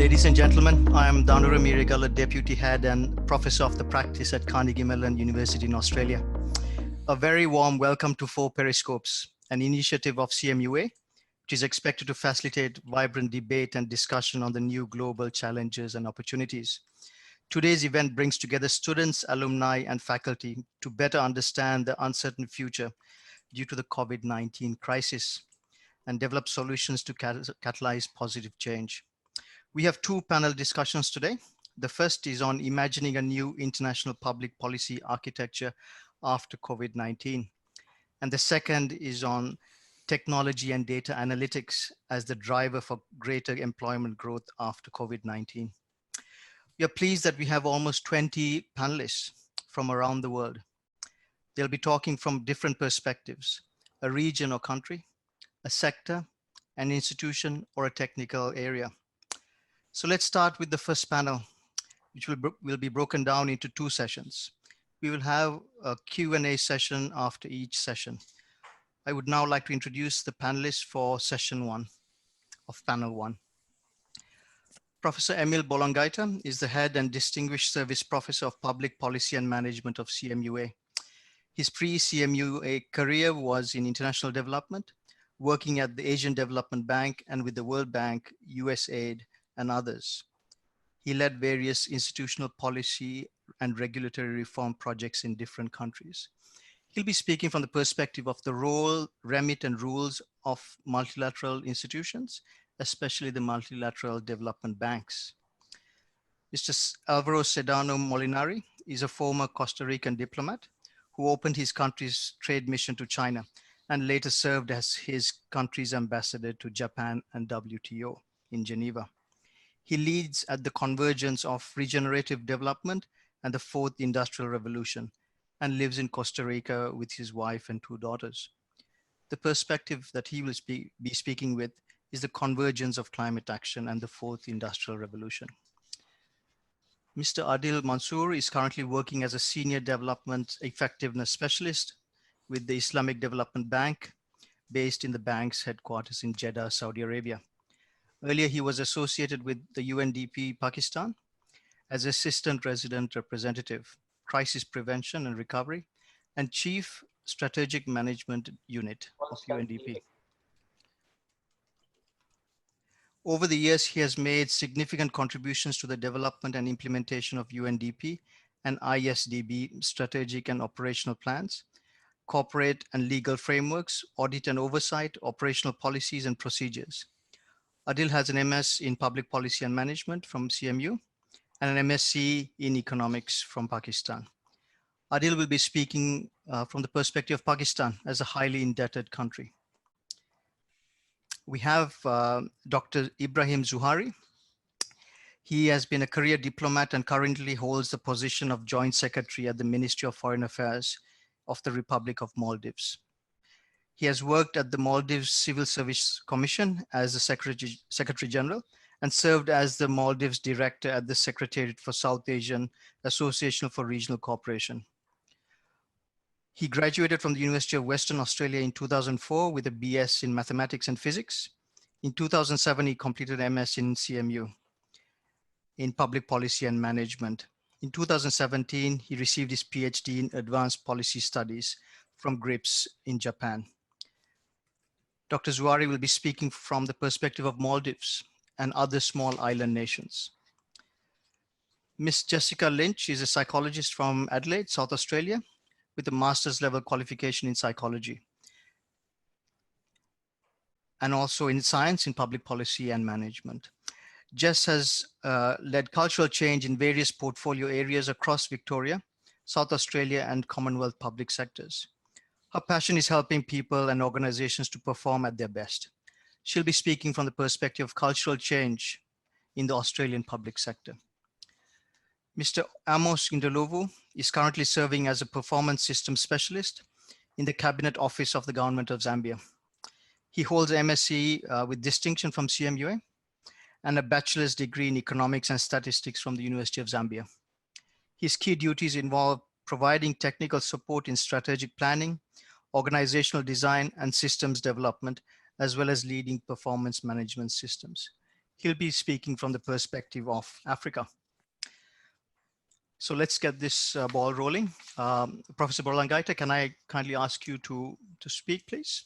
Ladies and gentlemen, I am Danura Mirigala, Deputy Head and Professor of the Practice at Carnegie Mellon University in Australia. A very warm welcome to 4 Periscopes, an initiative of CMUA, which is expected to facilitate vibrant debate and discussion on the new global challenges and opportunities. Today's event brings together students, alumni, and faculty to better understand the uncertain future due to the COVID-19 crisis and develop solutions to catalyze positive change. We have 2 panel discussions today. The first is on imagining a new international public policy architecture after COVID-19. And the second is on technology and data analytics as the driver for greater employment growth after COVID-19. We are pleased that we have almost 20 panelists from around the world. They'll be talking from different perspectives, a region or country, a sector, an institution, or a technical area. So let's start with the first panel, which will be broken down into 2 sessions. We will have a Q&A session after each session. I would now like to introduce the panelists for session 1 of panel 1. Professor Emil Bolongaita is the Head and Distinguished Service Professor of Public Policy and Management of CMUA. His pre-CMUA career was in international development, working at the Asian Development Bank and with the World Bank, USAID, and others. He led various institutional policy and regulatory reform projects in different countries. He'll be speaking from the perspective of the role, remit, and rules of multilateral institutions, especially the multilateral development banks. Mr. Alvaro Sedano Molinari is a former Costa Rican diplomat who opened his country's trade mission to China and later served as his country's ambassador to Japan and WTO in Geneva. He leads at the convergence of regenerative development and the 4th industrial revolution and lives in Costa Rica with his wife and 2 daughters. The perspective that he will be speaking with is the convergence of climate action and the 4th industrial revolution. Mr. Adil Mansour is currently working as a senior development effectiveness specialist with the Islamic Development Bank, based in the bank's headquarters in Jeddah, Saudi Arabia. Earlier, he was associated with the UNDP Pakistan as Assistant Resident Representative, Crisis Prevention and Recovery, and Chief Strategic Management Unit of UNDP. Over the years, he has made significant contributions to the development and implementation of UNDP and ISDB strategic and operational plans, corporate and legal frameworks, audit and oversight, operational policies and procedures. Adil has an MS in Public Policy and Management from CMU and an MSc in Economics from Pakistan. Adil will be speaking from the perspective of Pakistan as a highly indebted country. We have Dr. Ibrahim Zuhari. He has been a career diplomat and currently holds the position of Joint Secretary at the Ministry of Foreign Affairs of the Republic of Maldives. He has worked at the Maldives Civil Service Commission as the Secretary General and served as the Maldives Director at the Secretariat for South Asian Association for Regional Cooperation. He graduated from the University of Western Australia in 2004 with a BS in Mathematics and Physics. In 2007, he completed MS in CMU in Public Policy and Management. In 2017, he received his PhD in Advanced Policy Studies from GRIPS in Japan. Dr. Zuhari will be speaking from the perspective of Maldives and other small island nations. Ms. Jessica Lynch is a psychologist from Adelaide, South Australia, with a master's level qualification in psychology and also in science in public policy and management. Jess has led cultural change in various portfolio areas across Victoria, South Australia, and Commonwealth public sectors. Her passion is helping people and organizations to perform at their best. She'll be speaking from the perspective of cultural change in the Australian public sector. Mr. Amos Indolovu is currently serving as a performance systems specialist in the Cabinet Office of the Government of Zambia. He holds an MSc with distinction from CMUA and a bachelor's degree in economics and statistics from the University of Zambia. His key duties involve providing technical support in strategic planning, organizational design, and systems development, as well as leading performance management systems. He'll be speaking from the perspective of Africa. So let's get this ball rolling. Professor Borlangaita, can I kindly ask you to speak, please?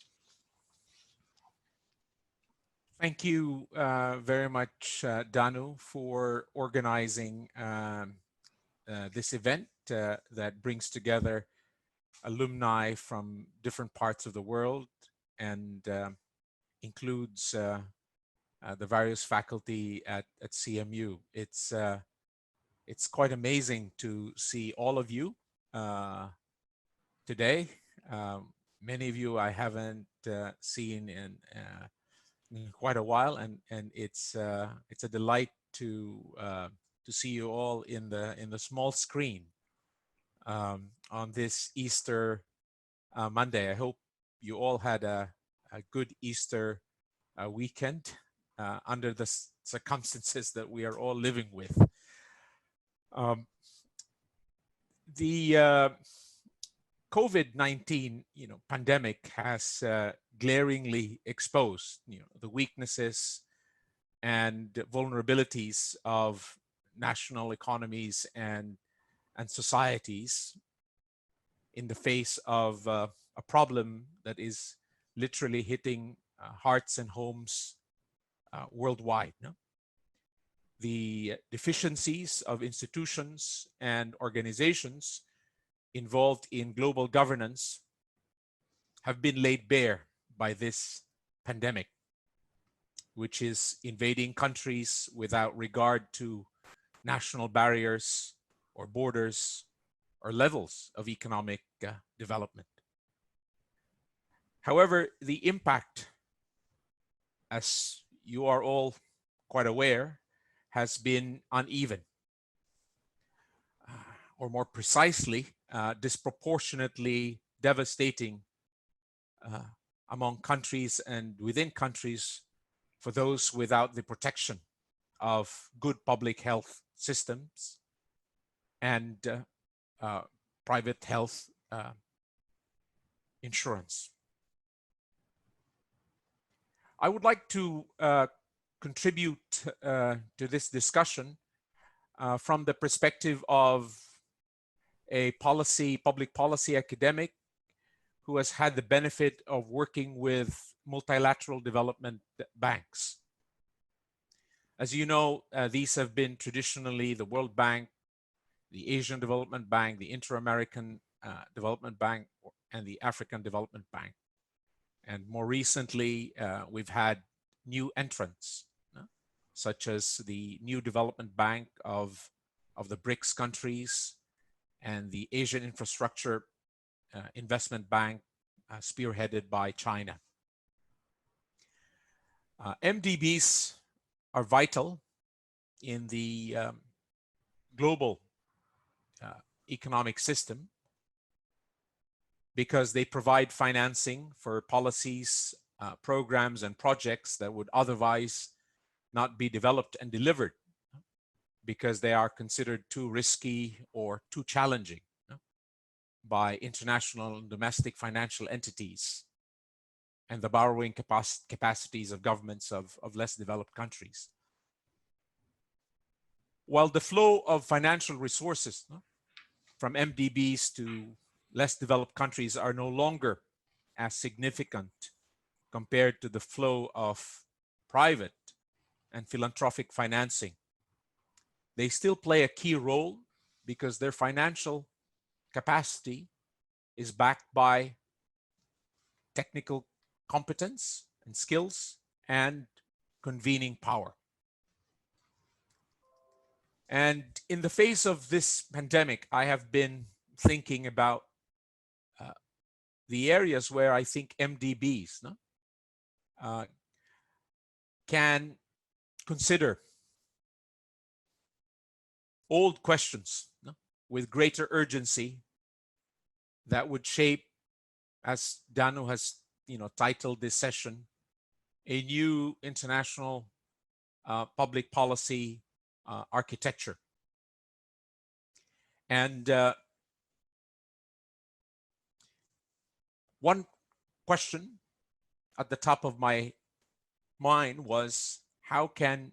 Thank you very much, Danu, for organizing this event that brings together alumni from different parts of the world and includes the various faculty at CMU. It's quite amazing to see all of you today. Many of you I haven't seen in quite a while, and it's a delight to see you all in the small screen on this Easter Monday. I hope you all had a good Easter weekend under the circumstances that we are all living with. The COVID-19, pandemic has glaringly exposed, the weaknesses and vulnerabilities of national economies and societies in the face of a problem that is literally hitting hearts and homes worldwide. No? The deficiencies of institutions and organizations involved in global governance have been laid bare by this pandemic, which is invading countries without regard to national barriers or borders or levels of economic development. However, the impact, as you are all quite aware, has been uneven, or more precisely, disproportionately devastating among countries and within countries for those without the protection of good public health systems and private health insurance. I would like to contribute to this discussion from the perspective of a public policy academic who has had the benefit of working with multilateral development banks. As you know, these have been traditionally the World Bank, the Asian Development Bank, the Inter-American Development Bank, and the African Development Bank. And more recently, we've had new entrants, such as the new Development Bank of the BRICS countries and the Asian Infrastructure Investment Bank, spearheaded by China. MDBs are vital in the global economic system because they provide financing for policies, programs, and projects that would otherwise not be developed and delivered because they are considered too risky or too challenging by international and domestic financial entities and the borrowing capacities of governments of less developed countries. While the flow of financial resources from MDBs to less developed countries are no longer as significant compared to the flow of private and philanthropic financing, they still play a key role because their financial capacity is backed by technical competence and skills and convening power. And in the face of this pandemic, I have been thinking about the areas where I think MDBs can consider old questions with greater urgency that would shape, as Danu has titled this session, a new international public policy architecture. And one question at the top of my mind was, how can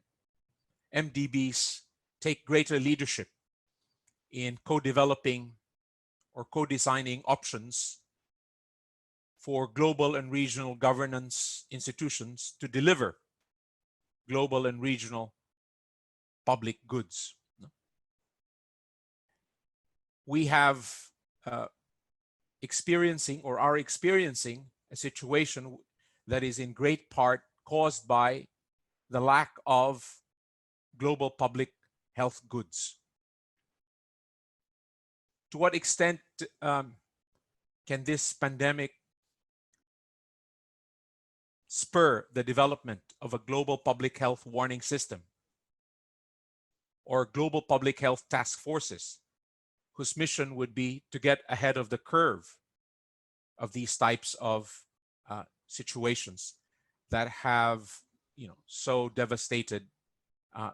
MDBs take greater leadership in co-developing or co-designing options for global and regional governance institutions to deliver global and regional public goods. We have experiencing or are experiencing a situation that is in great part caused by the lack of global public health goods. To what extent can this pandemic spur the development of a global public health warning system or global public health task forces whose mission would be to get ahead of the curve of these types of situations that have, so devastated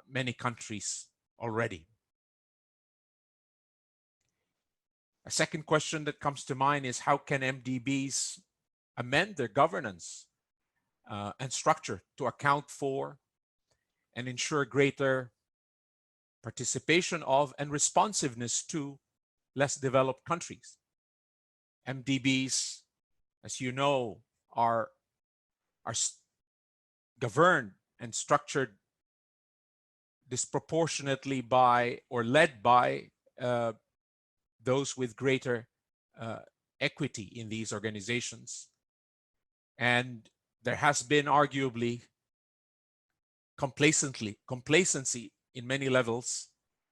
many countries already? A second question that comes to mind is, how can MDBs amend their governance and structure to account for and ensure greater participation of and responsiveness to less developed countries? MDBs, as you know, are governed and structured disproportionately by or led by those with greater equity in these organizations. And there has been arguably complacency in many levels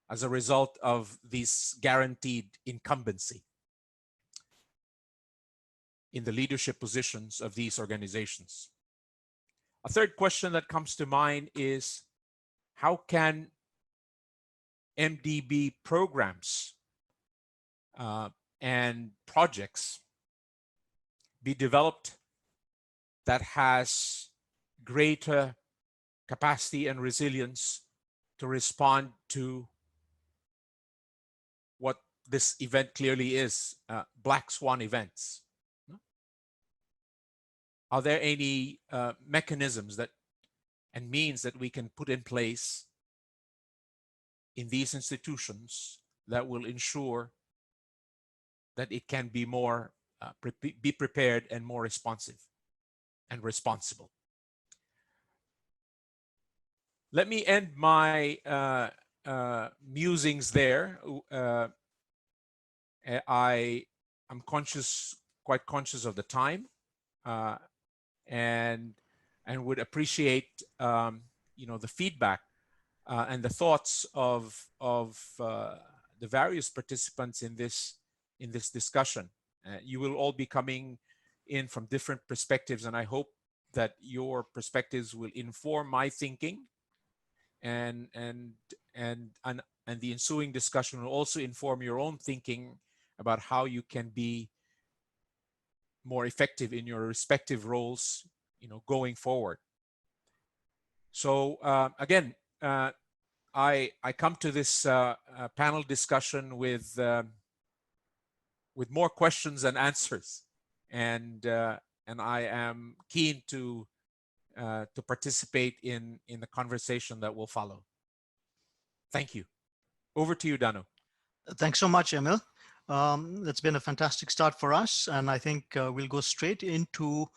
as a result of this guaranteed incumbency in the leadership positions of these organizations. A third question that comes to mind is, how can MDB programs and projects be developed that has greater capacity and resilience to respond to what this event clearly is, black swan events? Are there any mechanisms that and means that we can put in place in these institutions that will ensure that it can be more be prepared and more responsive and responsible? Let me end my musings there. I'm quite conscious of the time, and would appreciate the feedback and the thoughts of the various participants in this discussion. You will all be coming in from different perspectives, and I hope that your perspectives will inform my thinking, and the ensuing discussion will also inform your own thinking about how you can be more effective in your respective roles, going forward. So again, I come to this panel discussion with more questions than answers, and I am keen to participate in the conversation that will follow. Thank you. Over to you, Dano. Thanks so much, Emil. That's been a fantastic start for us, and I think we'll go straight into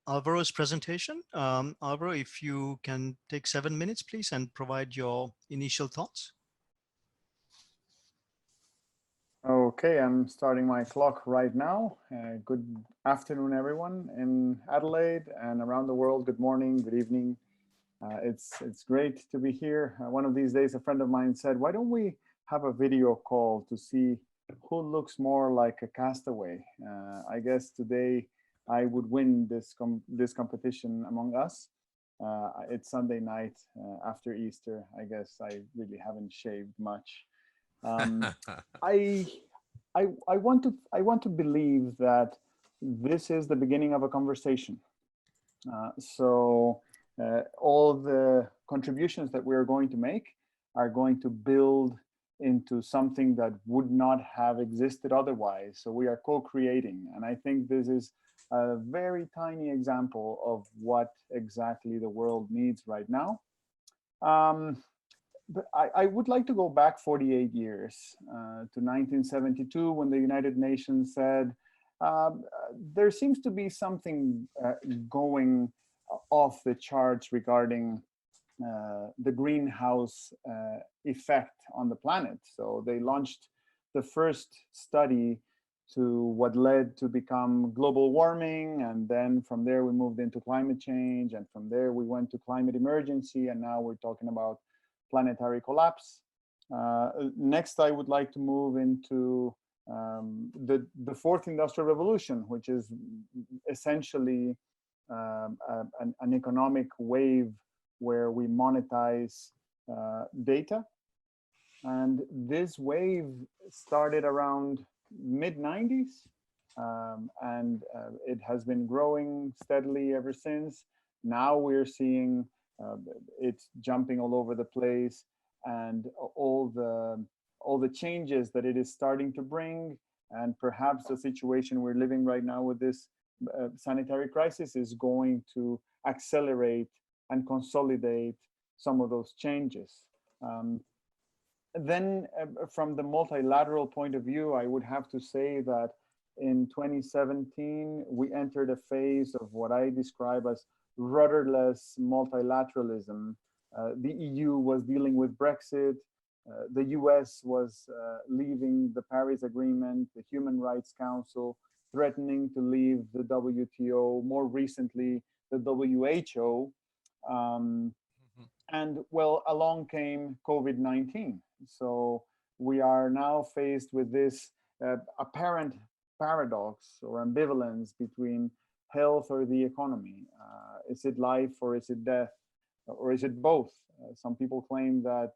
Alvaro's presentation. Alvaro, if you can take 7 minutes, please, and provide your initial thoughts. Okay, I'm starting my clock right now. Good afternoon, everyone in Adelaide and around the world. Good morning, good evening. It's great to be here. One of these days, a friend of mine said, why don't we have a video call to see who looks more like a castaway? I guess today I would win this competition among us. It's Sunday night after Easter. I guess I really haven't shaved much. I want to believe that this is the beginning of a conversation. So all the contributions that we are going to make are going to build into something that would not have existed otherwise. So we are co-creating, and I think this is a very tiny example of what exactly the world needs right now. But I would like to go back 48 years to 1972, when the United Nations said, there seems to be something going off the charts regarding the greenhouse effect on the planet. So they launched the first study to what led to become global warming, and then from there we moved into climate change, and from there we went to climate emergency, and now we're talking about planetary collapse. Next, I would like to move into the fourth industrial revolution, which is essentially an economic wave where we monetize data. And this wave started around mid-90s, and it has been growing steadily ever since. Now we're seeing it's jumping all over the place, and all the changes that it is starting to bring, and perhaps the situation we're living right now with this sanitary crisis is going to accelerate and consolidate some of those changes. Then from the multilateral point of view, I would have to say that in 2017, we entered a phase of what I describe as rudderless multilateralism. The EU was dealing with Brexit. The US was leaving the Paris Agreement, the Human Rights Council, threatening to leave the WTO, more recently, the WHO. And well, along came COVID-19. So we are now faced with this apparent paradox or ambivalence between health or the economy. Is it life or is it death? Or is it both? Some people claim that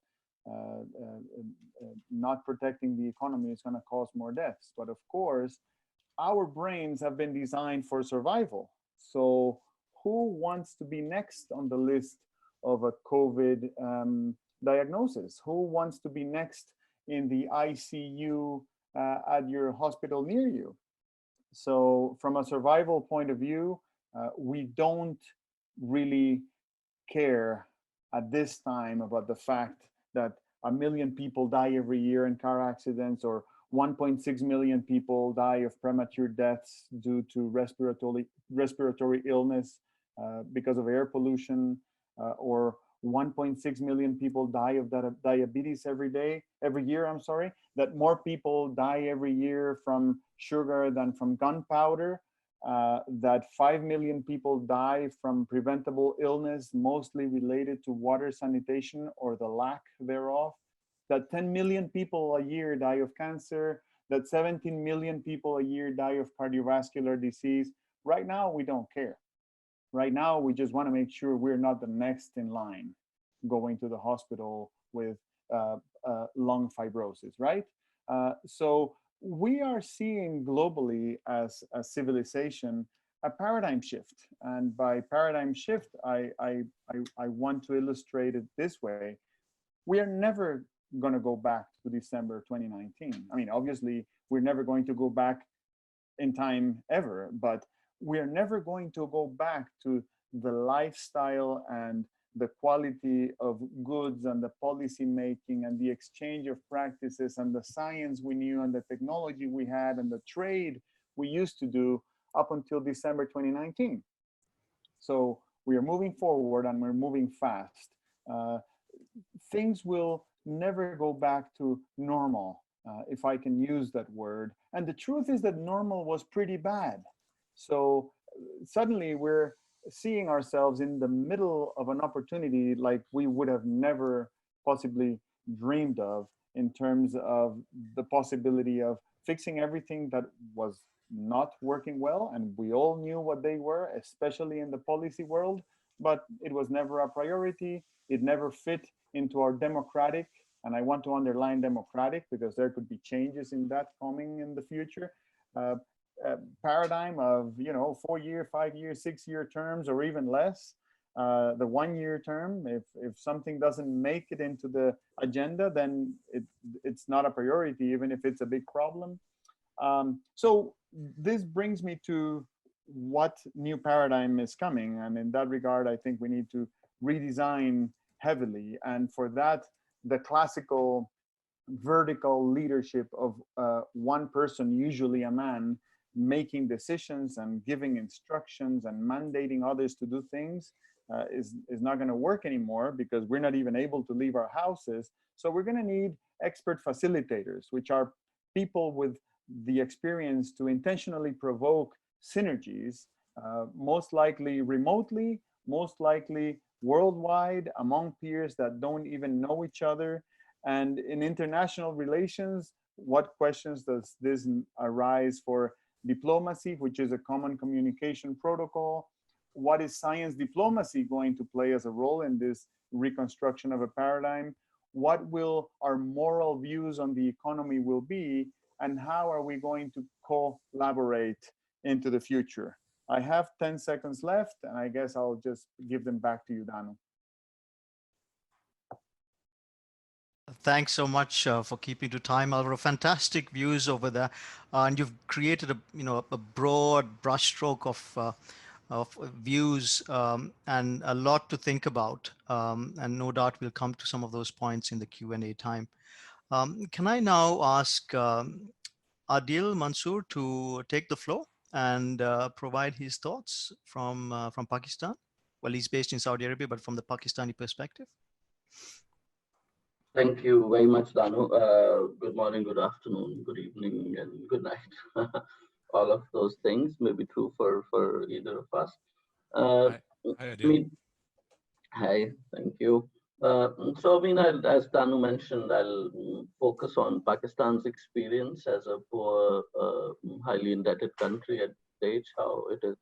not protecting the economy is going to cause more deaths. But of course, our brains have been designed for survival. So who wants to be next on the list of a COVID diagnosis? Who wants to be next in the ICU at your hospital near you? So from a survival point of view, we don't really care at this time about the fact that 1 million people die every year in car accidents, or 1.6 million people die of premature deaths due to respiratory illness because of air pollution, or 1.6 million people die of diabetes every year, I'm sorry, that more people die every year from sugar than from gunpowder, that 5 million people die from preventable illness, mostly related to water sanitation or the lack thereof, that 10 million people a year die of cancer, that 17 million people a year die of cardiovascular disease. Right now, we don't care. Right now, we just want to make sure we're not the next in line going to the hospital with lung fibrosis, right? So we are seeing globally as a civilization a paradigm shift. And by paradigm shift, I want to illustrate it this way. We are never going to go back to December 2019. I mean, obviously, we're never going to go back in time ever, but we are never going to go back to the lifestyle and the quality of goods and the policy making and the exchange of practices and the science we knew and the technology we had and the trade we used to do up until December 2019. So we are moving forward and we're moving fast. Things will never go back to normal, if I can use that word. And the truth is that normal was pretty bad. So suddenly we're seeing ourselves in the middle of an opportunity like we would have never possibly dreamed of, in terms of the possibility of fixing everything that was not working well. And we all knew what they were, especially in the policy world, but it was never a priority. It never fit into our democratic, and I want to underline democratic because there could be changes in that coming in the future, paradigm of 4-year, 5-year, 6-year terms, or even less. The 1-year term, if something doesn't make it into the agenda, then it's not a priority, even if it's a big problem. So this brings me to what new paradigm is coming. And in that regard, I think we need to redesign heavily. And for that, the classical vertical leadership of one person, usually a man, making decisions and giving instructions and mandating others to do things is not going to work anymore, because we're not even able to leave our houses. So we're going to need expert facilitators, which are people with the experience to intentionally provoke synergies, most likely remotely, most likely worldwide, among peers that don't even know each other. And in international relations, what questions does this arise for diplomacy, which is a common communication protocol? What is science diplomacy going to play as a role in this reconstruction of a paradigm? What will our moral views on the economy will be, and how are we going to collaborate into the future? I have 10 seconds left, and I guess I'll just give them back to you, Danu. Thanks so much for keeping to time, Alvaro. Fantastic views over there, and you've created a broad brushstroke of views and a lot to think about. And no doubt we'll come to some of those points in the Q&A time. Can I now ask Adil Mansoor to take the floor and provide his thoughts from Pakistan? Well, he's based in Saudi Arabia, but from the Pakistani perspective. Thank you very much, Danu. Good morning, good afternoon, good evening, and good night. All of those things may be true for either of us. Hi, Adil. Hi, thank you. So, as Danu mentioned, I'll focus on Pakistan's experience as a poor, highly indebted country at this stage, how it is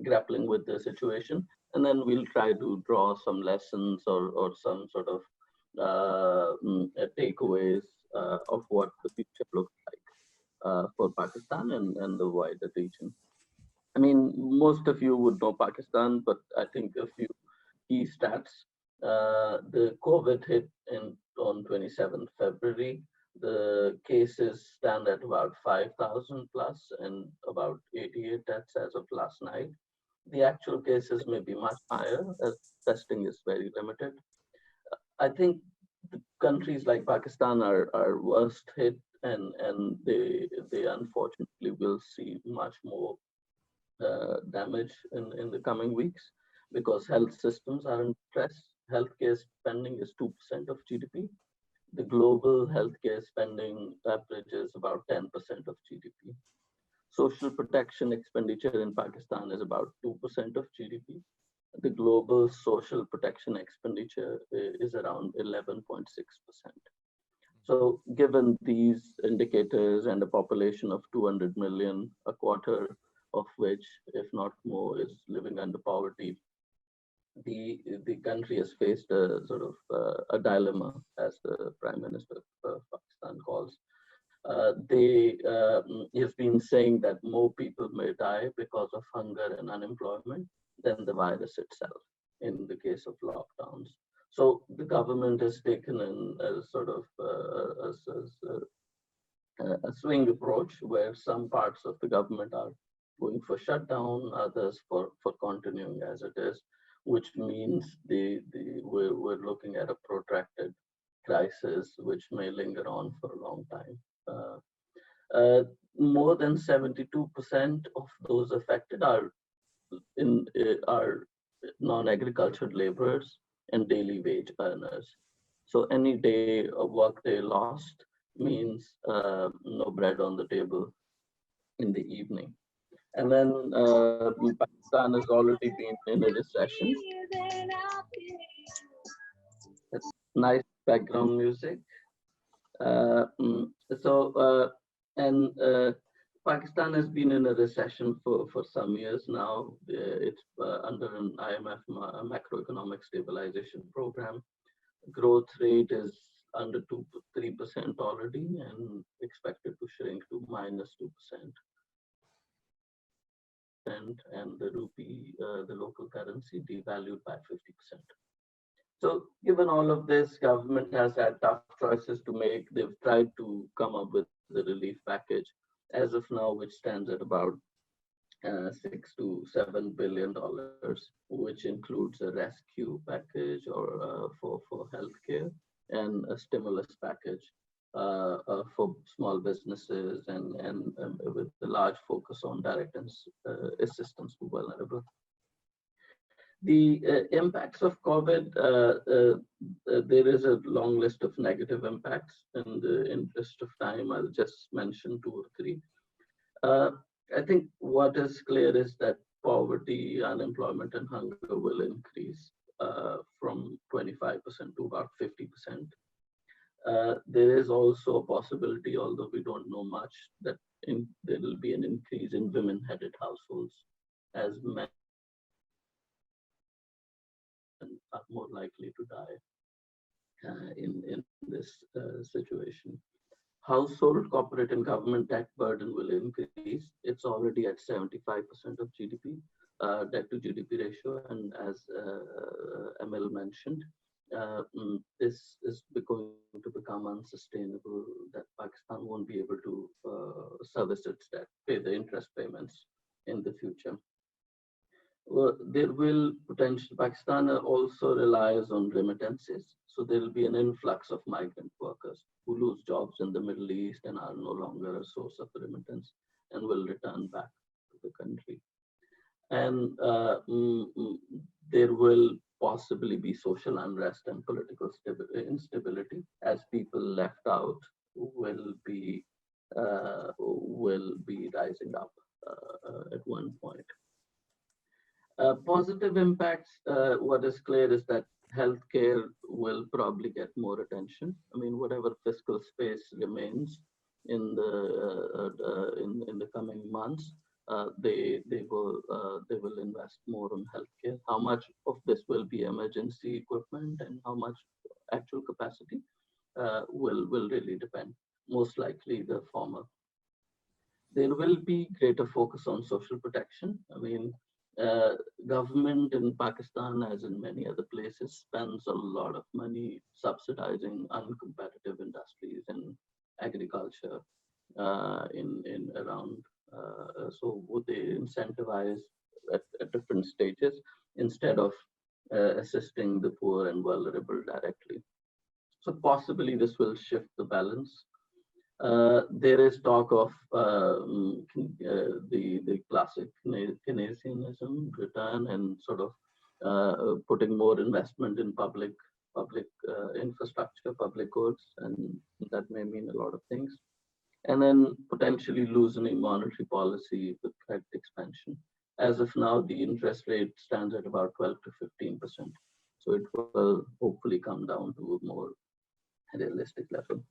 grappling with the situation. And then we'll try to draw some lessons or some sort of takeaways of what the future looks like for Pakistan and the wider region. I mean, most of you would know Pakistan, but I think a few key stats. The COVID hit on 27th February. The cases stand at about 5,000 plus and about 88 deaths as of last night. The actual cases may be much higher as testing is very limited. I think the countries like Pakistan are worst hit, and they unfortunately will see much more damage in the coming weeks, because health systems are in stress. Healthcare spending is 2% of GDP. The global healthcare spending average is about 10% of GDP. Social protection expenditure in Pakistan is about 2% of GDP. The global social protection expenditure is around 11.6%. So given these indicators and a population of 200 million, a quarter of which, if not more, is living under poverty, the country has faced a sort of a dilemma, as the Prime Minister of Pakistan calls. They have been saying that more people may die because of hunger and unemployment than the virus itself in the case of lockdowns. So the government has taken in a sort of a swing approach, where some parts of the government are going for shutdown, others for continuing as it is, which means we're looking at a protracted crisis which may linger on for a long time. More than 72% of those affected are non-agricultural laborers and daily wage earners. So any day of work day lost means no bread on the table in the evening. And then Pakistan has already been in a recession. That's nice background music. Pakistan has been in a recession for some years now. It's under an IMF macroeconomic stabilization program. Growth rate is under 3% already and expected to shrink to -2%. And the rupee, the local currency, devalued by 50%. So given all of this, government has had tough choices to make. They've tried to come up with the relief package as of now, which stands at about $6 to $7 billion, which includes a rescue package or for healthcare and a stimulus package for small businesses and with a large focus on direct assistance to vulnerable. The impacts of COVID, there is a long list of negative impacts. In the interest of time, I'll just mention 2 or 3. I think what is clear is that poverty, unemployment, and hunger will increase from 25% to about 50%. There is also a possibility, although we don't know much, that there will be an increase in women-headed households as men are more likely to die in this situation. Household, corporate, and government debt burden will increase. It's already at 75% of GDP, debt to GDP ratio, and as Emil mentioned, this is going to become unsustainable, that Pakistan won't be able to service its debt, pay the interest payments in the future. Well, there will potentially, Pakistan also relies on remittances. So there will be an influx of migrant workers who lose jobs in the Middle East and are no longer a source of remittance and will return back to the country. And there will possibly be social unrest and political instability, as people left out will be rising up at one point. Positive impacts, what is clear is that healthcare will probably get more attention. I mean, whatever fiscal space remains in the coming months, they will invest more on healthcare. How much of this will be emergency equipment and how much actual capacity will really depend. Most likely the former. There will be greater focus on social protection. I mean, government in Pakistan, as in many other places, spends a lot of money subsidizing uncompetitive industries and agriculture in around. So would they incentivize at different stages instead of assisting the poor and vulnerable directly? So possibly this will shift the balance. There is talk of the classic Keynesianism return and sort of putting more investment in public infrastructure, public goods, and that may mean a lot of things. And then potentially loosening monetary policy with credit expansion. As of now, the interest rate stands at about 12 to 15%. So it will hopefully come down to a more realistic level.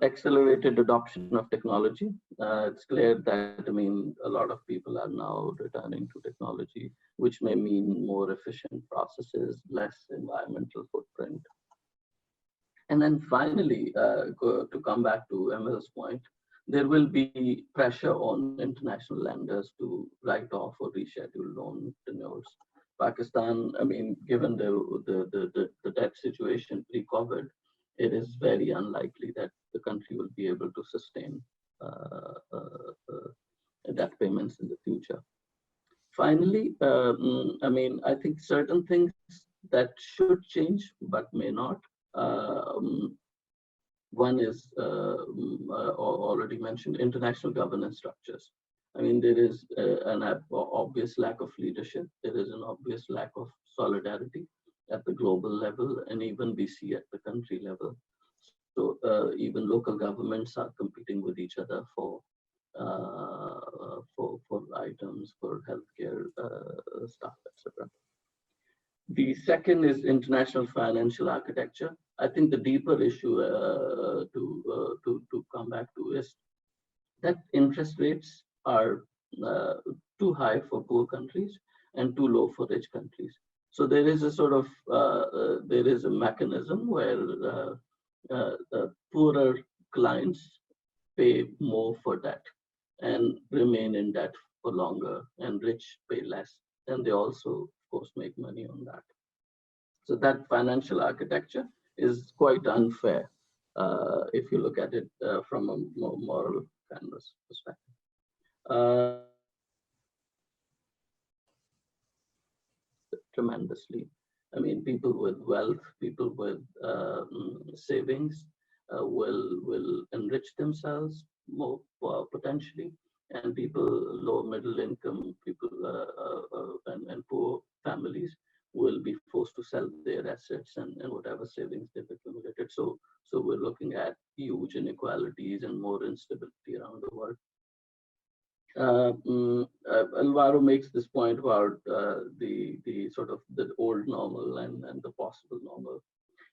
Accelerated adoption of technology. It's clear that, I mean, a lot of people are now returning to technology, which may mean more efficient processes, less environmental footprint. And then finally, to come back to Emil's point, there will be pressure on international lenders to write off or reschedule loan tenures. Pakistan, I mean, given the debt situation pre-COVID, it is very unlikely that the country will be able to sustain debt payments in the future. Finally, I mean, I think certain things that should change but may not. One is already mentioned, international governance structures. I mean, there is an obvious lack of leadership. There is an obvious lack of solidarity at the global level, and even we see at the country level. So even local governments are competing with each other for items, for healthcare stuff, etc. The second is international financial architecture. I think the deeper issue to come back to is that interest rates are too high for poor countries and too low for rich countries. So there is a sort of there is a mechanism where the poorer clients pay more for debt and remain in debt for longer, and rich pay less, and they also, of course, make money on that. So that financial architecture is quite unfair if you look at it from a more moral canvas perspective. tremendously. I mean, people with wealth, people with savings will enrich themselves more potentially, and people low middle income, people and poor families will be forced to sell their assets and whatever savings they've accumulated. So we're looking at huge inequalities and more instability around the world. Alvaro makes this point about the sort of the old normal and the possible normal.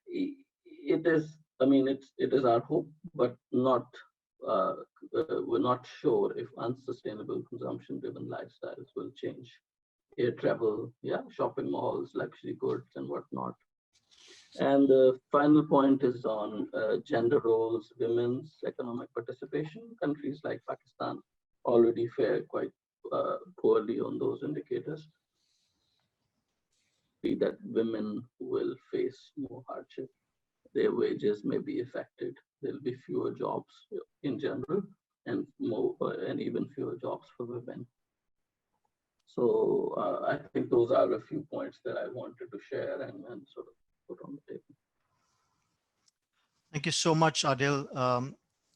It is, I mean, it is our hope, but not. We're not sure if unsustainable consumption-driven lifestyles will change. Air travel, yeah, shopping malls, luxury goods, and whatnot. And the final point is on gender roles, women's economic participation. Countries like Pakistan already fare quite poorly on those indicators. That women will face more hardship. Their wages may be affected. There'll be fewer jobs in general, and more and even fewer jobs for women. So I think those are a few points that I wanted to share and sort of put on the table. Thank you so much, Adil.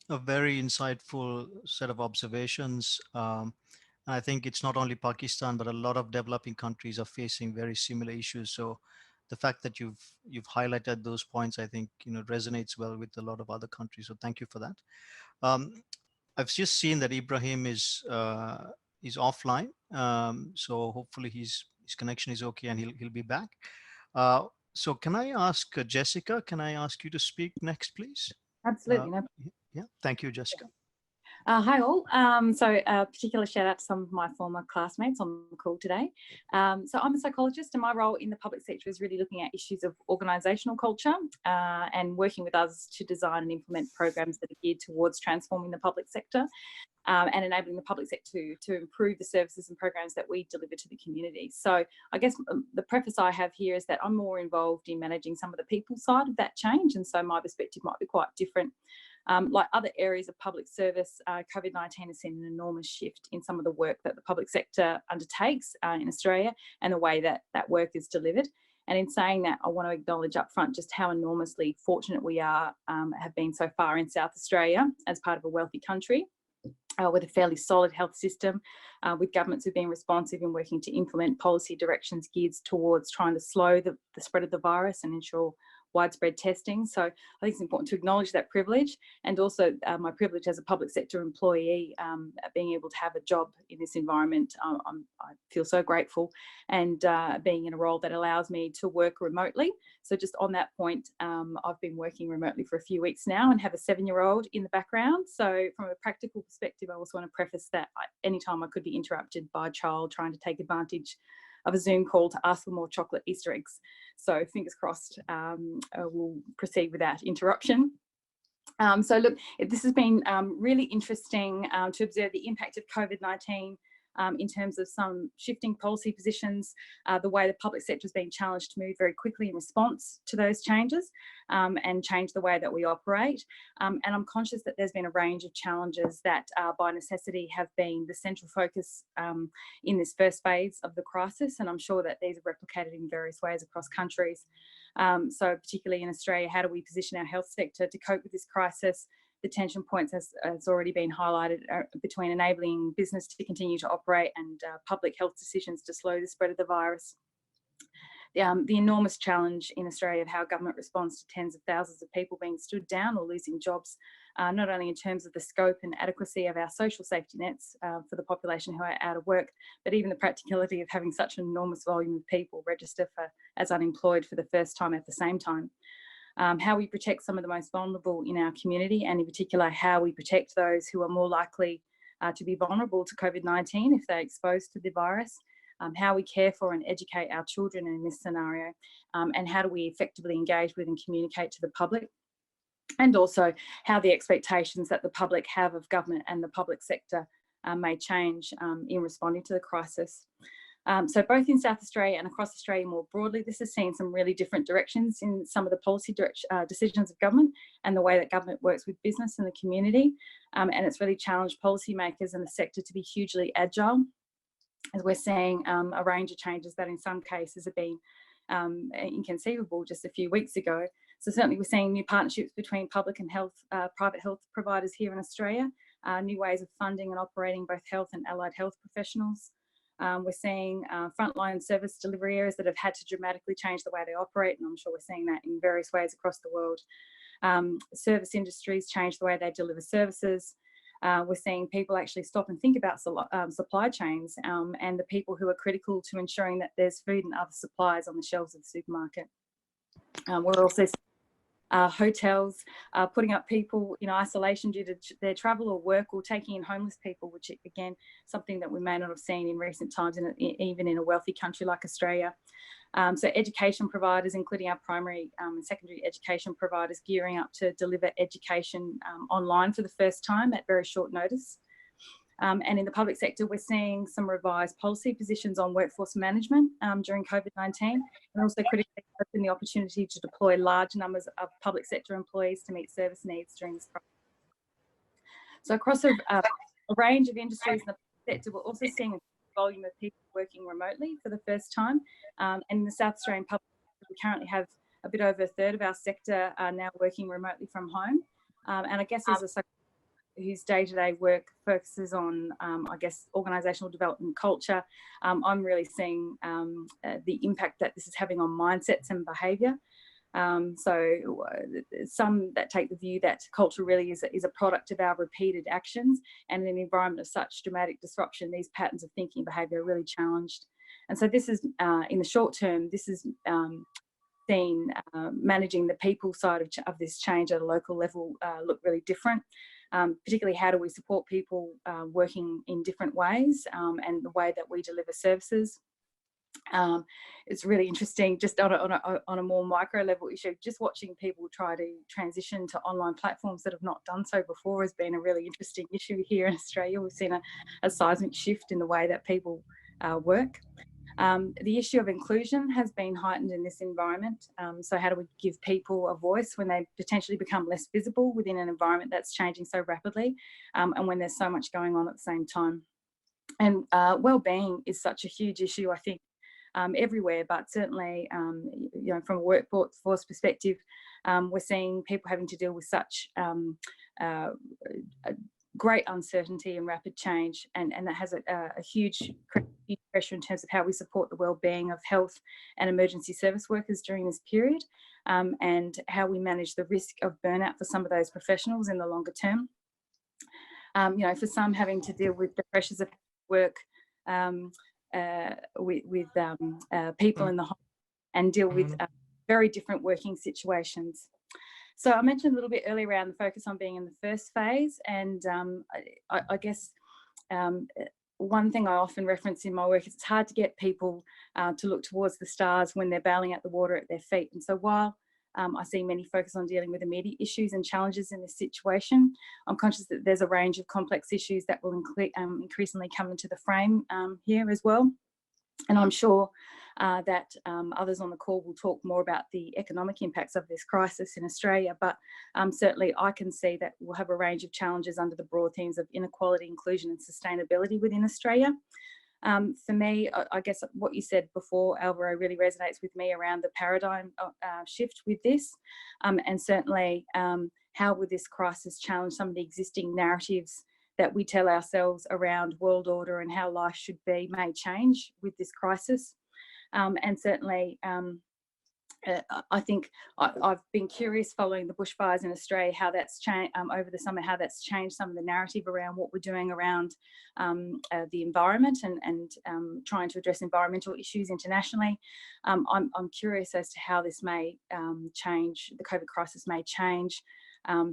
A very insightful set of observations. I think it's not only Pakistan, but a lot of developing countries are facing very similar issues. So the fact that you've highlighted those points, I think, resonates well with a lot of other countries. So thank you for that. I've just seen that Ibrahim is offline. So hopefully his connection is okay and he'll be back. So can I ask Jessica, can I ask you to speak next, please? Absolutely. Yeah, thank you, Jessica. Hi all. So a particular shout out to some of my former classmates on the call today. So I'm a psychologist, and my role in the public sector is really looking at issues of organisational culture and working with others to design and implement programs that are geared towards transforming the public sector and enabling the public sector to improve the services and programs that we deliver to the community. So I guess the preface I have here is that I'm more involved in managing some of the people side of that change, and so my perspective might be quite different. Like other areas of public service, COVID-19 has seen an enormous shift in some of the work that the public sector undertakes in Australia and the way that that work is delivered. And in saying that, I want to acknowledge up front just how enormously fortunate we are, have been so far in South Australia as part of a wealthy country. With a fairly solid health system, with governments who've been responsive in working to implement policy directions geared towards trying to slow the spread of the virus and ensure widespread testing. So I think it's important to acknowledge that privilege, and also my privilege as a public sector employee, being able to have a job in this environment. I feel so grateful, and being in a role that allows me to work remotely. So just on that point, I've been working remotely for a few weeks now and have a 7-year-old in the background. So from a practical perspective, I also want to preface that anytime I could be interrupted by a child trying to take advantage of a Zoom call to ask for more chocolate Easter eggs. So fingers crossed, we'll proceed without interruption. So look, this has been really interesting to observe the impact of COVID-19 in terms of some shifting policy positions, the way the public sector has been challenged to move very quickly in response to those changes and change the way that we operate. And I'm conscious that there's been a range of challenges that by necessity have been the central focus in this first phase of the crisis. And I'm sure that these are replicated in various ways across countries. So particularly in Australia, how do we position our health sector to cope with this crisis? The tension points has already been highlighted between enabling business to continue to operate and public health decisions to slow the spread of the virus. The enormous challenge in Australia of how government responds to tens of thousands of people being stood down or losing jobs, not only in terms of the scope and adequacy of our social safety nets for the population who are out of work, but even the practicality of having such an enormous volume of people register as unemployed for the first time at the same time. How we protect some of the most vulnerable in our community, and in particular, how we protect those who are more likely to be vulnerable to COVID-19 if they're exposed to the virus, how we care for and educate our children in this scenario, and how do we effectively engage with and communicate to the public, and also how the expectations that the public have of government and the public sector may change in responding to the crisis. So both in South Australia and across Australia more broadly, this has seen some really different directions in some of the policy decisions of government and the way that government works with business and the community. And it's really challenged policymakers and the sector to be hugely agile as we're seeing a range of changes that in some cases have been inconceivable just a few weeks ago. So certainly we're seeing new partnerships between public and private health providers here in Australia, new ways of funding and operating both health and allied health professionals. We're seeing frontline service delivery areas that have had to dramatically change the way they operate, and I'm sure we're seeing that in various ways across the world. Service industries change the way they deliver services. We're seeing people actually stop and think about supply chains and the people who are critical to ensuring that there's food and other supplies on the shelves of the supermarket. We're also seeing hotels putting up people in isolation due to their travel or work, or taking in homeless people, which again, something that we may not have seen in recent times, even in a wealthy country like Australia. So education providers, including our primary and secondary education providers, gearing up to deliver education online for the first time at very short notice. And in the public sector, we're seeing some revised policy positions on workforce management during COVID-19, and also critically open the opportunity to deploy large numbers of public sector employees to meet service needs during this crisis. So across a range of industries in the public sector, we're also seeing a volume of people working remotely for the first time. And in the South Australian public sector, we currently have a bit over a third of our sector now working remotely from home. And I guess as a whose day-to-day work focuses on, I guess, organisational development and culture, I'm really seeing the impact that this is having on mindsets and behaviour. So some that take the view that culture really is a product of our repeated actions, and in an environment of such dramatic disruption, these patterns of thinking and behaviour are really challenged. And so this is, in the short term, this is seen managing the people side of this change at a local level look really different. Particularly, how do we support people working in different ways, and the way that we deliver services. It's really interesting, just on a more micro level issue, just watching people try to transition to online platforms that have not done so before has been a really interesting issue here in Australia. We've seen a seismic shift in the way that people work. The issue of inclusion has been heightened in this environment. So how do we give people a voice when they potentially become less visible within an environment that's changing so rapidly, and when there's so much going on at the same time? And well-being is such a huge issue, I think, everywhere, but certainly, you know, from a workforce perspective, we're seeing people having to deal with such great uncertainty and rapid change, and that has a huge pressure in terms of how we support the well-being of health and emergency service workers during this period, and how we manage the risk of burnout for some of those professionals in the longer term. You know, for some, having to deal with the pressures of work with people in the home, and deal with very different working situations. So I mentioned a little bit earlier around the focus on being in the first phase, and I guess one thing I often reference in my work is it's hard to get people to look towards the stars when they're bailing out the water at their feet. And so while I see many focus on dealing with immediate issues and challenges in this situation, I'm conscious that there's a range of complex issues that will increasingly come into the frame here as well. And I'm sure that others on the call will talk more about the economic impacts of this crisis in Australia, but certainly I can see that we'll have a range of challenges under the broad themes of inequality, inclusion and sustainability within Australia. For me, I guess what you said before, Alvaro, really resonates with me around the paradigm shift with this, and certainly how would this crisis challenge some of the existing narratives that we tell ourselves around world order and how life should be may change with this crisis. And certainly, I think I've been curious following the bushfires in Australia, how that's changed over the summer, how that's changed some of the narrative around what we're doing around the environment and trying to address environmental issues internationally. I'm curious as to how this may change, the COVID crisis may change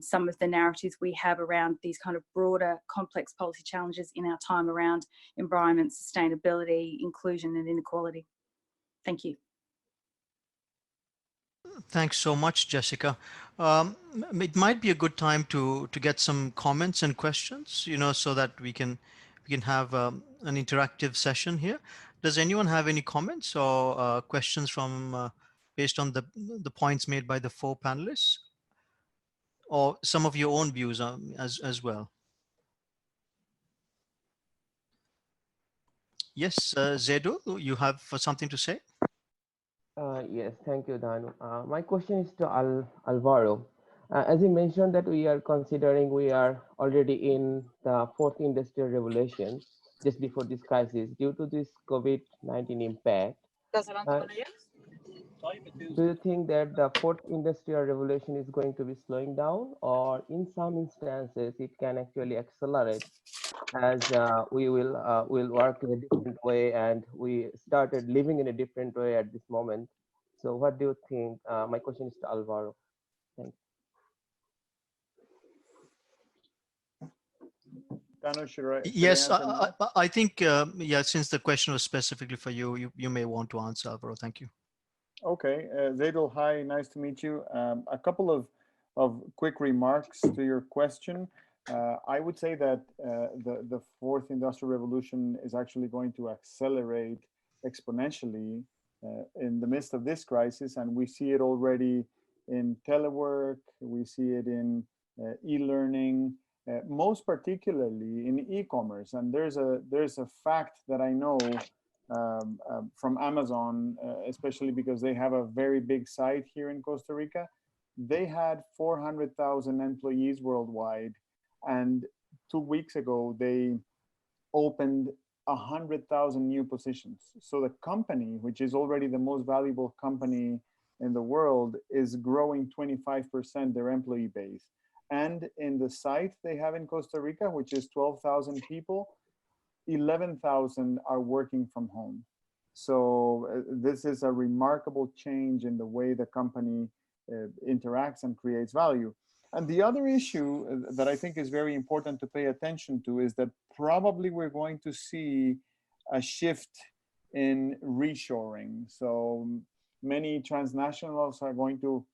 some of the narratives we have around these kind of broader, complex policy challenges in our time around environment, sustainability, inclusion and inequality. Thank you. Thanks so much, Jessica. It might be a good time to get some comments and questions, you know, so that we can have an interactive session here. Does anyone have any comments or questions from based on the points made by the four panelists, or some of your own views as well? Yes, Zedo, you have something to say? Yes, thank you, Danu. My question is to Alvaro. As you mentioned that we are considering we are already in the fourth industrial revolution just before this crisis due to this COVID-19 impact. Uh, do you think that the fourth industrial revolution is going to be slowing down, or in some instances it can actually accelerate as we will work in a different way and we started living in a different way at this moment? So what do you think? My question is to Alvaro. Thank Dano, should I Yes, answer now? I think, yeah, since the question was specifically for you, you may want to answer, Alvaro. Thank you. Okay, Zaidul, hi, nice to meet you. A couple of quick remarks to your question. I would say that the fourth industrial revolution is actually going to accelerate exponentially in the midst of this crisis, and we see it already in telework, we see it in e-learning, most particularly in e-commerce. And there's a fact that I know from Amazon, especially because they have a very big site here in Costa Rica. They had 400,000 employees worldwide, and 2 weeks ago they opened 100,000 new positions. So the company, which is already the most valuable company in the world, is growing 25% their employee base. And in the site they have in Costa Rica, which is 12,000 people, 11,000 are working from home. So this is a remarkable change in the way the company interacts and creates value. And the other issue that I think is very important to pay attention to is that probably we're going to see a shift in reshoring. So many transnationals are going to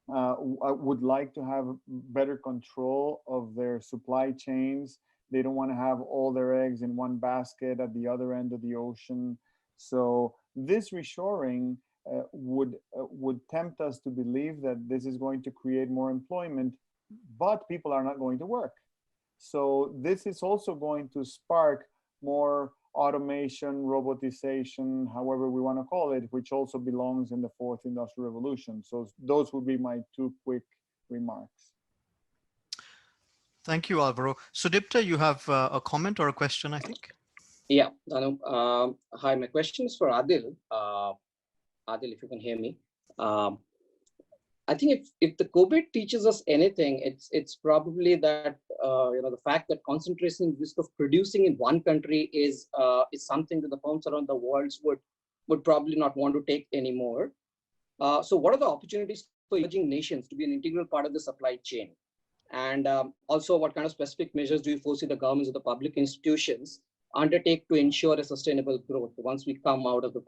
would like to have better control of their supply chains. They don't want to have all their eggs in one basket at the other end of the ocean. So this reshoring would tempt us to believe that this is going to create more employment, but people are not going to work. So this is also going to spark more automation, robotization, however we want to call it, which also belongs in the fourth industrial revolution. So those would be my two quick remarks. Thank you, Alvaro. Sudipta, you have a comment or a question, I think? Yeah, Danu. Hi, my question is for Adil. Adil, if you can hear me. I think if the COVID teaches us anything, it's probably that the fact that concentration risk of producing in one country is something that the firms around the world would probably not want to take anymore. So what are the opportunities for emerging nations to be an integral part of the supply chain? And also, what kind of specific measures do you foresee the governments or the public institutions undertake to ensure a sustainable growth once we come out of the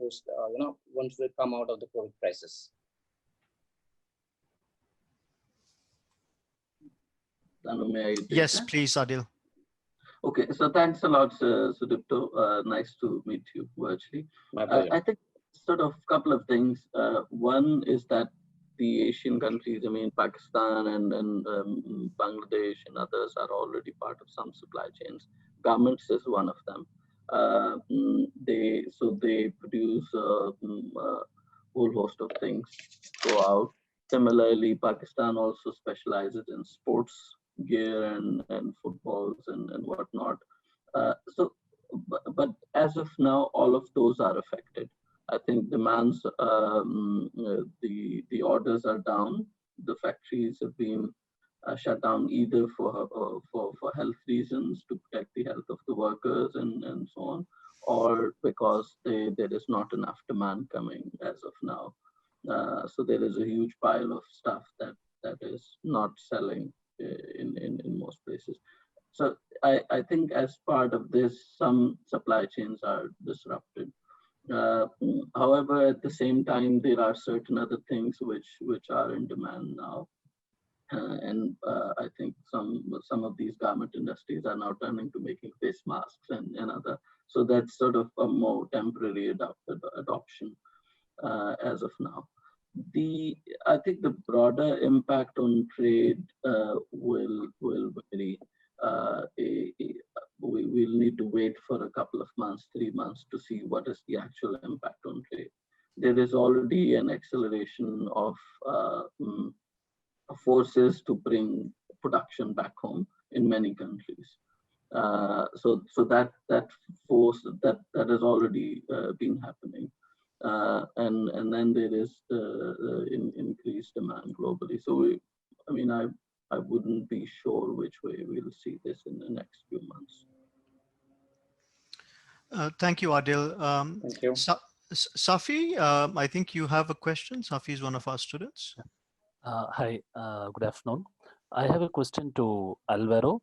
once we come out of the COVID crisis? May I take Yes, that? please, Adil. Okay, so thanks a lot, Sudipto. Nice to meet you virtually. My pleasure. I think sort of a couple of things. One is that the Asian countries, I mean, Pakistan and Bangladesh and others are already part of some supply chains. Garments is one of them. They produce a whole host of things throughout. Similarly, Pakistan also specializes in sports gear and footballs and whatnot. But as of now, all of those are affected. I think demands, the orders are down. The factories have been shut down either for health reasons, to protect the health of the workers and so on, or because there is not enough demand coming as of now. So there is a huge pile of stuff that is not selling in most places. So I think as part of this, some supply chains are disrupted. However, at the same time, there are certain other things which are in demand now. And I think some of these garment industries are now turning to making face masks and other. So that's sort of a more temporary adoption as of now. I think the broader impact on trade will vary. we'll need to wait for a couple of months, 3 months, to see what is the actual impact on trade. There is already an acceleration of forces to bring production back home in many countries. So that force that has already been happening, and then there is increased demand globally. So I wouldn't be sure which way we'll see this in the next few months. Thank you, Adil. Thank you. Safi, I think you have a question. Safi is one of our students. Hi, good afternoon. I have a question to Alvaro.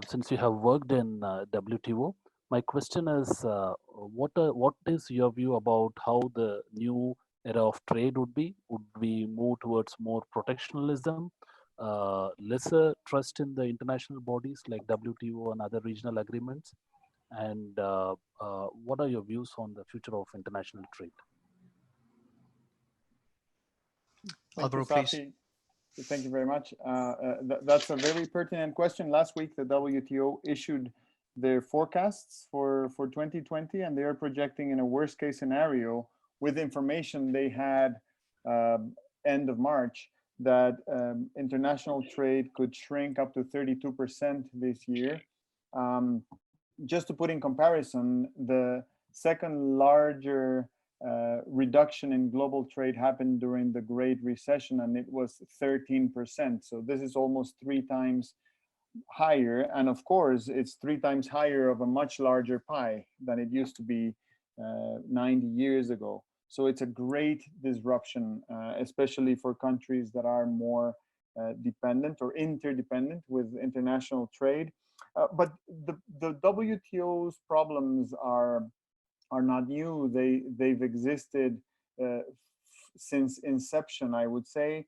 Since you have worked in WTO, my question is, what is your view about how the new era of trade would be? Would we move towards more protectionism, lesser trust in the international bodies like WTO and other regional agreements? And what are your views on the future of international trade? Alvaro, please. Thank you very much. That's a very pertinent question. Last week, the WTO issued their forecasts for 2020, and they are projecting in a worst case scenario with information they had end of March that international trade could shrink up to 32% this year. Just to put in comparison, the second larger reduction in global trade happened during the Great Recession, and it was 13%. So this is almost 3 times higher. And of course, it's 3 times higher of a much larger pie than it used to be 90 years ago. So it's a great disruption, especially for countries that are more dependent or interdependent with international trade. But the WTO's problems are not new. They've existed since inception, I would say.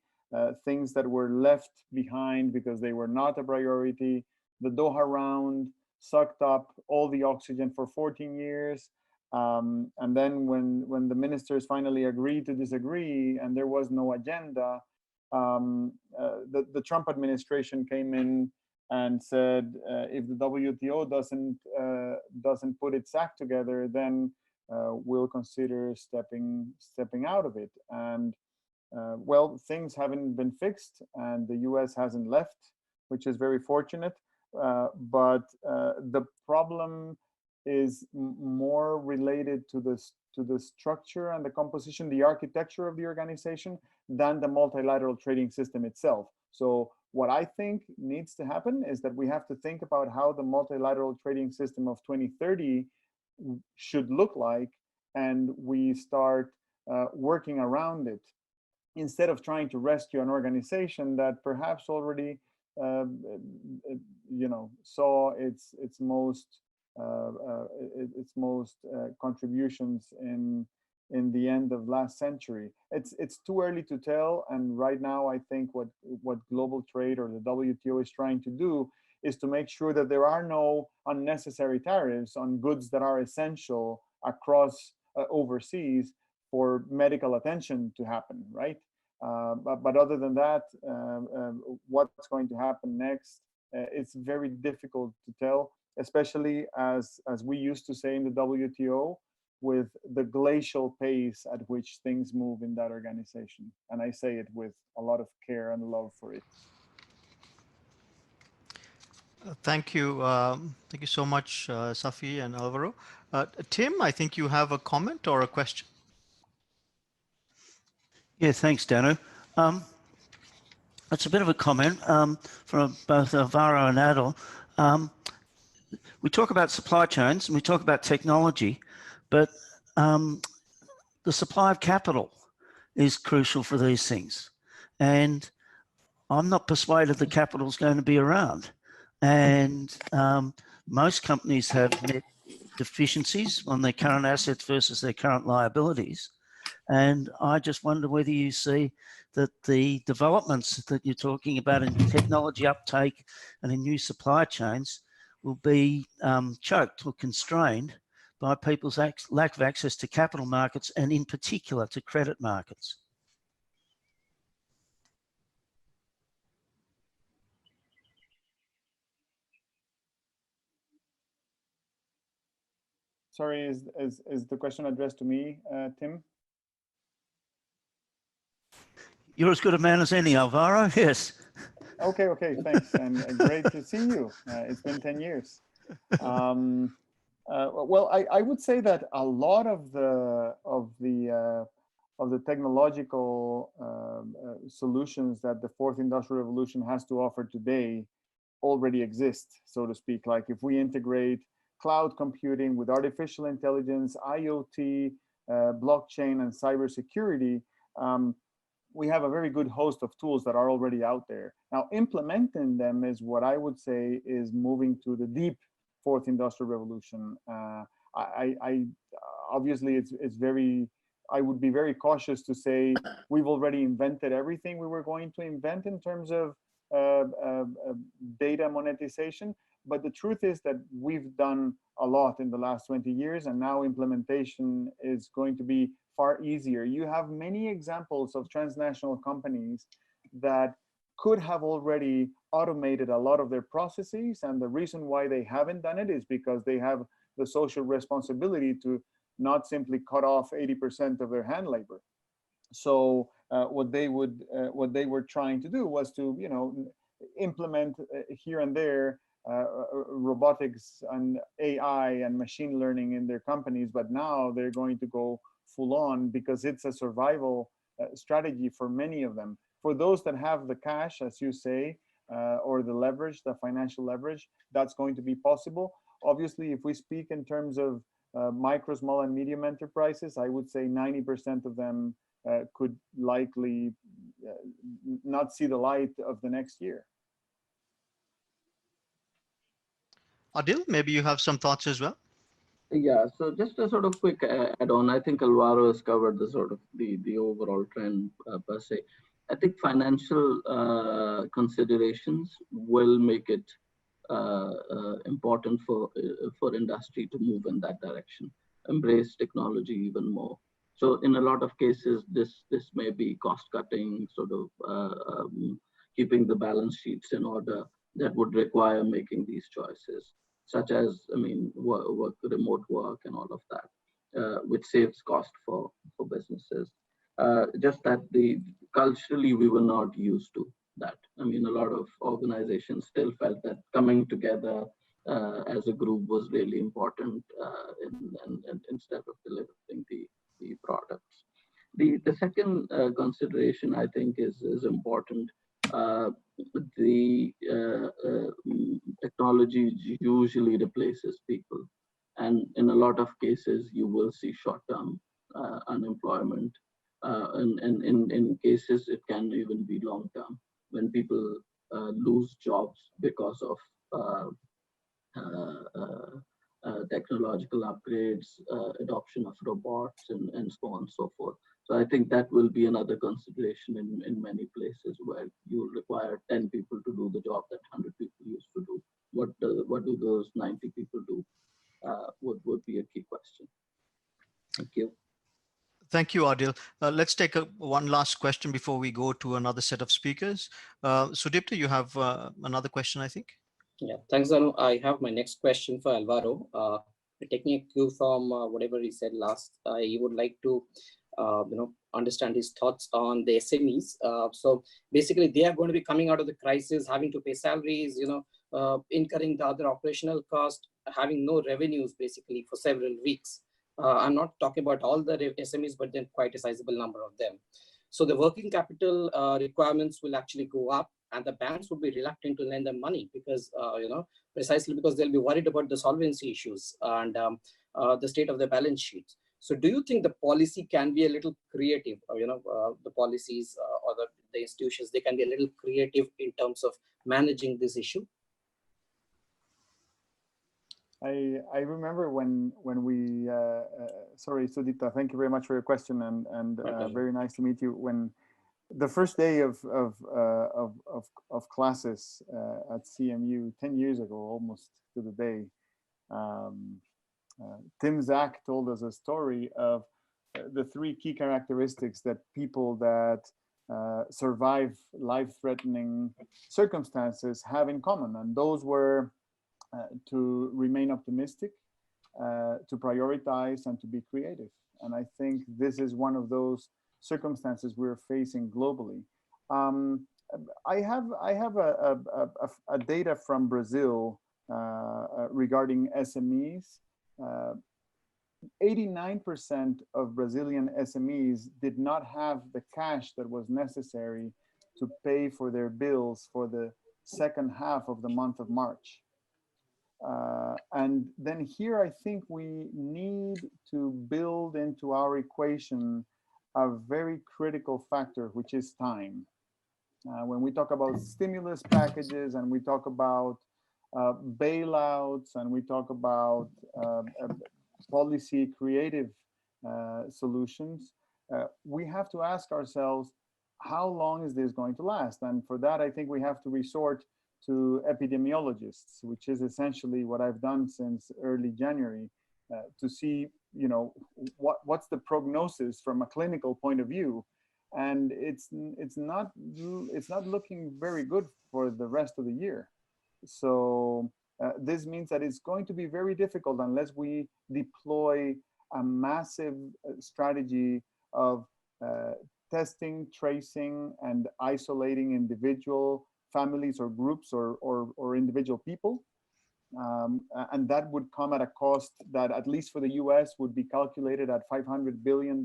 Things that were left behind because they were not a priority. The Doha round sucked up all the oxygen for 14 years. And then when the ministers finally agreed to disagree and there was no agenda, the Trump administration came in and said, if the WTO doesn't put its act together, then we'll consider stepping out of it. And well, things haven't been fixed, and the US hasn't left, which is very fortunate. But the problem is more related to the structure and the composition, the architecture of the organization, than the multilateral trading system itself. So what I think needs to happen is that we have to think about how the multilateral trading system of 2030 should look like, and we start working around it, instead of trying to rescue an organization that perhaps already saw its most contributions in the end of last century. It's too early to tell, and right now I think what global trade or the WTO is trying to do is to make sure that there are no unnecessary tariffs on goods that are essential across overseas for medical attention to happen, right? But other than that, what's going to happen next, it's very difficult to tell, especially as we used to say in the WTO, with the glacial pace at which things move in that organization. And I say it with a lot of care and love for it. Thank you. Thank you so much, Safi and Alvaro. Tim, I think you have a comment or a question. Yeah, thanks, Danu. It's a bit of a comment from both Alvaro and Adil. We talk about supply chains and we talk about technology, but the supply of capital is crucial for these things. And I'm not persuaded the capital is going to be around. And most companies have net deficiencies on their current assets versus their current liabilities. And I just wonder whether you see that the developments that you're talking about in technology uptake and in new supply chains will be choked or constrained by people's lack of access to capital markets, and in particular to credit markets. Sorry, is the question addressed to me, Tim? You're as good a man as any, Alvaro. Yes. Okay, thanks, and great to see you. It's been 10 years. Well, I would say that a lot of the technological solutions that the fourth industrial revolution has to offer today already exist, so to speak. Like if we integrate cloud computing with artificial intelligence, IoT, blockchain, and cybersecurity, we have a very good host of tools that are already out there. Now, implementing them is what I would say is moving to the deep fourth industrial revolution. Obviously, it's very. I would be very cautious to say we've already invented everything we were going to invent in terms of data monetization. But the truth is that we've done a lot in the last 20 years, and now implementation is going to be far easier. You have many examples of transnational companies that could have already automated a lot of their processes, and the reason why they haven't done it is because they have the social responsibility to not simply cut off 80% of their hand labor. So what they were trying to do was to, implement here and there robotics and AI and machine learning in their companies, but now they're going to go full on because it's a survival strategy for many of them. For those that have the cash, as you say, or the leverage, the financial leverage, that's going to be possible. Obviously, if we speak in terms of micro, small, and medium enterprises, I would say 90% of them could likely not see the light of the next year. Adil, maybe you have some thoughts as well. Yeah, so just a sort of quick add-on. I think Alvaro has covered the sort of the overall trend per se. I think financial considerations will make it important for industry to move in that direction, embrace technology even more. So in a lot of cases, this may be cost-cutting, sort of keeping the balance sheets in order that would require making these choices, such as, remote work and all of that, which saves cost for businesses. Just that culturally, we were not used to that. A lot of organizations still felt that coming together as a group was really important instead of delivering the products. The second consideration I think is important. The technology usually replaces people, and in a lot of cases you will see short-term unemployment. In cases it can even be long-term when people lose jobs because of technological upgrades, adoption of robots, and so on and so forth. So I think that will be another consideration in many places where you require 10 people to do the job that 100 people used to do. What do those 90 people do would be a key question. Thank you. Thank you, Adil. Let's take one last question before we go to another set of speakers. Sudipta, you have another question, I think. Yeah, thanks, Anu. I have my next question for Alvaro. Taking a cue from whatever he said last, he would like to understand his thoughts on the SMEs. So basically, they are going to be coming out of the crisis, having to pay salaries, incurring the other operational cost, having no revenues basically for several weeks. I'm not talking about all the SMEs, but then quite a sizable number of them. So the working capital requirements will actually go up, and the banks will be reluctant to lend them money because, precisely because they'll be worried about the solvency issues and the state of the balance sheets. So do you think the policy can be a little creative, or, the policies or the institutions, they can be a little creative in terms of managing this issue? I remember when we, sorry, Sudipta, thank you very much for your question, and very nice to meet you. When the first day of classes at CMU 10 years ago, almost to the day, Tim Zach told us a story of the 3 key characteristics that people that survive life-threatening circumstances have in common, and those were to remain optimistic, to prioritize and to be creative. And I think this is one of those circumstances we're facing globally. I have a data from Brazil regarding SMEs. 89% of Brazilian SMEs did not have the cash that was necessary to pay for their bills for the second half of the month of March. And then here, I think we need to build into our equation a very critical factor, which is time. When we talk about stimulus packages and we talk about bailouts and we talk about policy creative solutions, we have to ask ourselves, how long is this going to last? And for that, I think we have to resort to epidemiologists, which is essentially what I've done since early January, to see, you know, what's the prognosis from a clinical point of view. And it's not looking very good for the rest of the year. So this means that it's going to be very difficult unless we deploy a massive strategy of testing, tracing, and isolating individual families or groups or individual people. And that would come at a cost that, at least for the US, would be calculated at $500 billion.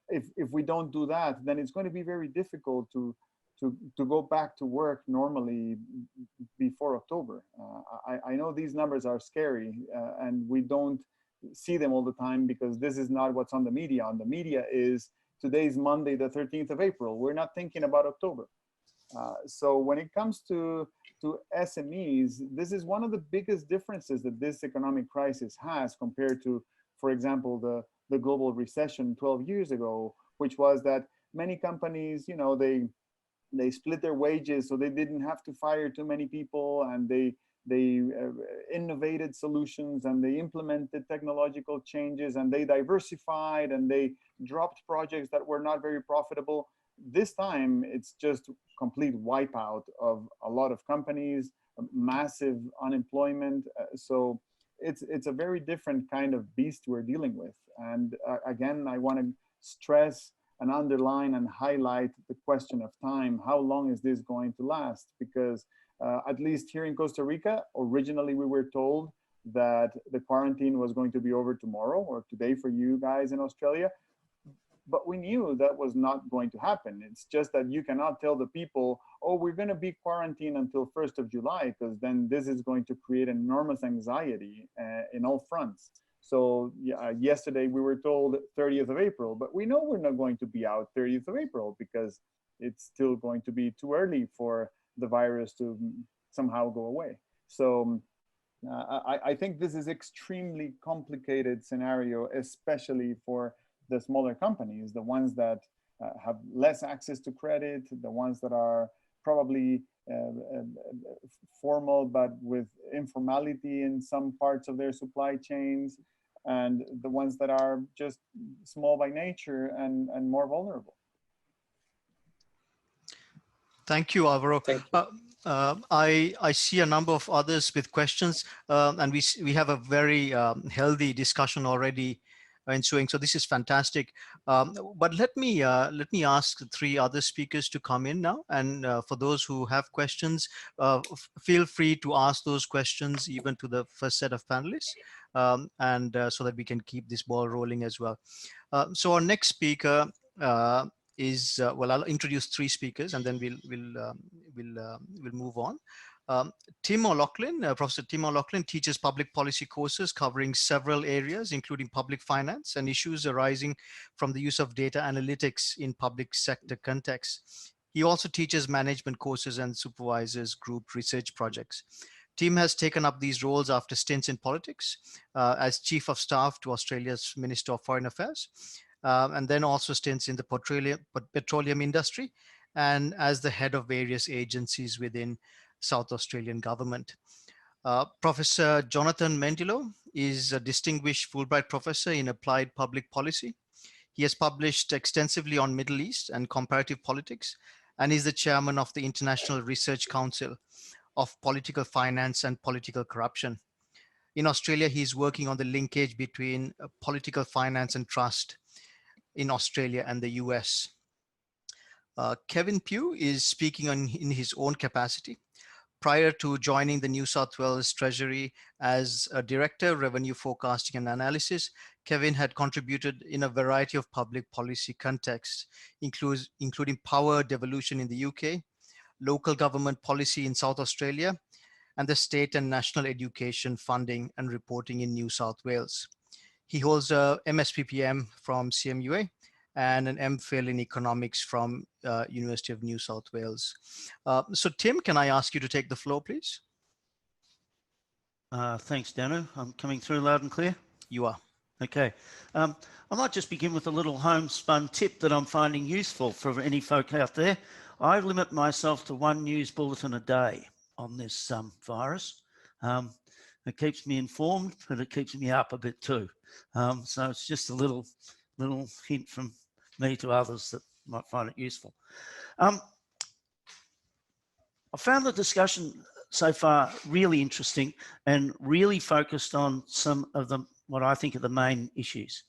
If we don't do that, then it's going to be very difficult to go back to work normally before October. I know these numbers are scary, and we don't see them all the time because this is not what's on the media. On the media is today's Monday, the 13th of April. We're not thinking about October. So when it comes to SMEs, this is one of the biggest differences that this economic crisis has compared to, for example, the global recession 12 years ago, which was that many companies, you know, they split their wages so they didn't have to fire too many people, and they innovated solutions, and they implemented technological changes, and they diversified, and they dropped projects that were not very profitable. This time, it's just complete wipeout of a lot of companies, massive unemployment. So it's a very different kind of beast we're dealing with. And again, I want to stress and underline and highlight the question of time. How long is this going to last? Because at least here in Costa Rica, originally we were told that the quarantine was going to be over tomorrow or today for you guys in Australia. But we knew that was not going to happen. It's just that you cannot tell the people, oh, we're going to be quarantined until 1st of July, because then this is going to create enormous anxiety in all fronts. So yesterday we were told 30th of April, but we know we're not going to be out 30th of April because it's still going to be too early for the virus to somehow go away. So I think this is extremely complicated scenario, especially for the smaller companies, the ones that have less access to credit, the ones that are probably formal but with informality in some parts of their supply chains, and the ones that are just small by nature and more vulnerable. Thank you, Alvaro. Thank you. I see a number of others with questions, and we have a very healthy discussion already ensuing. So this is fantastic. But let me ask the three other speakers to come in now. And for those who have questions, feel free to ask those questions even to the first set of panelists, and so that we can keep this ball rolling as well. So our next speaker is well, I'll introduce three speakers and then we'll move on. Tim O'Loughlin, Professor Tim O'Loughlin teaches public policy courses covering several areas, including public finance and issues arising from the use of data analytics in public sector contexts. He also teaches management courses and supervises group research projects. Tim has taken up these roles after stints in politics as Chief of Staff to Australia's Minister of Foreign Affairs, and then also stints in the petroleum industry and as the head of various agencies within South Australian government. Professor Jonathan Mendilo is a distinguished Fulbright professor in applied public policy. He has published extensively on Middle East and comparative politics and is the chairman of the International Research Council. of political finance and political corruption. In Australia, he's working on the linkage between political finance and trust in Australia and the US. Kevin Pugh is speaking in his own capacity. Prior to joining the New South Wales Treasury as a Director, Revenue Forecasting and Analysis, Kevin had contributed in a variety of public policy contexts, including power devolution in the UK, local government policy in South Australia, and the state and national education funding and reporting in New South Wales. He holds a MSPPM from CMUA and an MPhil in economics from University of New South Wales. So Tim, can I ask you to take the floor, please? Thanks, Danu. I'm coming through loud and clear. You are. Okay. I might just begin with a little homespun tip that I'm finding useful for any folk out there. I limit myself to one news bulletin a day on this virus. It keeps me informed, but it keeps me up a bit too. So it's just a little hint from me to others that might find it useful. I found the discussion so far really interesting and really focused on some of what I think are the main issues.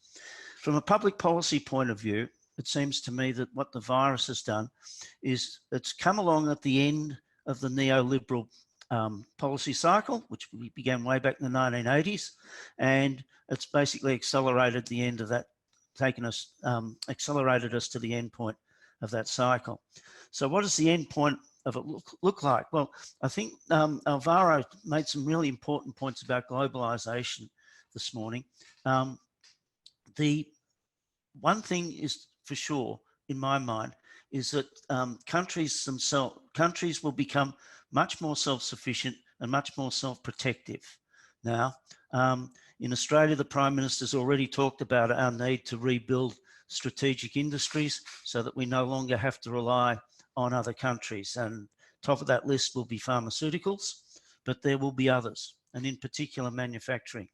From a public policy point of view, it seems to me that what the virus has done is it's come along at the end of the neoliberal policy cycle, which began way back in the 1980s, and it's basically accelerated the end of that, accelerated us to the end point of that cycle. So what does the end point of it look like? Well, I think Alvaro made some really important points about globalization this morning. The one thing is for sure in my mind is that countries will become much more self-sufficient and much more self-protective. Now, in Australia, the Prime Minister's already talked about our need to rebuild strategic industries so that we no longer have to rely on other countries. And top of that list will be pharmaceuticals, but there will be others, and in particular manufacturing.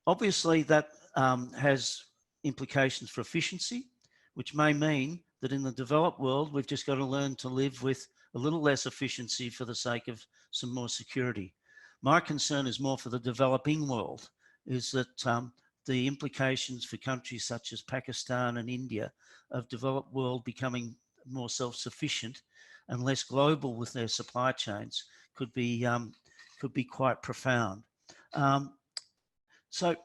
Obviously, that has implications for efficiency, which may mean that in the developed world, we've just got to learn to live with a little less efficiency for the sake of some more security. My concern is more for the developing world, is that the implications for countries such as Pakistan and India of developed world becoming more self-sufficient and less global with their supply chains could be quite profound. So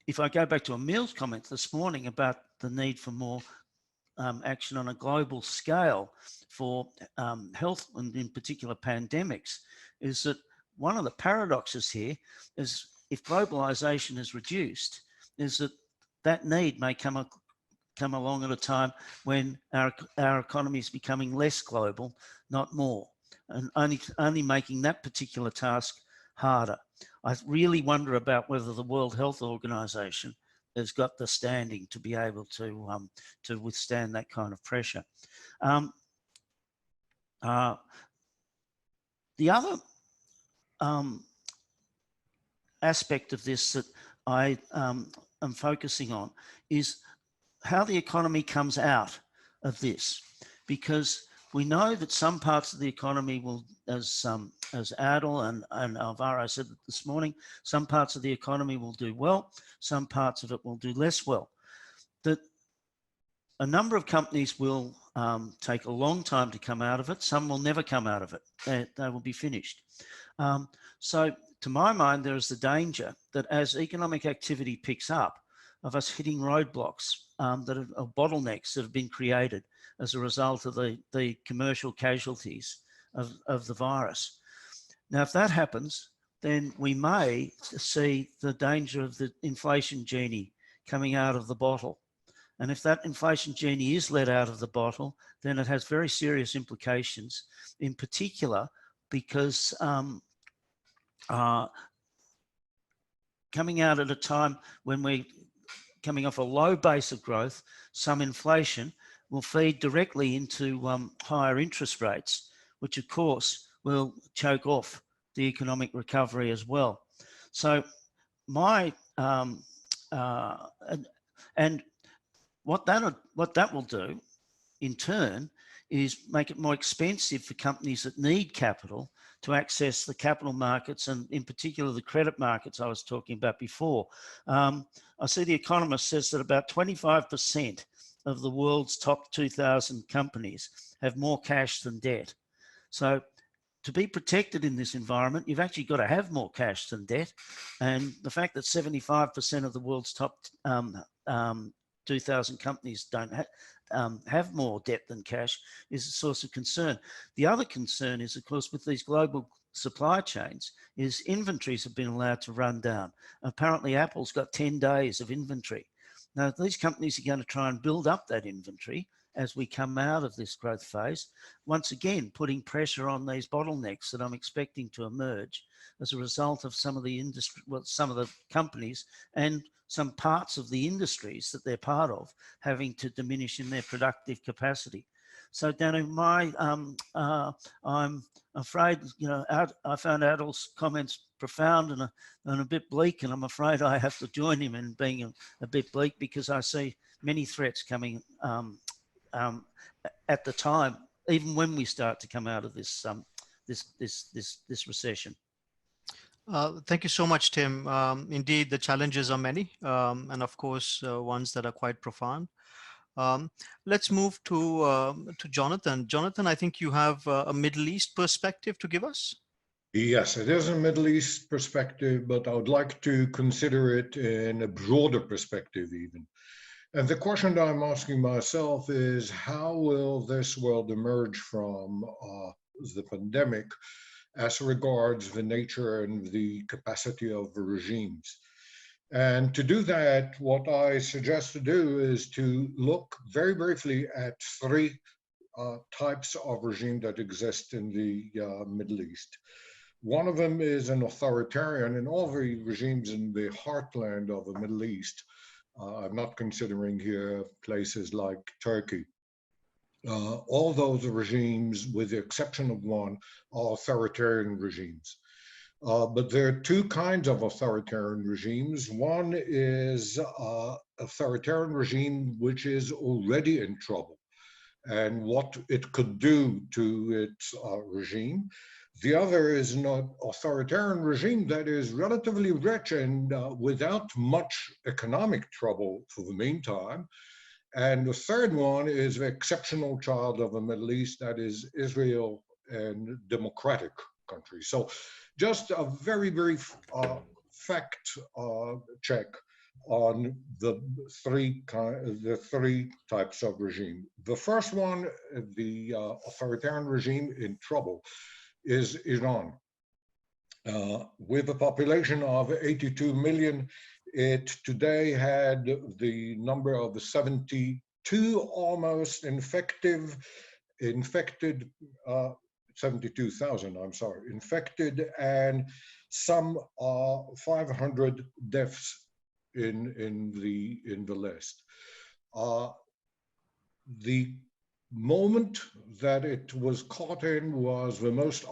if I go back to Emil's comment this morning about the need for more action on a global scale for health and in particular pandemics, is that one of the paradoxes here is if globalization is reduced, is that need may come along at a time when our economy is becoming less global, not more, and only making that particular task harder. I really wonder about whether the World Health Organization has got the standing to be able to withstand that kind of pressure. The other aspect of this that I am focusing on is how the economy comes out of this, because we know that some parts of the economy will, as Adil and Alvaro said this morning, some parts of the economy will do well, some parts of it will do less well. That a number of companies will take a long time to come out of it. Some will never come out of it. They will be finished. So to my mind, there is the danger that as economic activity picks up, of us hitting roadblocks that are bottlenecks that have been created as a result of the commercial casualties of the virus. Now, if that happens, then we may see the danger of the inflation genie coming out of the bottle. And if that inflation genie is let out of the bottle, then it has very serious implications, in particular, because coming out at a time when we're coming off a low base of growth, some inflation will feed directly into higher interest rates, which of course will choke off the economic recovery as well. So my, and what that will do in turn is make it more expensive for companies that need capital to access the capital markets, and in particular the credit markets I was talking about before. I see The Economist says that about 25% of the world's top 2,000 companies have more cash than debt. So to be protected in this environment, you've actually got to have more cash than debt. And the fact that 75% of the world's top 2,000 companies don't have more debt than cash is a source of concern. The other concern is, of course, with these global supply chains, is inventories have been allowed to run down. Apparently, Apple's got 10 days of inventory. Now, these companies are going to try and build up that inventory as we come out of this growth phase, once again putting pressure on these bottlenecks that I'm expecting to emerge as a result of some of the industry, well, some of the companies and some parts of the industries that they're part of having to diminish in their productive capacity. So Danu, I'm afraid, you know, I found Adil's comments profound and a bit bleak, and I'm afraid I have to join him in being a bit bleak, because I see many threats coming at the time, even when we start to come out of this this recession. Thank you so much, Tim. Indeed, the challenges are many, and of course, ones that are quite profound. Let's move to Jonathan. Jonathan, I think you have a Middle East perspective to give us. Yes, it is a Middle East perspective, but I would like to consider it in a broader perspective even. And the question that I'm asking myself is, how will this world emerge from the pandemic as regards the nature and the capacity of the regimes? And to do that, what I suggest to do is to look very briefly at three types of regime that exist in the Middle East. One of them is an authoritarian, and all the regimes in the heartland of the Middle East, I'm not considering here places like Turkey. All those regimes, with the exception of one, are authoritarian regimes. But there are two kinds of authoritarian regimes. One is authoritarian regime which is already in trouble and what it could do to its regime. The other is an authoritarian regime that is relatively rich and without much economic trouble for the meantime. And the third one is the exceptional child of the Middle East, that is Israel and democratic countries. So just a very brief fact check on the three types of regime. The first one, the authoritarian regime in trouble, is Iran. With a population of 82 million, it today had the number of 72 almost infected 72,000, I'm sorry, infected, and some 500 deaths in the list. The moment that it was caught in was the most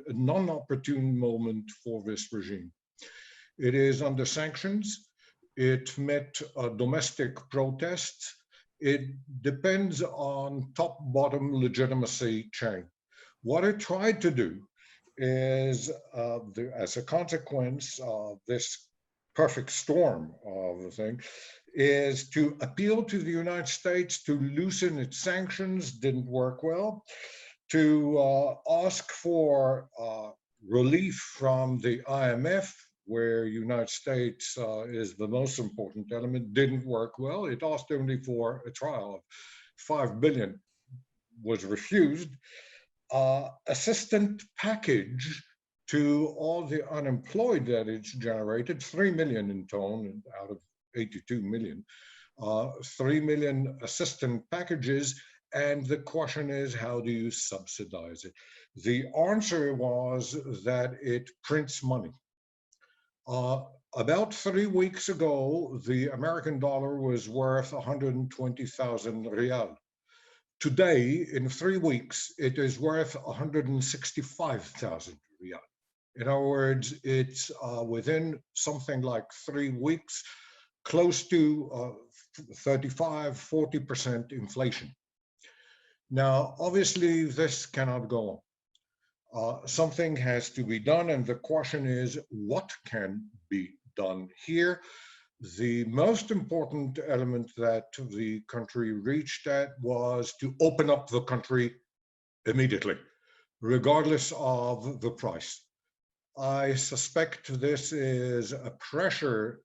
non-opportune moment for this regime. It is under sanctions. It met domestic protests. It depends on top-bottom legitimacy chain. What it tried to do is, as a consequence of this perfect storm of the thing, is to appeal to the United States to loosen its sanctions, didn't work well, to ask for relief from the IMF, where United States is the most important element, didn't work well. It asked only for a trial of 5 billion, was refused. Assistance package to all the unemployed that it's generated, 3 million in total out of 82 million, 3 million assistance packages. And the question is, how do you subsidize it? The answer was that it prints money. About 3 weeks ago, the American dollar was worth 120,000 riyal. Today, in 3 weeks, it is worth 165,000 riyal. In other words, it's within something like 3 weeks, close to 35–40% inflation. Now, obviously, this cannot go on. Something has to be done, and the question is, what can be done here? The most important element that the country reached at was to open up the country immediately, regardless of the price. I suspect this is a pressure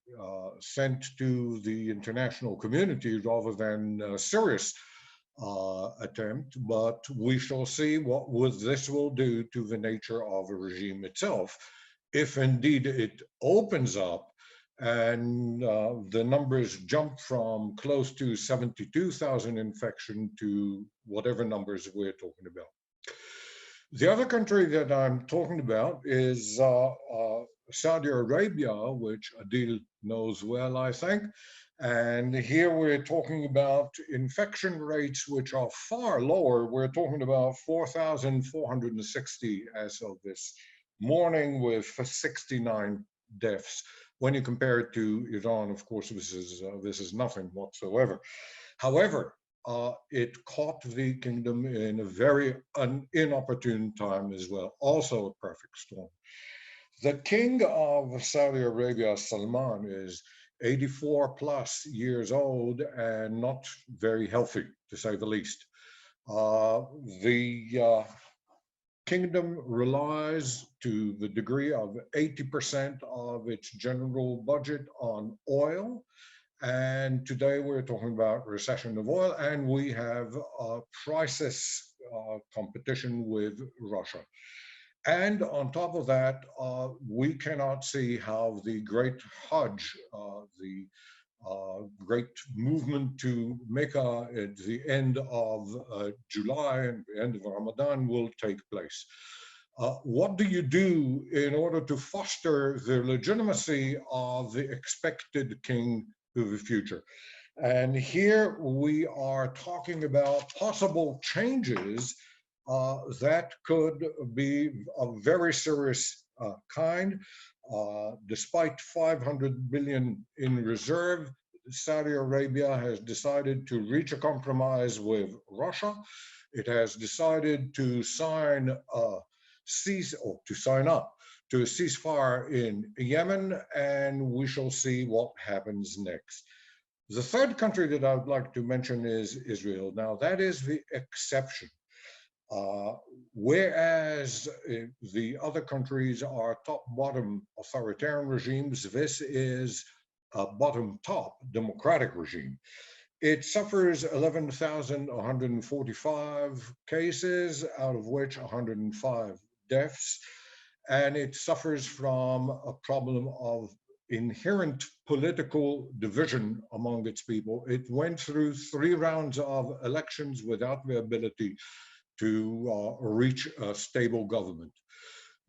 sent to the international community rather than a serious attempt, but we shall see what this will do to the nature of a regime itself, if indeed it opens up and the numbers jump from close to 72,000 infection to whatever numbers we're talking about. The other country that I'm talking about is Saudi Arabia, which Adil knows well, I think. And here we're talking about infection rates which are far lower. We're talking about 4,460 as of this morning, with 69 deaths. When you compare it to Iran, of course, this is nothing whatsoever. However, it caught the kingdom in a very inopportune time as well, also a perfect storm. The king of Saudi Arabia, Salman, is 84 plus years old and not very healthy, to say the least. The kingdom relies to the degree of 80% of its general budget on oil. And today we're talking about recession of oil, and we have prices competition with Russia. And on top of that, we cannot see how the great Hajj, the great movement to Mecca at the end of July and the end of Ramadan will take place. What do you do in order to foster the legitimacy of the expected king to the future? And here we are talking about possible changes that could be of very serious kind. Despite 500 billion in reserve, Saudi Arabia has decided to reach a compromise with Russia. It has decided to sign up to a ceasefire in Yemen, and we shall see what happens next. The third country that I would like to mention is Israel. Now, that is the exception. Whereas the other countries are top-bottom authoritarian regimes, this is a bottom-top democratic regime. It suffers 11,145 cases, out of which 105 deaths, and it suffers from a problem of inherent political division among its people. It went through 3 rounds of elections without the ability to reach a stable government.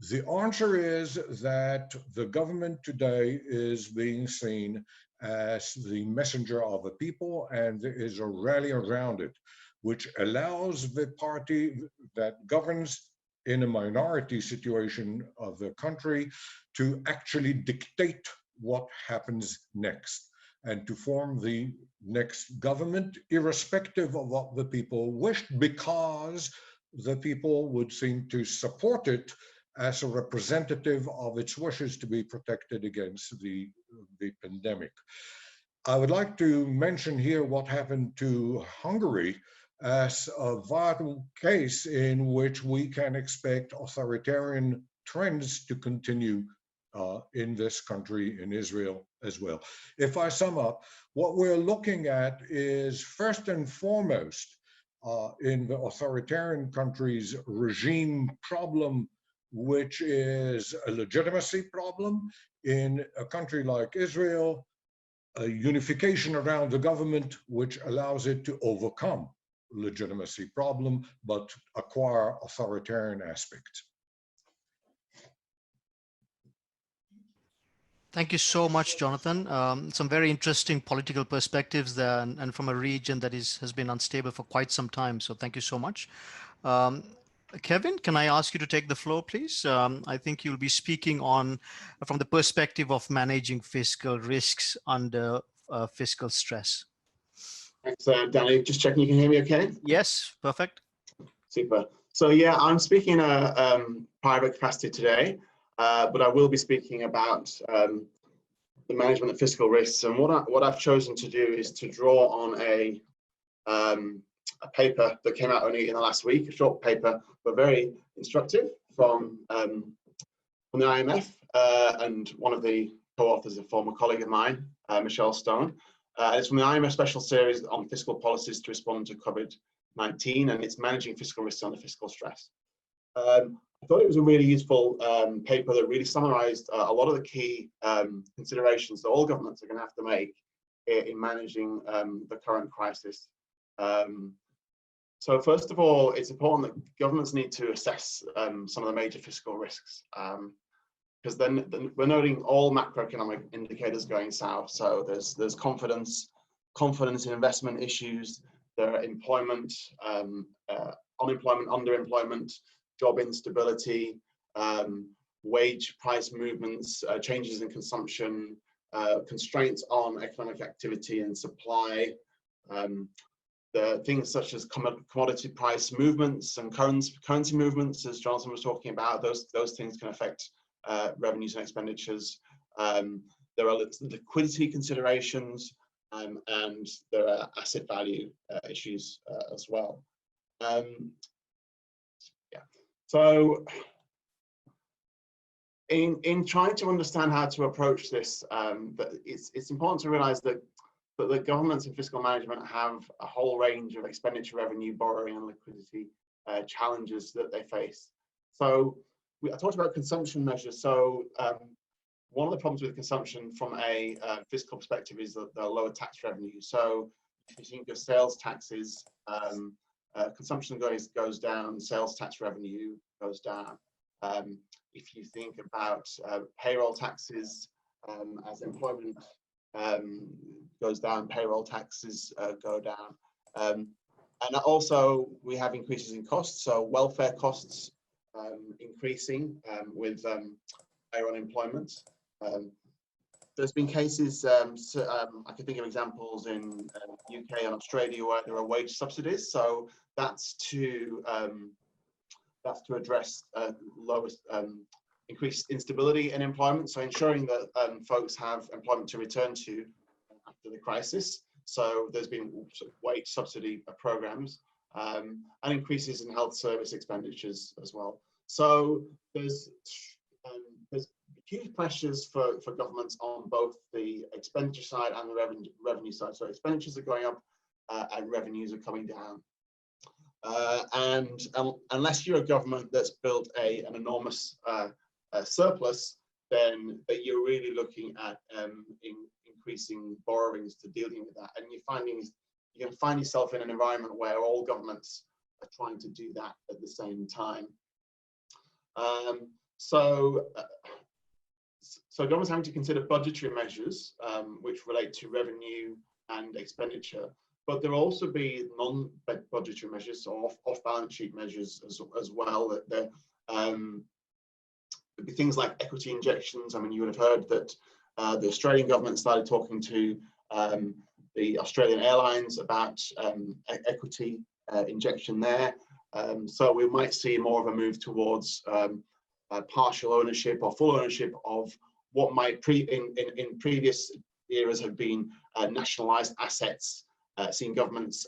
The answer is that the government today is being seen as the messenger of the people, and there is a rally around it, which allows the party that governs in a minority situation of the country to actually dictate what happens next and to form the next government, irrespective of what the people wished, because the people would seem to support it as a representative of its wishes to be protected against the pandemic. I would like to mention here what happened to Hungary as a vital case in which we can expect authoritarian trends to continue in this country, in Israel as well. If I sum up, what we're looking at is first and foremost in the authoritarian countries regime problem, which is a legitimacy problem. In a country like Israel, a unification around the government which allows it to overcome legitimacy problem but acquire authoritarian aspects. Thank you so much, Jonathan. Some very interesting political perspectives there, and from a region that has been unstable for quite some time. So thank you so much. Kevin, can I ask you to take the floor, please? I think you'll be speaking on from the perspective of managing fiscal risks under fiscal stress. Thanks, Danny. Just checking you can hear me okay? Yes, perfect. Super. So yeah, I'm speaking in a private capacity today, but I will be speaking about the management of fiscal risks. And what I've chosen to do is to draw on a paper that came out only in the last week, a short paper, but very instructive from the IMF, and one of the co-authors, a former colleague of mine, Michelle Stone. It's from the IMF special series on fiscal policies to respond to COVID-19, and it's managing fiscal risks under fiscal stress. I thought it was a really useful paper that really summarized a lot of the key considerations that all governments are going to have to make in managing the current crisis. So first of all, it's important that governments need to assess some of the major fiscal risks, because then we're noting all macroeconomic indicators going south. So there's confidence in investment issues, there are employment, unemployment, underemployment, job instability, wage price movements, changes in consumption, constraints on economic activity and supply, the things such as commodity price movements and currency movements, as Jonathan was talking about. Those things can affect revenues and expenditures. There are liquidity considerations, and there are asset value issues as well. So in trying to understand how to approach this, it's important to realize that the governments and fiscal management have a whole range of expenditure, revenue, borrowing, and liquidity challenges that they face. So I talked about consumption measures. So one of the problems with consumption from a fiscal perspective is the lower tax revenue. So if you think of sales taxes, consumption goes down, sales tax revenue goes down. If you think about payroll taxes, as employment goes down, payroll taxes go down. And also we have increases in costs. So welfare costs increasing with higher unemployment. There's been cases, I can think of examples in UK and Australia where there are wage subsidies. So that's to address increased instability in employment. So ensuring that folks have employment to return to after the crisis. So there's been wage subsidy programs and increases in health service expenditures as well. So there's huge pressures for governments on both the expenditure side and the revenue side. So expenditures are going up and revenues are coming down. And unless you're a government that's built an enormous surplus, then you're really looking at increasing borrowings to dealing with that. And you're going to find yourself in an environment where all governments are trying to do that at the same time. So governments having to consider budgetary measures which relate to revenue and expenditure, but there will also be non-budgetary measures, so off-balance sheet measures as well. There would be things like equity injections. I mean, you would have heard that the Australian government started talking to the Australian airlines about equity injection there. So we might see more of a move towards partial ownership or full ownership of what might in previous eras have been nationalized assets, seeing governments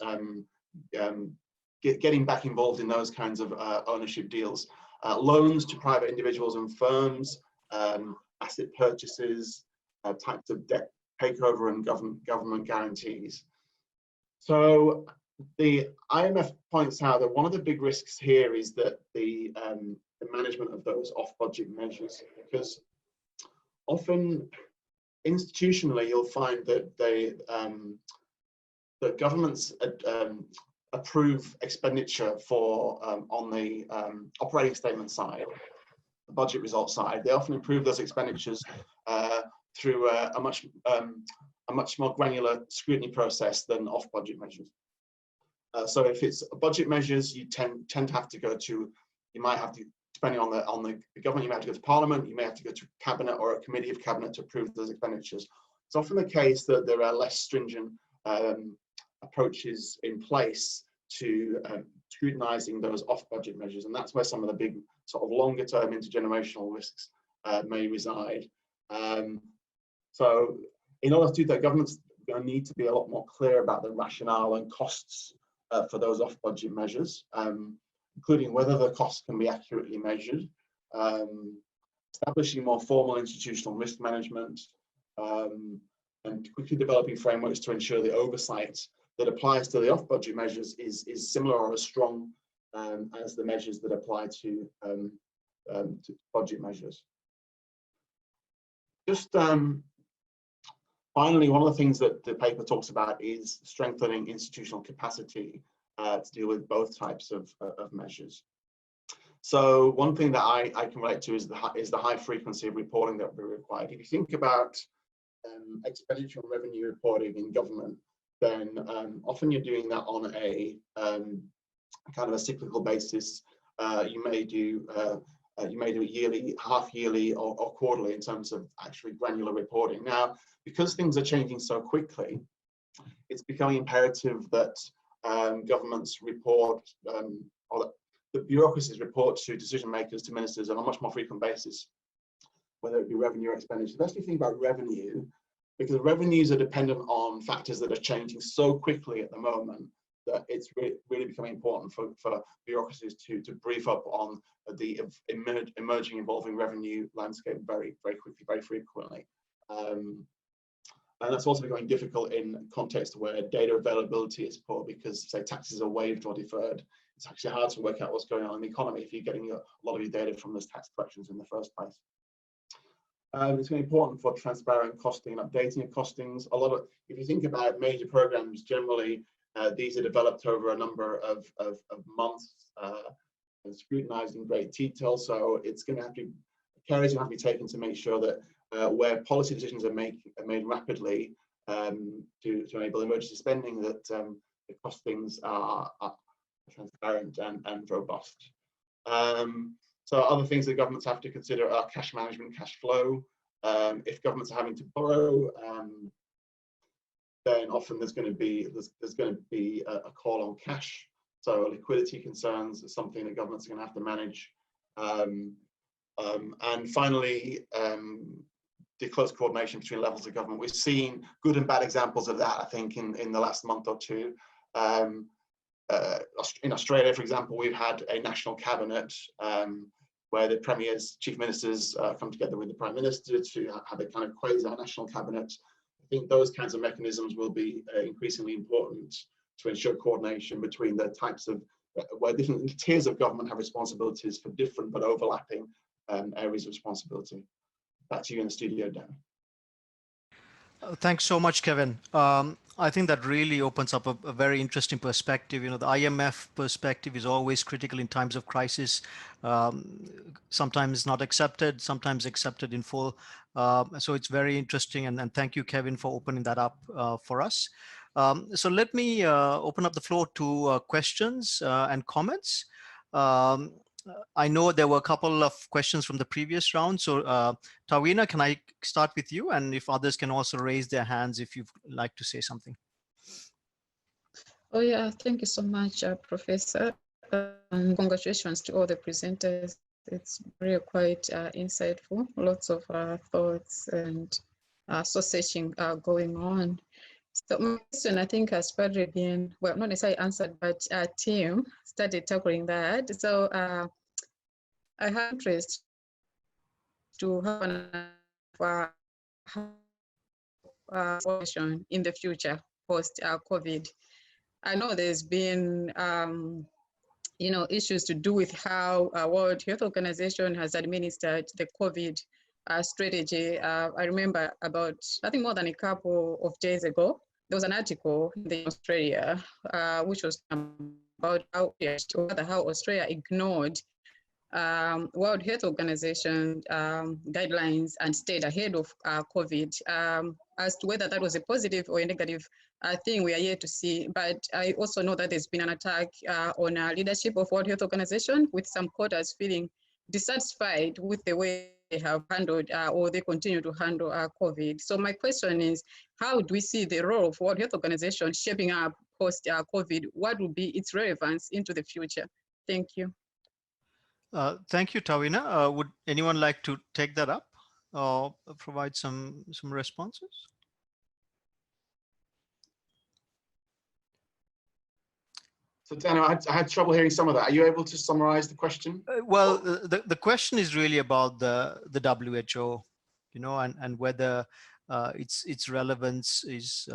getting back involved in those kinds of ownership deals. Loans to private individuals and firms, asset purchases, types of debt takeover and government guarantees. So the IMF points out that one of the big risks here is that the management of those off-budget measures, because often institutionally you'll find that that governments approve expenditure for on the operating statement side, the budget results side. They often approve those expenditures through a much more granular scrutiny process than off-budget measures. So if it's budget measures, you tend to have to go to, you might have to, depending on the government, you may have to go to Parliament, you may have to go to Cabinet or a committee of Cabinet to approve those expenditures. It's often the case that there are less stringent approaches in place to scrutinizing those off-budget measures. And that's where some of the big sort of longer-term intergenerational risks may reside. So in order to do that, governments are going to need to be a lot more clear about the rationale and costs for those off-budget measures, including whether the costs can be accurately measured, establishing more formal institutional risk management, and quickly developing frameworks to ensure the oversight that applies to the off-budget measures is similar or as strong as the measures that apply to budget measures. Just finally, one of the things that the paper talks about is strengthening institutional capacity to deal with both types of measures. So one thing that I can relate to is the high frequency of reporting that will be required. If you think about expenditure and revenue reporting in government, then often you're doing that on a kind of a cyclical basis. You may do it yearly, half yearly, or quarterly in terms of actually granular reporting. Now, because things are changing so quickly, it's becoming imperative that governments report, or that the bureaucracies report to decision makers, to ministers on a much more frequent basis, whether it be revenue or expenditure. Let's think about revenue, because revenues are dependent on factors that are changing so quickly at the moment that it's really becoming important for bureaucracies to brief up on the emerging, evolving revenue landscape very quickly, very frequently. And that's also becoming difficult in context where data availability is poor, because say taxes are waived or deferred. It's actually hard to work out what's going on in the economy if you're getting a lot of your data from those tax collections in the first place. It's very important for transparent costing and updating of costings. If you think about major programs, generally these are developed over a number of months and scrutinized in great detail. So it's going to have to, care is going to have to be taken to make sure that where policy decisions are made rapidly to enable emergency spending, that the costings are transparent and robust. So other things that governments have to consider are cash management, cash flow. If governments are having to borrow, then often there's going to be a call on cash. So liquidity concerns is something that governments are going to have to manage. And finally, the close coordination between levels of government. We've seen good and bad examples of that, I think, in the last month or two. In Australia, for example, we've had a national cabinet where the premiers, chief ministers come together with the prime minister to have a kind of quasi-national cabinet. I think those kinds of mechanisms will be increasingly important to ensure coordination between the types of, where different tiers of government have responsibilities for different but overlapping areas of responsibility. Back to you in the studio, Dan. Thanks so much, Kevin. I think that really opens up a very interesting perspective. You know, the IMF perspective is always critical in times of crisis. Sometimes not accepted, sometimes accepted in full. So it's very interesting, and thank you, Kevin, for opening that up for us. So let me open up the floor to questions and comments. I know there were a couple of questions from the previous round. So Tawina, can I start with you? And if others can also raise their hands if you'd like to say something. Oh yeah, thank you so much, Professor. Congratulations to all the presenters. It's very quite insightful, lots of thoughts and soul searching going on. So my question, I think, has probably been, well, not necessarily answered, but Tim started tackling that. So I have interest to have an in the future post-COVID. I know there's been, you know, issues to do with how World Health Organization has administered the COVID strategy. I remember about, I think more than a couple of days ago, there was an article in Australia, which was about how Australia ignored World Health Organization guidelines and stayed ahead of COVID. As to whether that was a positive or a negative thing, we are yet to see. But I also know that there's been an attack on leadership of World Health Organization, with some quarters feeling dissatisfied with the way they have handled or they continue to handle COVID. So my question is, how do we see the role of World Health Organization shaping up post-COVID, what will be its relevance into the future? Thank you. Thank you, Tawina. Would anyone like to take that up or provide some responses? So Daniel, I had trouble hearing some of that. Are you able to summarize the question? Well, the question is really about the WHO, you know, and whether its relevance is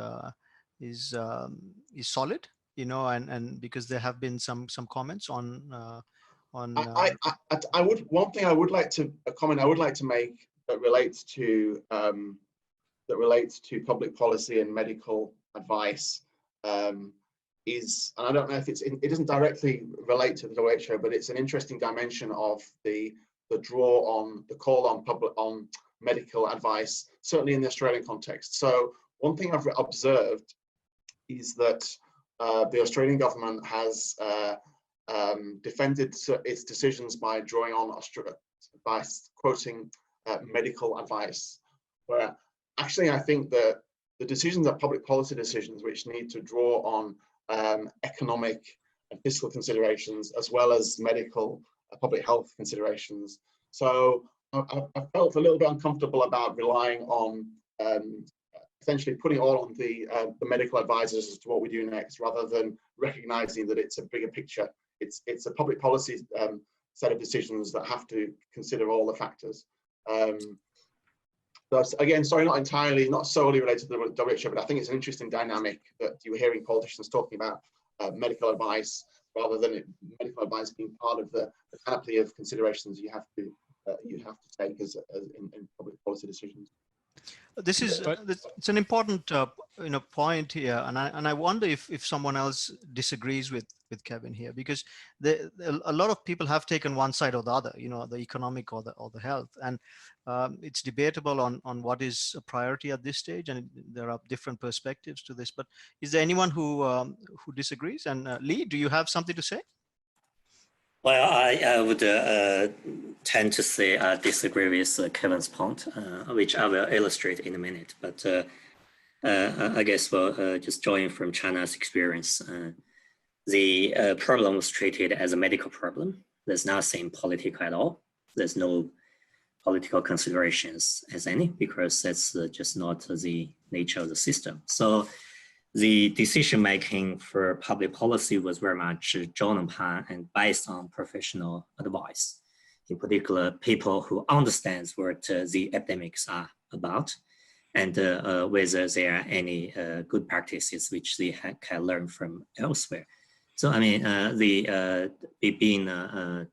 solid, you know, and because there have been some comments on I would, one thing I would like to, a comment I would like to make that relates to public policy and medical advice is, and I don't know if it doesn't directly relate to the WHO, but it's an interesting dimension of the call on medical advice, certainly in the Australian context. So one thing I've observed is that the Australian government has defended its decisions by drawing on by quoting medical advice, where actually I think that the decisions are public policy decisions which need to draw on economic and fiscal considerations as well as medical public health considerations. So I felt a little bit uncomfortable about relying on essentially putting it all on the medical advisors as to what we do next, rather than recognizing that it's a bigger picture. It's a public policy set of decisions that have to consider all the factors. So again, sorry, not solely related to the WHO, but I think it's an interesting dynamic that you were hearing politicians talking about medical advice, rather than medical advice being part of the panoply of considerations you have to take as in public policy decisions. This is it's an important point here, and I wonder if someone else disagrees with Kevin here, because a lot of people have taken one side or the other, you know, the economic or the health, and it's debatable on what is a priority at this stage, and there are different perspectives to this. But is there anyone who disagrees? And Lee, do you have something to say? Well, I would tend to say I disagree with Kevin's point, which I will illustrate in a minute. But I guess just drawing from China's experience, the problem was treated as a medical problem. There's nothing political at all. There's no political considerations as any, because that's just not the nature of the system. So the decision-making for public policy was very much drawn upon and based on professional advice, in particular, people who understand what the epidemics are about, and whether there are any good practices which they can learn from elsewhere. So, I mean, being a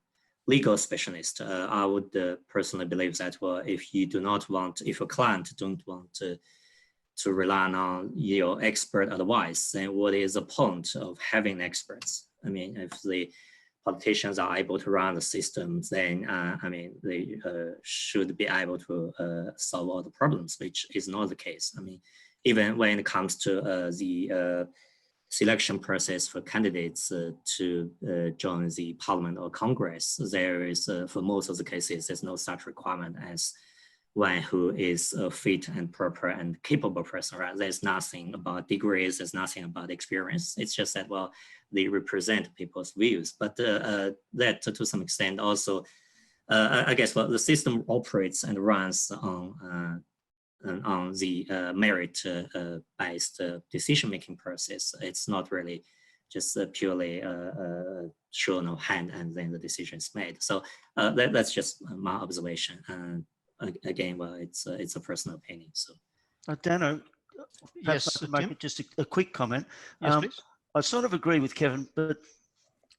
legal specialist, I would personally believe that, well, if a client don't want to rely on your expert advice, then what is the point of having experts? I mean, if the politicians are able to run the system, then I mean, they should be able to solve all the problems, which is not the case. I mean, even when it comes to the selection process for candidates to join the parliament or Congress, there is, for most of the cases, there's no such requirement as one who is a fit and proper and capable person, right? There's nothing about degrees, there's nothing about experience. It's just that, well, they represent people's views. But that to some extent also, I guess, well, the system operates and runs on the merit-based decision-making process. It's not really just purely show no hand and then the decision is made. So that's just my observation. Again, well, it's a personal opinion. So, Dano, yes, I could make just a quick comment. Yes, please. I sort of agree with Kevin, but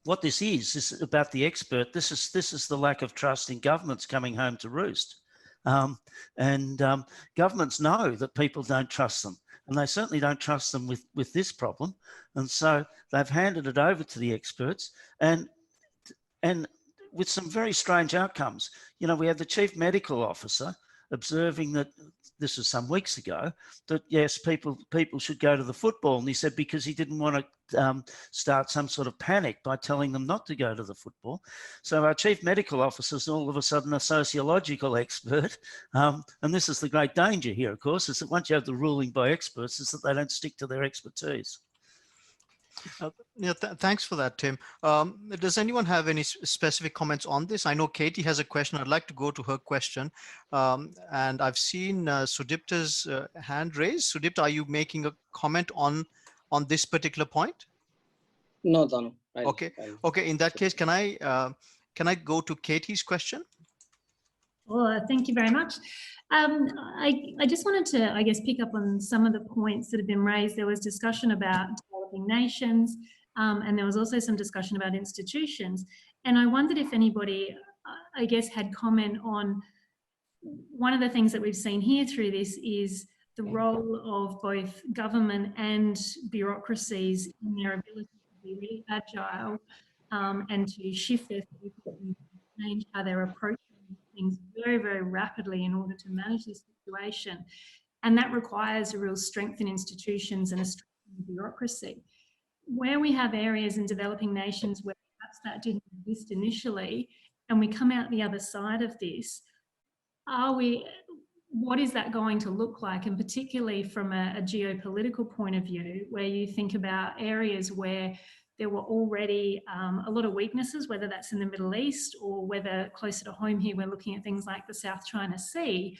what this is about the expert. This is the lack of trust in governments coming home to roost, and governments know that people don't trust them, and they certainly don't trust them with this problem, and so they've handed it over to the experts, and with some very strange outcomes. You know, we had the chief medical officer observing that, this was some weeks ago, that yes, people should go to the football. And he said because he didn't want to start some sort of panic by telling them not to go to the football. So our chief medical officer is all of a sudden a sociological expert. And this is the great danger here, of course, is that once you have the ruling by experts, is that they don't stick to their expertise. Yeah, thanks for that, Tim. Does anyone have any specific comments on this? I know Katie has a question. I'd like to go to her question. And I've seen Sudipta's hand raised. Sudipta, are you making a comment on this particular point? No, Danu. Okay. Okay. In that case, can I go to Katie's question? Well, thank you very much. I just wanted to, I guess, pick up on some of the points that have been raised. There was discussion about developing nations, and there was also some discussion about institutions. And I wondered if anybody, I guess, had comment on one of the things that we've seen here through this is the role of both government and bureaucracies in their ability to be really agile and to shift their focus and change how they're approaching things very, very rapidly in order to manage this situation. And that requires a real strength in institutions and a strength in bureaucracy. Where we have areas in developing nations where perhaps that didn't exist initially, and we come out the other side of this, what is that going to look like? And particularly from a geopolitical point of view, where you think about areas where there were already a lot of weaknesses, whether that's in the Middle East or whether closer to home here, we're looking at things like the South China Sea.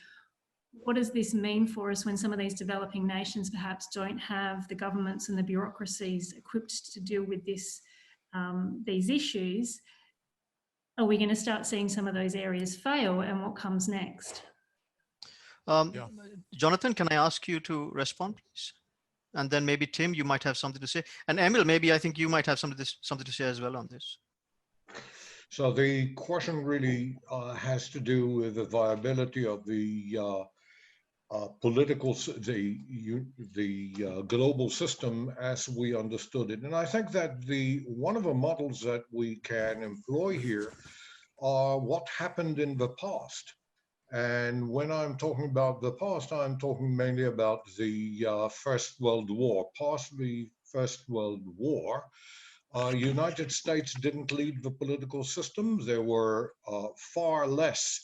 What does this mean for us when some of these developing nations perhaps don't have the governments and the bureaucracies equipped to deal with these issues? Are we going to start seeing some of those areas fail, and what comes next? Jonathan, can I ask you to respond, please? And then maybe Tim, you might have something to say. And Emil, maybe I think you might have something to say as well on this. So the question really has to do with the viability of the global system as we understood it. And I think that one of the models that we can employ here are what happened in the past. And when I'm talking about the past, I'm talking mainly about the First World War. Past the First World War, United States didn't lead the political system. There were far less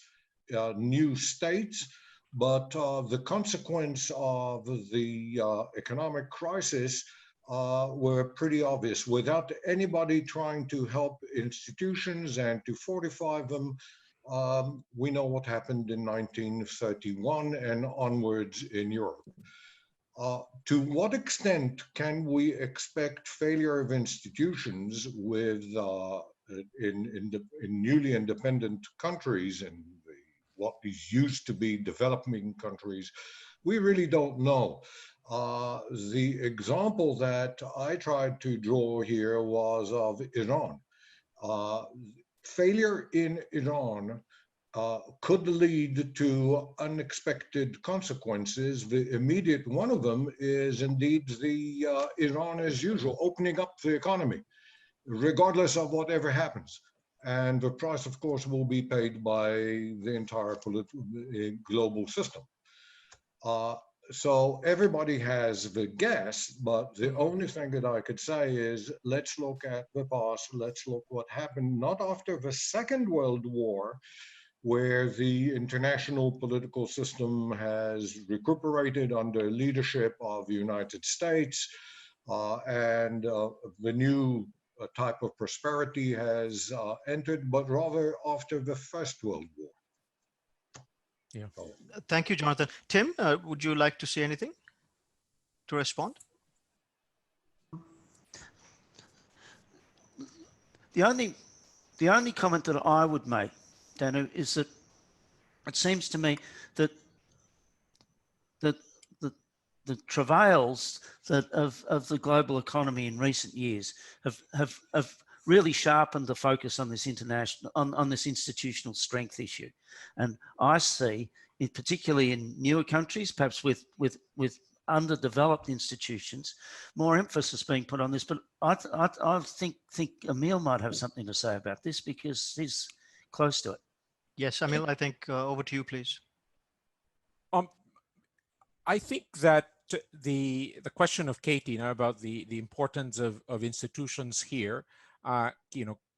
new states, but the consequence of the economic crisis were pretty obvious. Without anybody trying to help institutions and to fortify them, we know what happened in 1931 and onwards in Europe. To what extent can we expect failure of institutions in newly independent countries and what is used to be developing countries? We really don't know. The example that I tried to draw here was of Iran. Failure in Iran could lead to unexpected consequences. The immediate one of them is indeed the Iran as usual, opening up the economy, regardless of whatever happens. And the price, of course, will be paid by the entire global system. So everybody has the guess, but the only thing that I could say is let's look at the past. Let's look what happened not after the Second World War, where the international political system has recuperated under leadership of the United States, and the new type of prosperity has entered, but rather after the First World War. Yeah. Thank you, Jonathan. Tim, would you like to say anything to respond? The only comment that I would make, Danu, is that it seems to me that the travails of the global economy in recent years have really sharpened the focus on this institutional strength issue. And I see, particularly in newer countries, perhaps with underdeveloped institutions, more emphasis being put on this. But I think Emil might have something to say about this because he's close to it. Yes, Emil, I think over to you, please. I think that the question of Katie, about the importance of institutions here,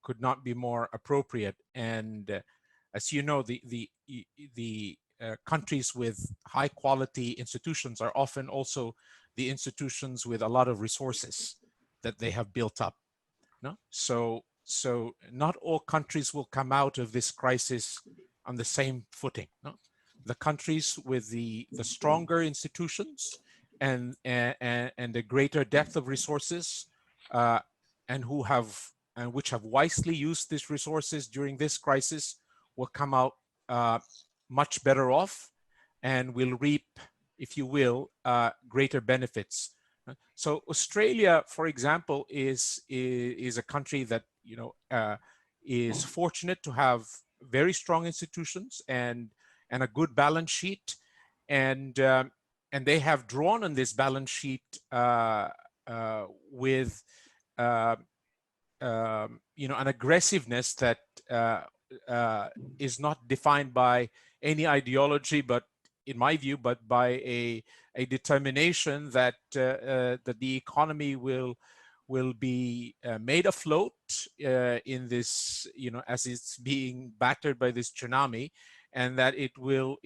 could not be more appropriate. And as you know, the countries with high quality institutions are often also the institutions with a lot of resources. that they have built up. No, so not all countries will come out of this crisis on the same footing. No, the countries with the stronger institutions and the greater depth of resources, and which have wisely used these resources during this crisis, will come out much better off, and will reap, if you will, greater benefits. So Australia, for example, is a country that is fortunate to have very strong institutions and a good balance sheet, and they have drawn on this balance sheet with an aggressiveness that is not defined by any ideology, but in my view, but by a determination that that the economy will be made afloat in this, as it's being battered by this tsunami, and that it will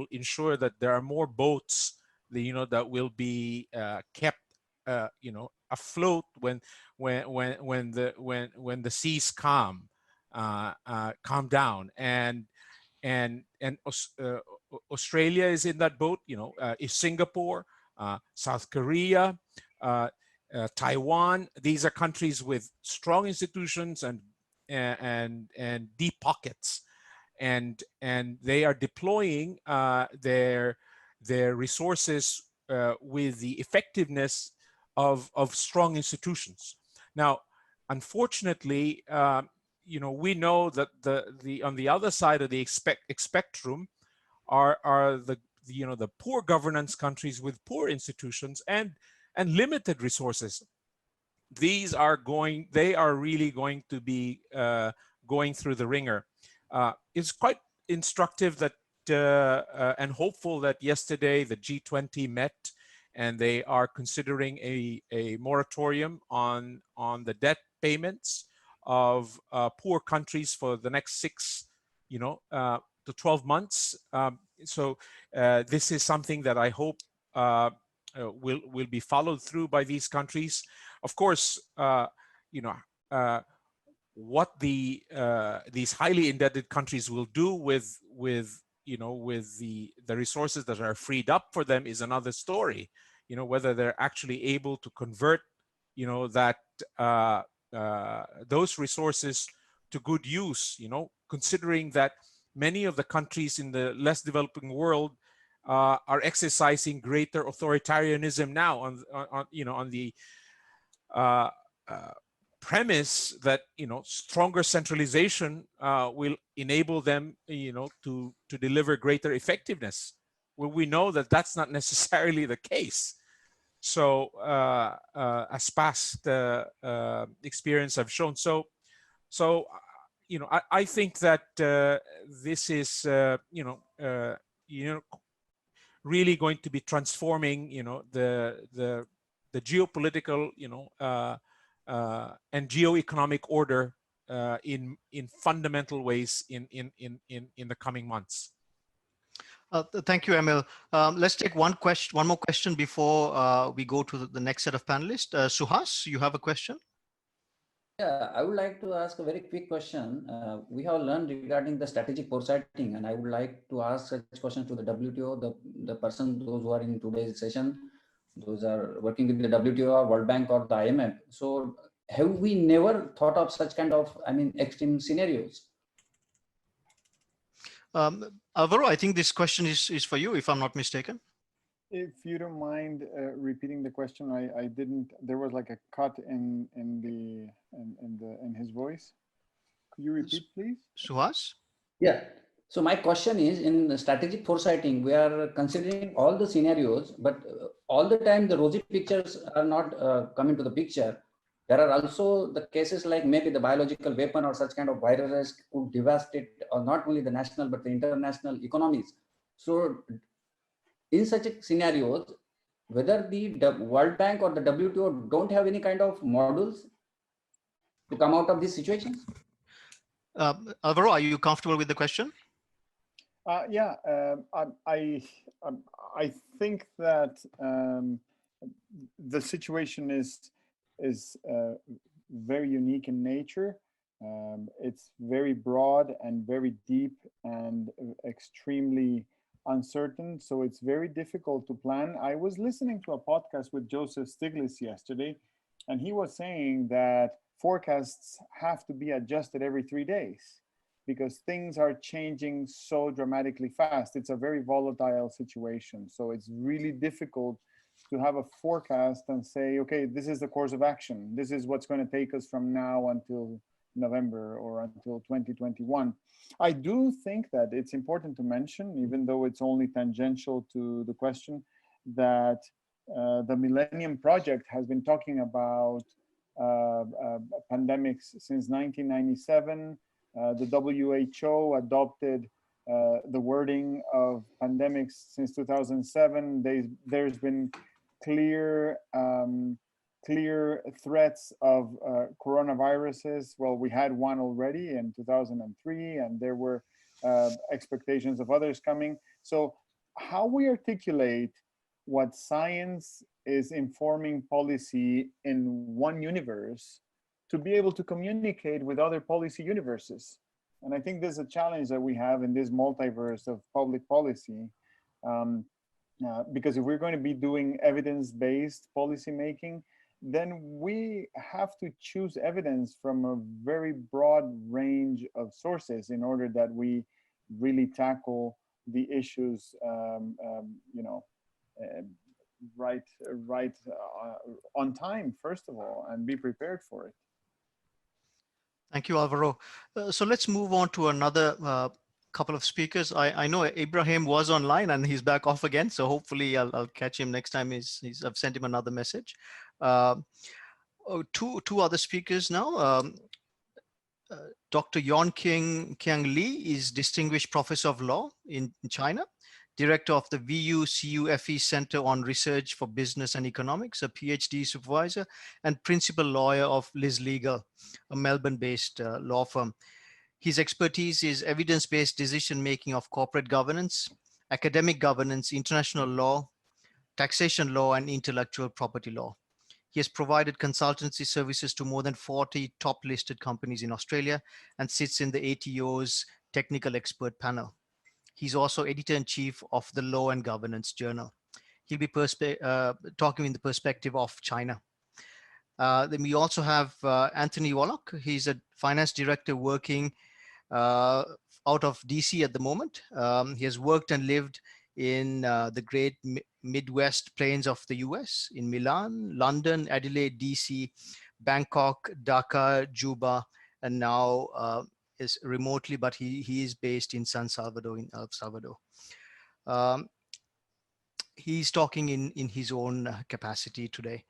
ensure that there are more boats, that will be kept, afloat when the seas calm down, and Australia is in that boat. Is Singapore, South Korea, Taiwan. These are countries with strong institutions and deep pockets, and they are deploying their resources with the effectiveness of strong institutions. Now, unfortunately, we know that the on the other side of the spectrum are the poor governance countries with poor institutions and limited resources. They are really going to be going through the ringer. It's quite instructive that and hopeful that yesterday the G20 met, and they are considering a moratorium on the debt payments of poor countries for the next 6 to 12 months. So this is something that I hope will be followed through by these countries. Of course, what these highly indebted countries will do with the resources that are freed up for them is another story. Whether they're actually able to convert that those resources to good use, considering that many of the countries in the less developing world are exercising greater authoritarianism now on the premise that stronger centralization will enable them to deliver greater effectiveness. Well, we know that that's not necessarily the case. So as past experience have shown. So I think that this is really going to be transforming the geopolitical and geo-economic order in fundamental ways in the coming months. Thank you, Emil. Let's take one more question before we go to the next set of panelists. Suhas, you have a question? Yeah, I would like to ask a very quick question. We have learned regarding the strategic foresighting, and I would like to ask such questions to the WTO, those who are in today's session, those are working with the WTO, World Bank, or the IMF. So have we never thought of such kind of, extreme scenarios? Alvaro, I think this question is for you, if I'm not mistaken. If you don't mind repeating the question, I didn't. There was like a cut in his voice. Could you repeat, please? Suhas? Yeah. So my question is, in the strategic foresighting, we are considering all the scenarios, but all the time the rosy pictures are not coming to the picture. There are also the cases like maybe the biological weapon or such kind of virus could devastate not only the national but the international economies. So in such scenarios, whether the World Bank or the WTO don't have any kind of models to come out of these situations? Alvaro, are you comfortable with the question? Yeah, I think that the situation is is very unique in nature. It's very broad and very deep and extremely uncertain. So it's very difficult to plan. I was listening to a podcast with Joseph Stiglitz yesterday, and he was saying that forecasts have to be adjusted every 3 days because things are changing so dramatically fast. It's a very volatile situation. So it's really difficult to have a forecast and say, okay, this is the course of action. This is what's going to take us from now until November or until 2021. I do think that it's important to mention, even though it's only tangential to the question, that the Millennium Project has been talking about pandemics since 1997. The WHO adopted the wording of pandemics since 2007. There's been clear threats of coronaviruses. Well, we had one already in 2003, and there were expectations of others coming. So how we articulate what science is informing policy in one universe to be able to communicate with other policy universes. And I think there's a challenge that we have in this multiverse of public policy, because if we're going to be doing evidence-based policy making, then we have to choose evidence from a very broad range of sources in order that we really tackle the issues, right on time, first of all, and be prepared for it. Thank you, Alvaro. So let's move on to another couple of speakers. I know Ibrahim was online and he's back off again. So hopefully I'll catch him next time. I've sent him another message. Two other speakers now. Dr. Kiang Li is Distinguished Professor of Law in China, Director of the VU-CUFE Center on Research for Business and Economics, a PhD supervisor, and principal lawyer of Liz Legal, a Melbourne-based law firm. His expertise is evidence-based decision-making of corporate governance, academic governance, international law, taxation law, and intellectual property law. He has provided consultancy services to more than 40 top listed companies in Australia and sits in the ATO's technical expert panel. He's also editor-in-chief of the Law and Governance Journal. He'll be talking in the perspective of China. Then we also have Anthony Wallach. He's a finance director working out of DC at the moment. He has worked and lived in the great Midwest plains of the US, in Milan, London, Adelaide, DC, Bangkok, Dhaka, Juba, and now is remotely, but he is based in San Salvador, in El Salvador. He's talking in his own capacity today.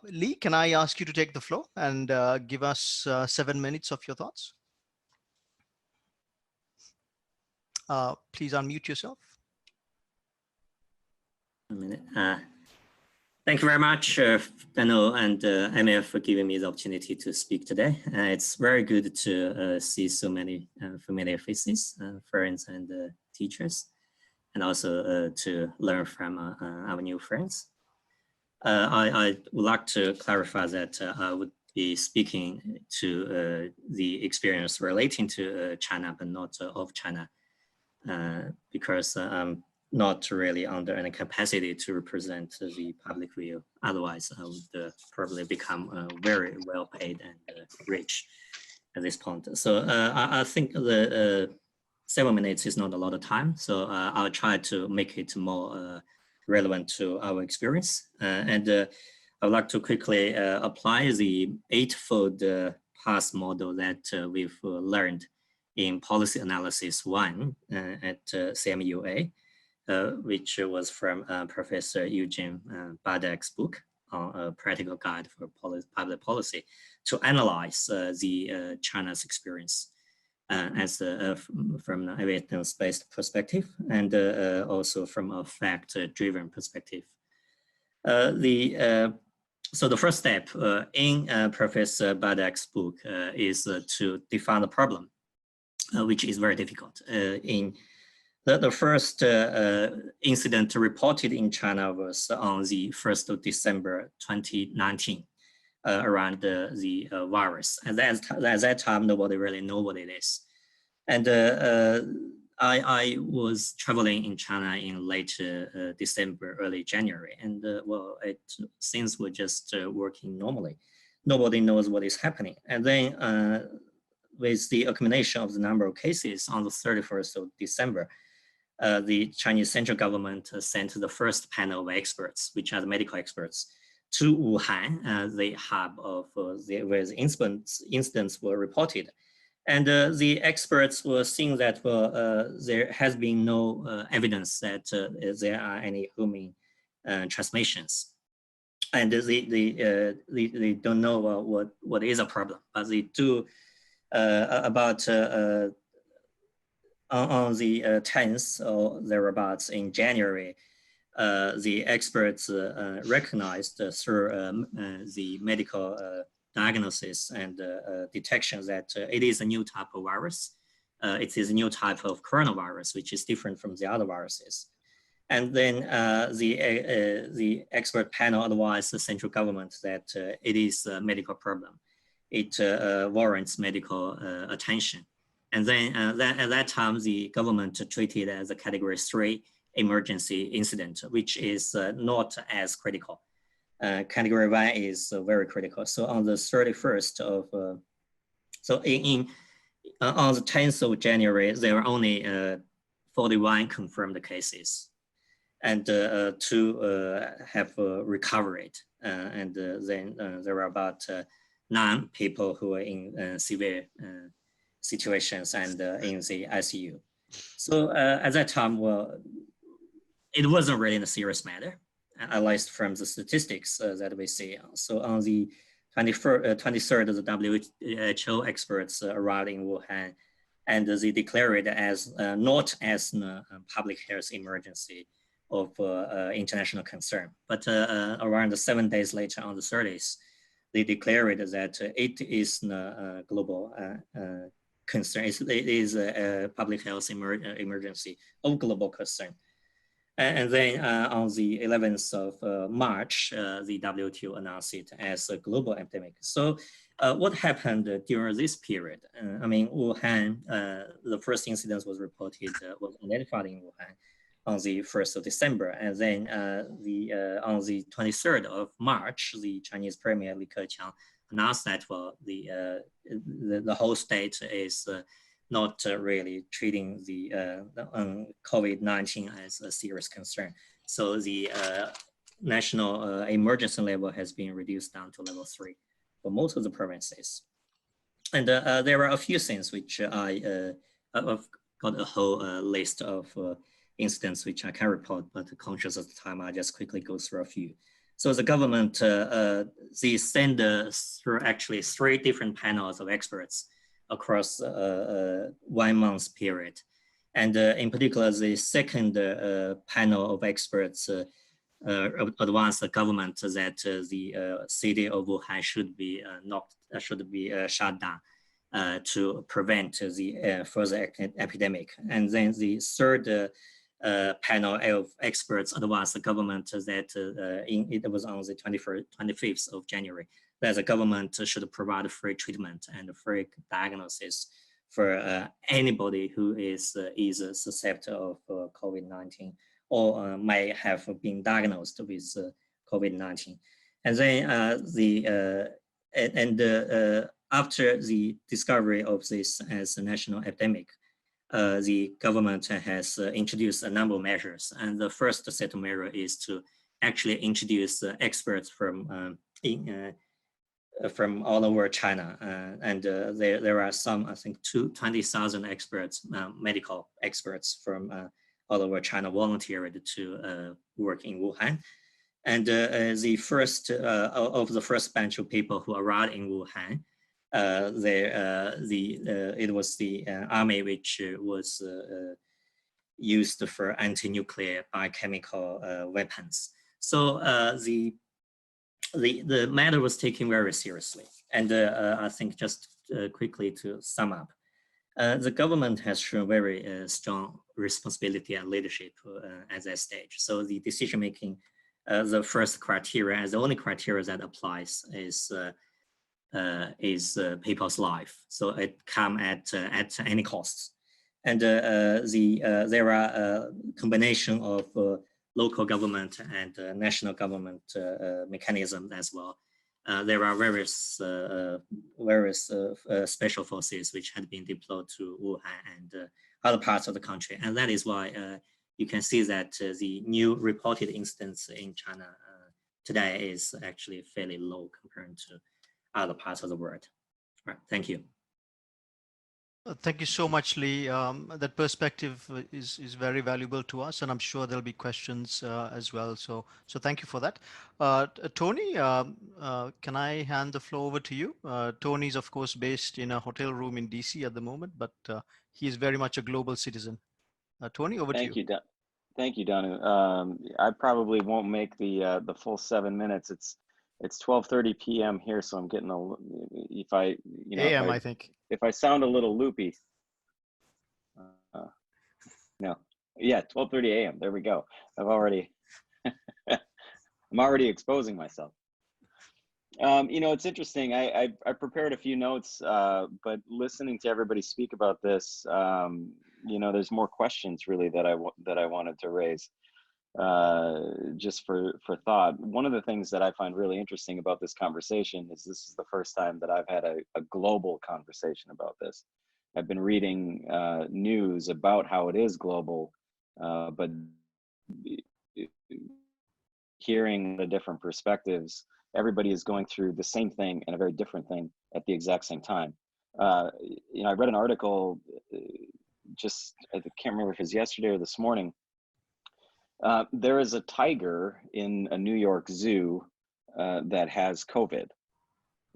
Lee, can I ask you to take the floor and give us 7 minutes of your thoughts? Please unmute yourself. A minute. Thank you very much, Daniel and MF, for giving me the opportunity to speak today. It's very good to see so many familiar faces, friends and teachers, and also to learn from our new friends. I would like to clarify that I would be speaking to the experience relating to China, but not of China, because I'm not really under any capacity to represent the public view. Otherwise, I would probably become very well paid and rich at this point. So I think the 7 minutes is not a lot of time. So I'll try to make it more relevant to our experience. And I would like to quickly apply the 8-fold path model that we've learned in Policy Analysis 1 at CMUA. Which was from Professor Eugene Badek's book on a practical guide for public policy to analyze the China's experience as from an evidence-based perspective and also from a fact-driven perspective. So the first step in Professor Badek's book is to define the problem, which is very difficult. The first incident reported in China was on the 1st of December 2019, around the virus. And at that time, nobody really knew what it is. And I was traveling in China in late December, early January, and well, things were just working normally. Nobody knows what is happening. And then with the accumulation of the number of cases on the 31st of December, the Chinese central government sent the first panel of experts, which are the medical experts, to Wuhan, the hub of where the incidents were reported. And the experts were seeing that there has been no evidence that there are any human transmissions. And they don't know what is a problem, but they do about on the 10th or thereabouts in January, the experts recognized through the medical diagnosis and detection that it is a new type of virus. It is a new type of coronavirus, which is different from the other viruses. And then the expert panel advised the central government that it is a medical problem. It warrants medical attention. And then at that time, the government treated it as a category 3 emergency incident, which is not as critical. Category 1 is very critical. So on the 31st of, on the 10th of January, there were only 41 confirmed cases, and 2 have recovered. And then there were about 9 people who are in severe situations and in the ICU. So at that time, well, it wasn't really a serious matter, at least from the statistics that we see. So on the 23rd, the WHO experts arrived in Wuhan, and they declared it as not as a public health emergency of international concern. But around 7 days later, on the 30th, they declared that it is a global concern. It is a public health emergency of global concern. And then on the 11th of March, the WTO announced it as a global epidemic. So what happened during this period? I mean, Wuhan, the first incident was reported, was identified in Wuhan on the 1st of December. And then on the 23rd of March, the Chinese Premier Li Keqiang announced that, well, the whole state is not really treating the COVID-19 as a serious concern. So the national emergency level has been reduced down to level 3 for most of the provinces. And there are a few things which I've got a whole list of incidents which I can report, but conscious of the time, I just quickly go through a few. So the government, they send through actually 3 different panels of experts across 1 month period. And in particular, the second panel of experts advised the government that the city of Wuhan should be shut down to prevent the further epidemic. And then the third panel of experts advised the government that it was on the 25th of January, that the government should provide free treatment and free diagnosis for anybody who is either susceptible of COVID-19 or may have been diagnosed with COVID-19. And then after the discovery of this as a national epidemic, the government has introduced a number of measures. And the first set of measures is to actually introduce experts from all over China. And there are some, I think, 20,000 experts, medical experts from all over China volunteered to work in Wuhan. And the first of the first batch of people who arrived in Wuhan, it was the army which was used for anti-nuclear biochemical weapons. So the matter was taken very seriously. And I think just quickly to sum up, the government has shown very strong responsibility and leadership at that stage. So the decision-making the first criteria, and the only criteria that applies is people's life. So it comes at any cost. And there are a combination of local government and national government mechanisms as well. There are various special forces which had been deployed to Wuhan and other parts of the country, and that is why you can see that the new reported incidence in China today is actually fairly low compared to other parts of the world. All right, thank you. Thank you so much, Lee. That perspective is very valuable to us, and I'm sure there'll be questions as well. So thank you for that. Tony, can I hand the floor over to you? Tony is, of course, based in a hotel room in DC at the moment, but he is very much a global citizen. Tony, over to you. Thank you, Danu. I probably won't make the full 7 minutes. It's 12:30 p.m. here, so I'm getting AM, I think. If I sound a little loopy, no, yeah, 12:30 a.m. There we go. I'm already exposing myself. It's interesting. I prepared a few notes, but listening to everybody speak about this, there's more questions really that I wanted to raise. Just for thought. One of the things that I find really interesting about this conversation is this is the first time that I've had a global conversation about this. I've been reading news about how it is global, but hearing the different perspectives, everybody is going through the same thing and a very different thing at the exact same time. I read an article I can't remember if it was yesterday or this morning. There is a tiger in a New York zoo that has COVID.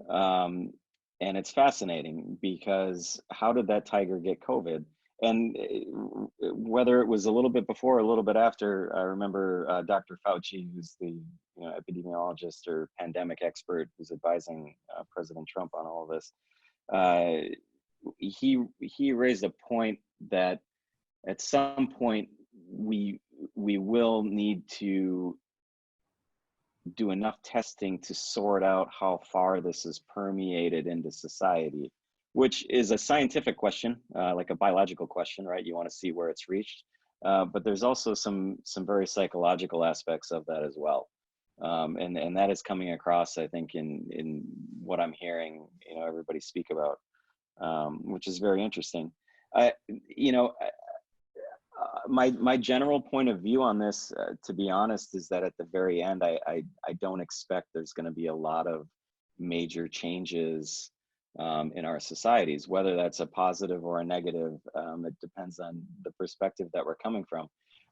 And it's fascinating because how did that tiger get COVID? And whether it was a little bit before or a little bit after, I remember Dr. Fauci, who's the epidemiologist or pandemic expert who's advising President Trump on all of this. He raised a point that at some point we will need to do enough testing to sort out how far this is permeated into society, which is a scientific question, like a biological question, right? You want to see where it's reached, but there's also some very psychological aspects of that as well, and that is coming across, I think, in what I'm hearing, everybody speak about, which is very interesting. My general point of view on this, to be honest, is that at the very end, I don't expect there's going to be a lot of major changes in our societies, whether that's a positive or a negative. It depends on the perspective that we're coming from.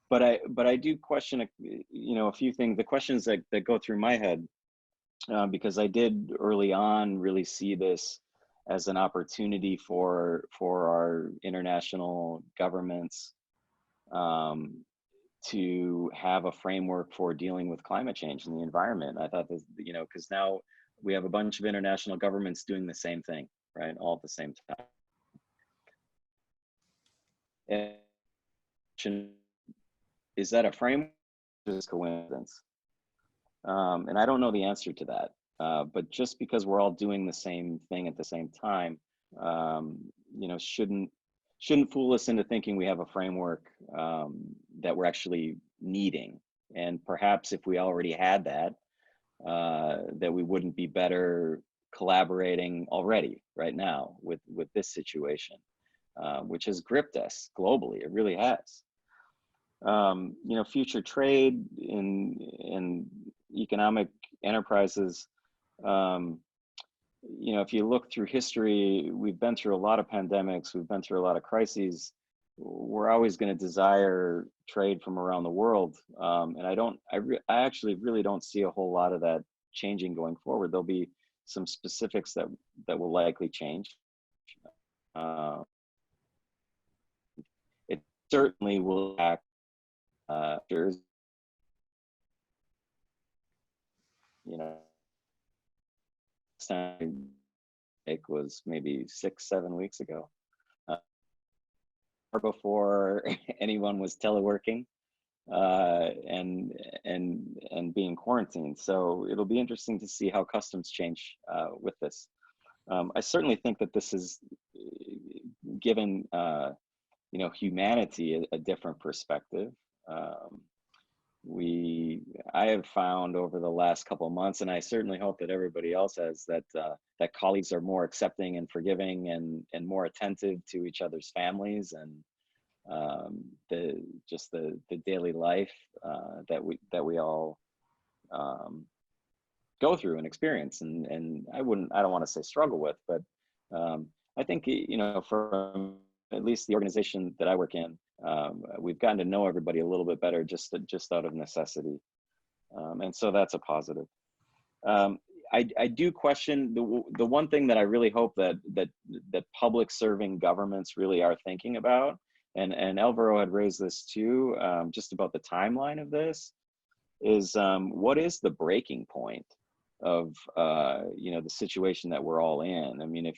But I do question a few things. The questions that go through my head, because I did early on really see this as an opportunity for our international governments to have a framework for dealing with climate change and the environment. I thought that, because now we have a bunch of international governments doing the same thing, right? All at the same time. And is that a framework or is it coincidence? And I don't know the answer to that. But just because we're all doing the same thing at the same time, shouldn't fool us into thinking we have a framework that we're actually needing. And perhaps if we already had that, that we wouldn't be better collaborating already right now with this situation, which has gripped us globally. It really has. Future trade in economic enterprises, if you look through history, we've been through a lot of pandemics, we've been through a lot of crises. We're always going to desire trade from around the world, and I actually really don't see a whole lot of that changing going forward. There'll be some specifics that will likely change. It certainly will act. Time it was maybe 6-7 weeks ago, or before anyone was teleworking. and being quarantined. So it'll be interesting to see how customs change with this. I certainly think that this is given humanity a different perspective. I have found over the last couple of months, and I certainly hope that everybody else has, that that colleagues are more accepting and forgiving and more attentive to each other's families and the daily life that we all go through and experience, and I don't want to say struggle with, but I think from at least the organization that I work in, we've gotten to know everybody a little bit better just out of necessity, and so that's a positive. I do question the one thing that I really hope that public serving governments really are thinking about, and Alvaro had raised this too, just about the timeline of this, is what is the breaking point of the situation that we're all in. I mean,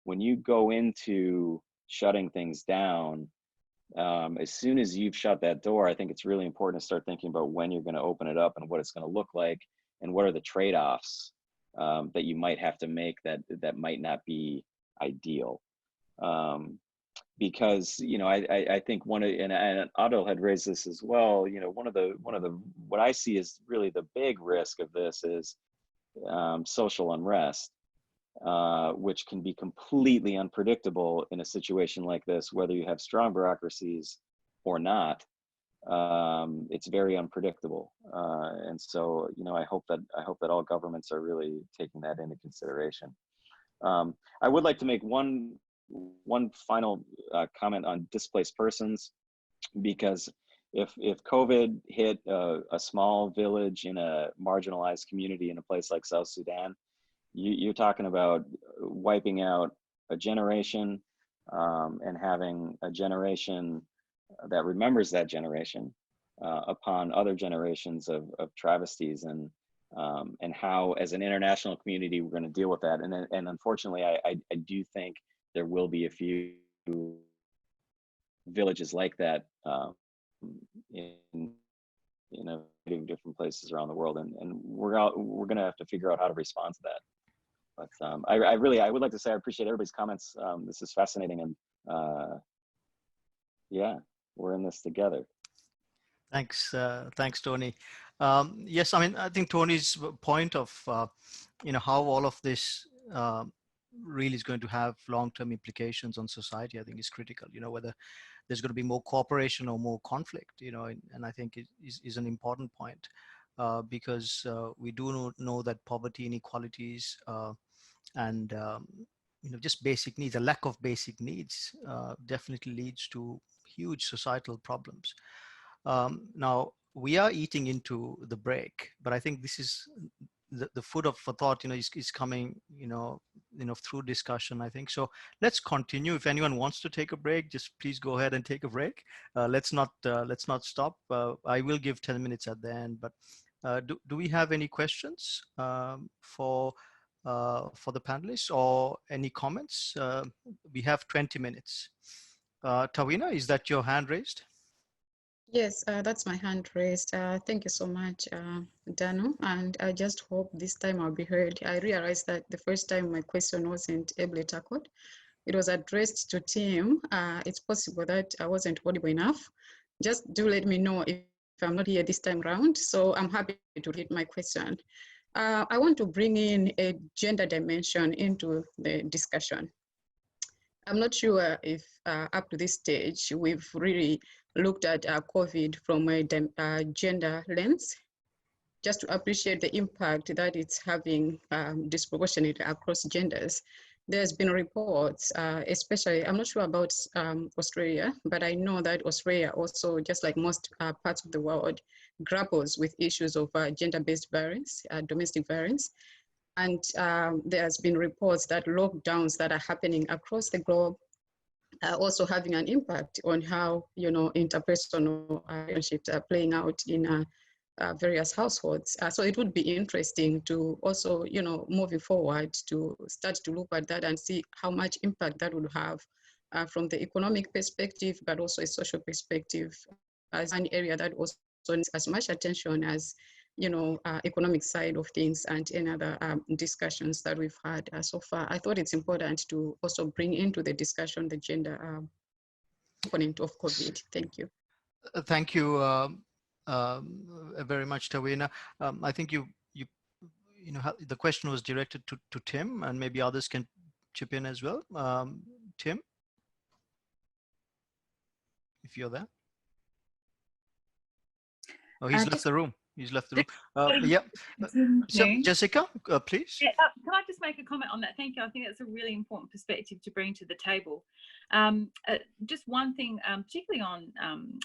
when you go into shutting things down, as soon as you've shut that door, I think it's really important to start thinking about when you're going to open it up and what it's going to look like, and what are the trade-offs that you might have to make that might not be ideal. Because I think and Adil had raised this as well. One of the what I see is really the big risk of this is social unrest, which can be completely unpredictable in a situation like this, whether you have strong bureaucracies or not. It's very unpredictable, and so I hope that all governments are really taking that into consideration. I would like to make one final comment on displaced persons, because if COVID hit a small village in a marginalized community in a place like South Sudan, you're talking about wiping out a generation, and having a generation that remembers that generation upon other generations of travesties, and how, as an international community, we're going to deal with that. And unfortunately, I do think there will be a few villages like that in different places around the world, and we're going to have to figure out how to respond to that. But I would like to say I appreciate everybody's comments. This is fascinating, and yeah, we're in this together. Thanks, Tony. Yes, I mean, I think Tony's point of how all of this really is going to have long-term implications on society, I think is critical. Whether there's going to be more cooperation or more conflict, and I think it is an important point, because we do know that poverty, inequalities, and just basic needs, a lack of basic needs, definitely leads to huge societal problems. Now, we are eating into the break, but I think this is the food for thought, is coming, through discussion, I think. So let's continue. If anyone wants to take a break, just please go ahead and take a break. Let's not stop. I will give 10 minutes at the end, but do we have any questions for the panelists, or any comments? We have 20 minutes. Tawina, is that your hand raised? Yes, that's my hand raised. Thank you so much, Danu. And I just hope this time I'll be heard. I realized that the first time my question wasn't ably tackled. It was addressed to Tim. It's possible that I wasn't audible enough. Just do let me know if I'm not here this time around. So I'm happy to read my question. I want to bring in a gender dimension into the discussion. I'm not sure if up to this stage, we've really looked at COVID from a gender lens, just to appreciate the impact that it's having disproportionately across genders. There's been reports, especially, I'm not sure about Australia, but I know that Australia also, just like most parts of the world, grapples with issues of gender-based violence, domestic violence. And there's been reports that lockdowns that are happening across the globe are also having an impact on how, interpersonal relationships are playing out in various households. So it would be interesting to also, moving forward, to start to look at that and see how much impact that would have from the economic perspective, but also a social perspective as an area that also needs as much attention as, you know, economic side of things and any other discussions that we've had so far. I thought it's important to also bring into the discussion the gender component of COVID. Thank you. Thank you very much, Tawina. I think you know, the question was directed to Tim, and maybe others can chip in as well. Tim, if you're there. Oh, he's left the room. He's left the room. Yeah. So, Jessica, please. Yeah, can I just make a comment on that? Thank you. I think that's a really important perspective to bring to the table. Just one thing, particularly on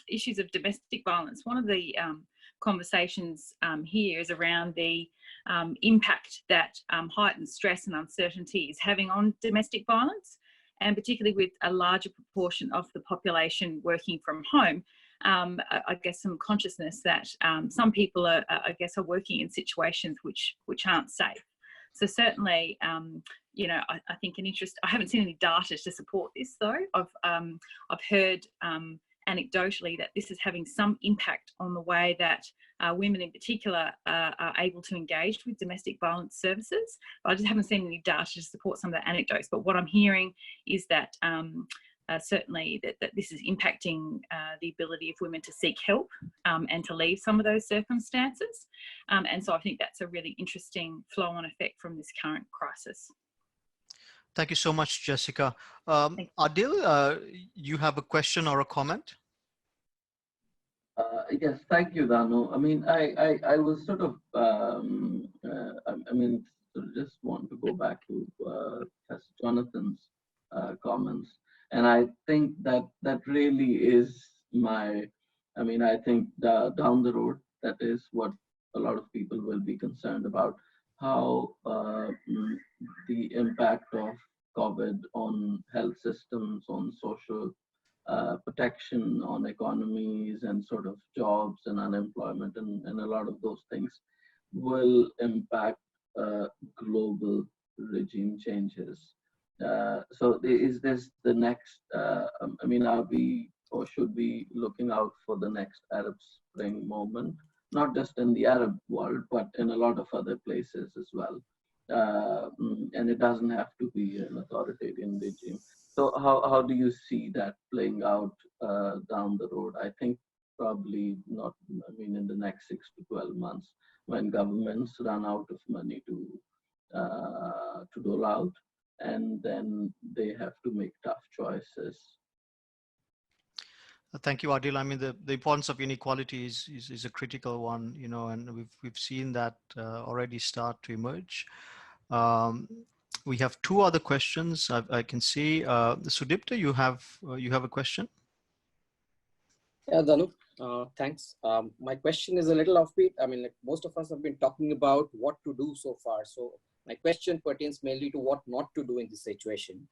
issues of domestic violence, one of the conversations here is around the impact that heightened stress and uncertainty is having on domestic violence, and particularly with a larger proportion of the population working from home. I guess some consciousness that some people are working in situations which aren't safe. So certainly, you know, I think an interest. I haven't seen any data to support this though. I've heard anecdotally that this is having some impact on the way that women in particular are able to engage with domestic violence services. But I just haven't seen any data to support some of the anecdotes. But what I'm hearing is that certainly that this is impacting the ability of women to seek help and to leave some of those circumstances. And so I think that's a really interesting flow-on effect from this current crisis. Thank you so much, Jessica. Adil, you have a question or a comment? Yes, thank you, Danu. I mean, I was sort of, just want to go back to Professor Jonathan's comments. And I think that really is I think down the road, that is what a lot of people will be concerned about, how the impact of COVID on health systems, on social protection, on economies and sort of jobs and unemployment and a lot of those things will impact global regime changes. So is this the next, are we or should we looking out for the next Arab Spring moment, not just in the Arab world, but in a lot of other places as well? And it doesn't have to be an authoritarian regime. So how do you see that playing out down the road? I think probably not, in the next 6 to 12 months, when governments run out of money to dole out, and then they have to make tough choices. Thank you, Adil. I mean, the importance of inequality is a critical one, you know, and we've seen that already start to emerge. We have two other questions I can see. Sudipta, you have a question? Yeah, Danu, thanks. My question is a little offbeat. I mean, like most of us have been talking about what to do so far. So my question pertains mainly to what not to do in this situation.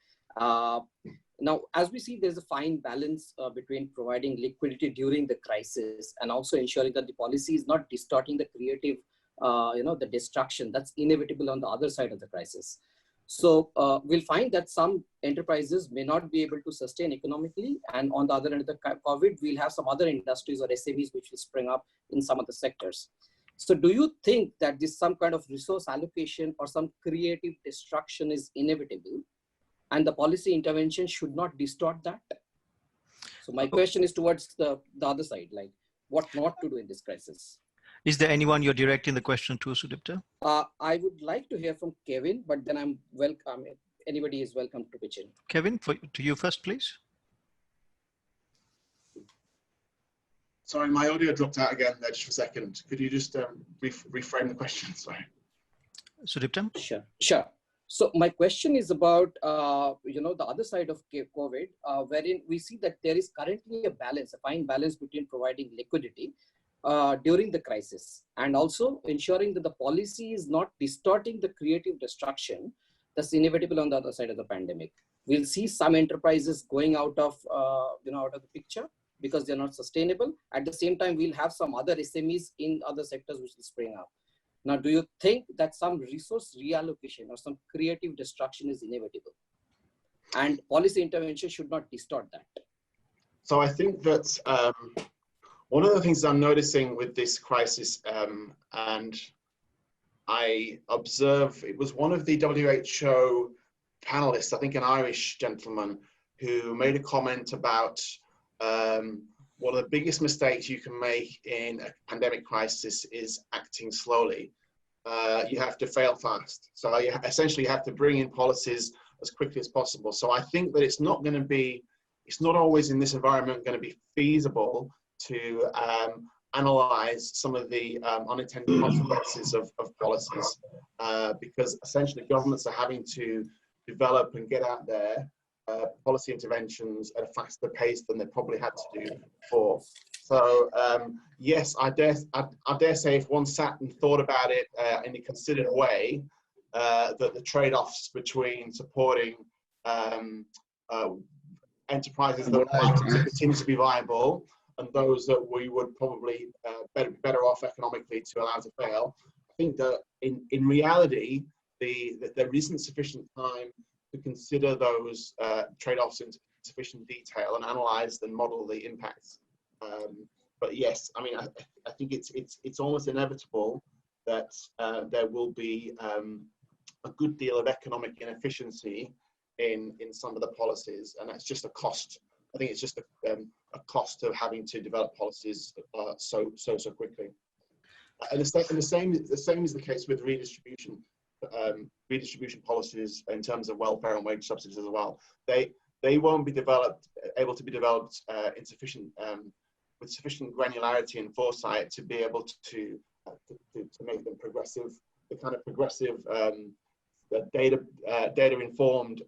Now, as we see, there's a fine balance between providing liquidity during the crisis and also ensuring that the policy is not distorting the creative, the destruction that's inevitable on the other side of the crisis. So we'll find that some enterprises may not be able to sustain economically, and on the other end of the COVID, we'll have some other industries or SMEs which will spring up in some of the sectors. So do you think that this some kind of resource allocation or some creative destruction is inevitable, and the policy intervention should not distort that? So my question is towards the other side, like what not to do in this crisis. Is there anyone you're directing the question to, Sudipta? I would like to hear from Kevin, but then I'm welcome. Anybody is welcome to pitch in. Kevin, to you first, please. Sorry, my audio dropped out again there just for a second. Could you just reframe the question? Sorry. Sudipta? Sure. So my question is about, the other side of COVID, wherein we see that there is currently a fine balance between providing liquidity during the crisis and also ensuring that the policy is not distorting the creative destruction that's inevitable on the other side of the pandemic. We'll see some enterprises going out of the picture because they're not sustainable. At the same time, we'll have some other SMEs in other sectors which will spring up. Now, do you think that some resource reallocation or some creative destruction is inevitable? And policy intervention should not distort that? So I think that One of the things I'm noticing with this crisis, and I observe, it was one of the WHO panelists, I think an Irish gentleman, who made a comment about one of the biggest mistakes you can make in a pandemic crisis is acting slowly. You have to fail fast. So essentially you have to bring in policies as quickly as possible. So I think that it's not always in this environment going to be feasible to analyze some of the unintended consequences of policies, because essentially governments are having to develop and get out there policy interventions at a faster pace than they probably had to do before. So yes, I dare say if one sat and thought about it in a considered way, that the trade-offs between supporting enterprises that want to continue to be viable and those that we would probably better off economically to allow to fail, I think that in reality, there isn't sufficient time to consider those trade-offs in sufficient detail and analyze and model the impacts. But yes, I mean, I think it's almost inevitable that there will be a good deal of economic inefficiency in some of the policies, and that's just a cost. I think it's just a cost of having to develop policies so quickly. And the same is the case with redistribution policies in terms of welfare and wage subsidies as well. They won't be able to be developed with sufficient granularity and foresight to be able to make them progressive, the kind of progressive data informed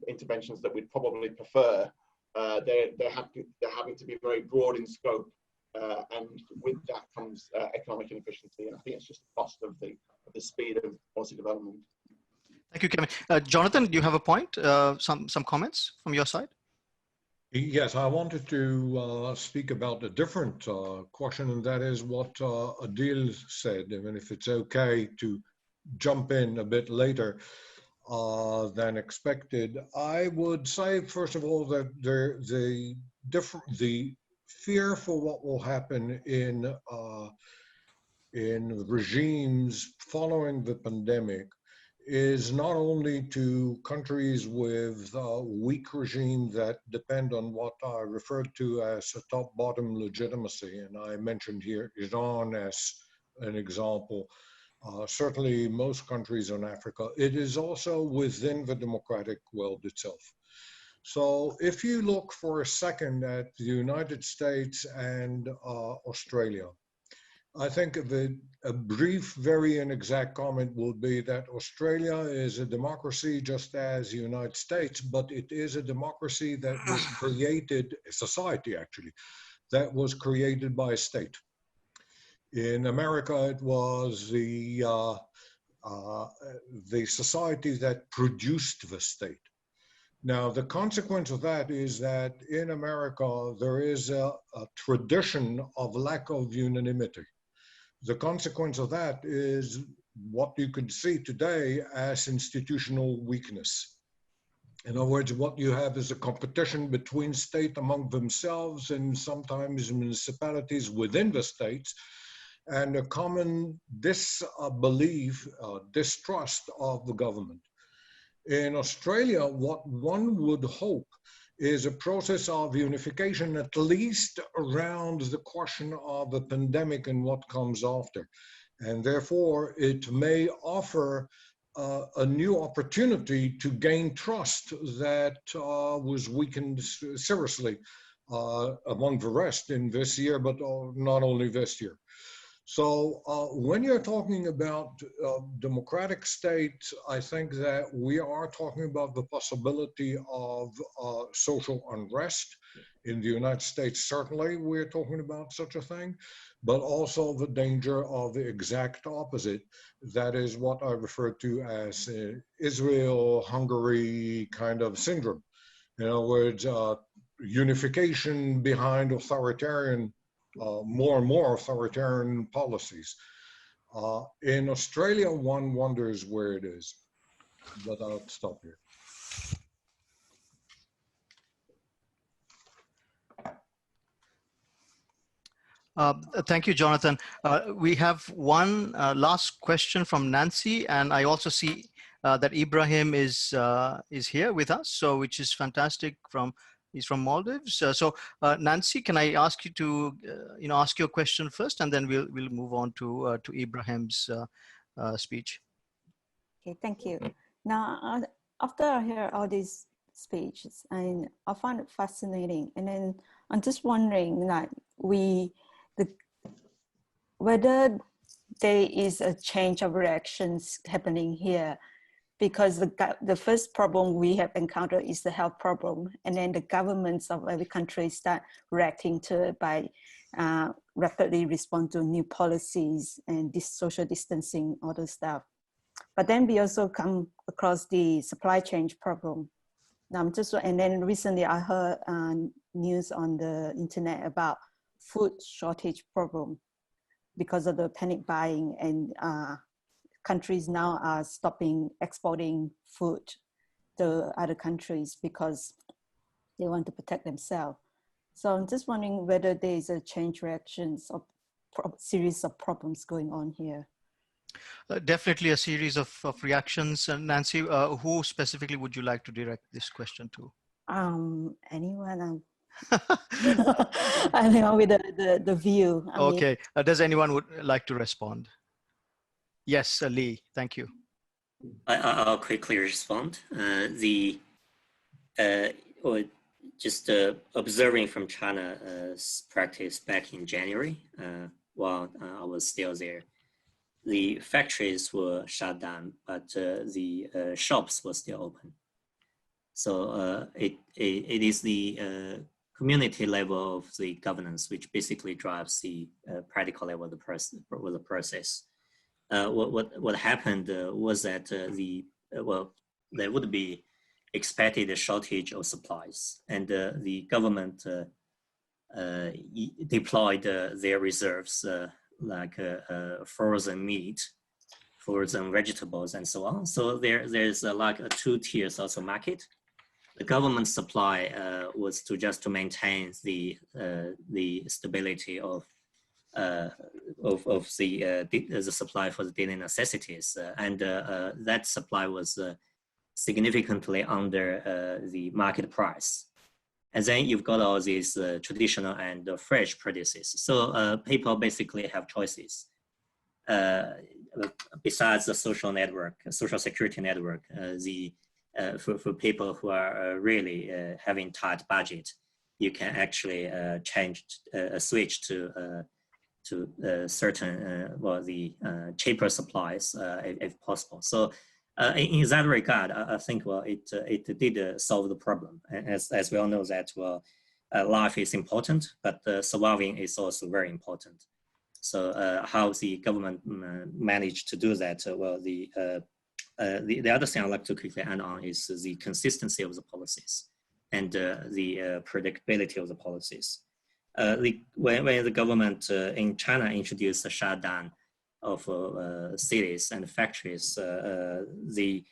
interventions that we'd probably prefer. They're having to be very broad in scope, and with that comes economic inefficiency. And I think it's just the cost of the speed of policy development. Thank you, Kevin. Jonathan, do you have a point? Some comments from your side? Yes, I wanted to speak about a different question, and that is what Adil said. I mean, if it's okay to jump in a bit later than expected, I would say, first of all, that the fear for what will happen in regimes following the pandemic is not only to countries with weak regimes that depend on what I referred to as a top-bottom legitimacy, and I mentioned here Iran as an example. Certainly most countries in Africa. It is also within the democratic world itself. So if you look for a second at the United States and Australia, I think a brief, very inexact comment would be that Australia is a democracy just as the United States, but it is a democracy that was created, a society actually, that was created by a state. In America, it was the society that produced the state. Now, the consequence of that is that in America, there is a tradition of lack of unanimity. The consequence of that is what you could see today as institutional weakness. In other words, what you have is a competition between states among themselves and sometimes municipalities within the states, and a common disbelief, distrust of the government. In Australia, what one would hope is a process of unification, at least around the question of the pandemic and what comes after. And therefore, it may offer a new opportunity to gain trust that was weakened seriously among the rest in this year, but not only this year. So when you're talking about democratic states, I think that we are talking about the possibility of social unrest. In the United States, certainly we're talking about such a thing, but also the danger of the exact opposite. That is what I refer to as Israel-Hungary kind of syndrome. In other words, unification behind authoritarian more and more authoritarian policies. In Australia, one wonders where it is, but I'll stop here. Thank you, Jonathan. We have one last question from Nancy, and I also see that Ibrahim is here with us, so which is fantastic. He's from Maldives. So Nancy, can I ask you to ask your question first, and then we'll move on to Ibrahim's speech. Okay, thank you. Now, after I hear all these speeches, and I find it fascinating, and then I'm just wondering, like, whether there is a change of reactions happening here, because the first problem we have encountered is the health problem, and then the governments of every country start reacting to it by rapidly respond to new policies and this social distancing, all those stuff. But then we also come across the supply chain problem. And then recently I heard news on the internet about food shortage problem because of the panic buying, and countries now are stopping exporting food to other countries because they want to protect themselves. So I'm just wondering whether there is a change reactions of series of problems going on here. Definitely a series of reactions. Nancy, who specifically would you like to direct this question to? Anyone. I know with the view. Okay. Does anyone would like to respond? Yes, Lee. Thank you. I'll quickly respond. Just observing from China's practice back in January, while I was still there, the factories were shut down, but the shops were still open. So it is the community level of the governance which basically drives the practical level of the process. What happened was that there would be expected a shortage of supplies, and the government deployed their reserves like frozen meat, frozen vegetables, and so on. So there's like a two tiers also market. The government supply was to maintain the stability of the supply for the daily necessities, and that supply was significantly under the market price. And then you've got all these traditional and fresh produces. So people basically have choices. Besides the social security network, for people who are really having tight budget, you can actually switch to certain cheaper supplies if possible. So in that regard, I think it did solve the problem. As we all know that life is important, but surviving is also very important. So how the government managed to do that? The other thing I'd like to quickly add on is the consistency of the policies and the predictability of the policies. When the government in China introduced the shutdown of cities and factories, the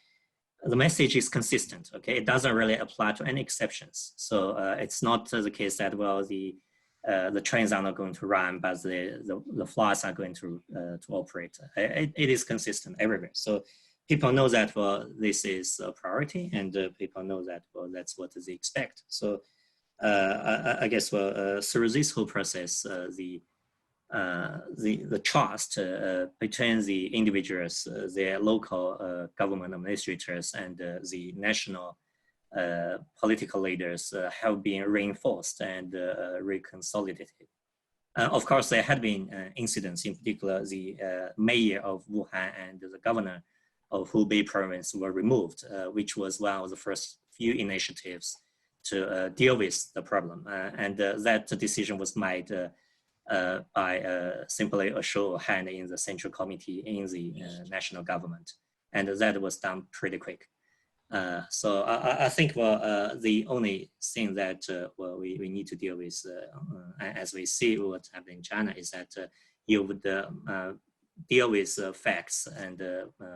message is consistent. Okay, it doesn't really apply to any exceptions. So it's not the case that the trains are not going to run, but the flights are going to operate. It is consistent everywhere. So people know that this is a priority, and people know that that's what they expect. So I guess through this whole process, the trust between the individuals, their local government administrators, and the national political leaders have been reinforced and reconsolidated. Of course, there had been incidents, in particular the mayor of Wuhan and the governor of Hubei province were removed, which was one of the first few initiatives to deal with the problem. And that decision was made by simply a show of hand in the central committee in the national government. And that was done pretty quick. So I think the only thing that we need to deal with as we see what's happening in China is that you would deal with facts and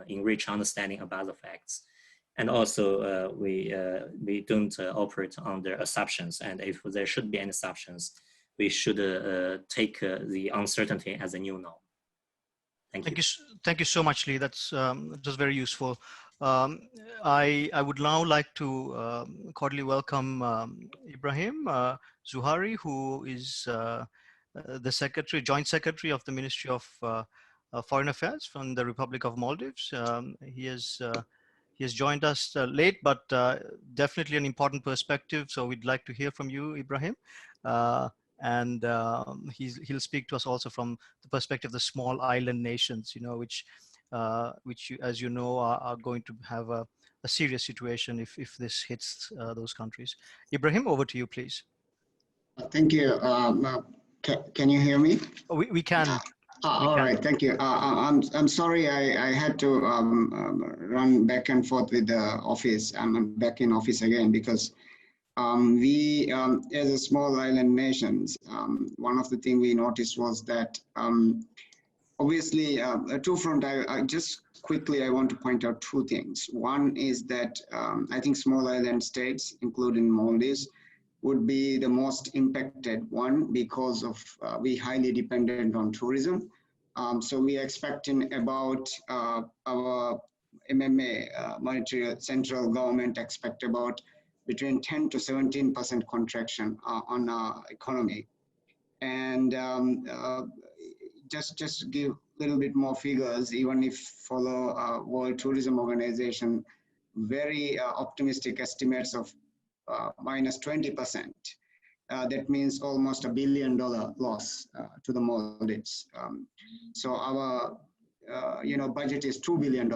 enrich understanding about the facts. And also we don't operate under assumptions. And if there should be any assumptions, we should take the uncertainty as a new norm. Thank you. Thank you so much, Lee. That's just very useful. I would now like to cordially welcome Ibrahim Zuhari, who is the Joint Secretary of the Ministry of Foreign Affairs from the Republic of Maldives. He has joined us late, but definitely an important perspective. So we'd like to hear from you, Ibrahim. And he'll speak to us also from the perspective of the small island nations, which as you know, are going to have a serious situation if this hits those countries. Ibrahim, over to you, please. Thank you. Can you hear me? We can. All right, thank you. I'm sorry I had to run back and forth with the office. I'm back in office again because we, as a small island nations, one of the things we noticed was that obviously, two front, I just quickly, I want to point out two things. One is that I think small island states, including Maldives, would be the most impacted one because of we highly dependent on tourism. So we are expecting about our MMA, monetary central government expect about between 10 to 17% contraction on our economy. And just give a little bit more figures, even if follow World Tourism Organization, very optimistic estimates of minus 20%. That means almost $1 billion loss to the Maldives. So our budget is $2 billion,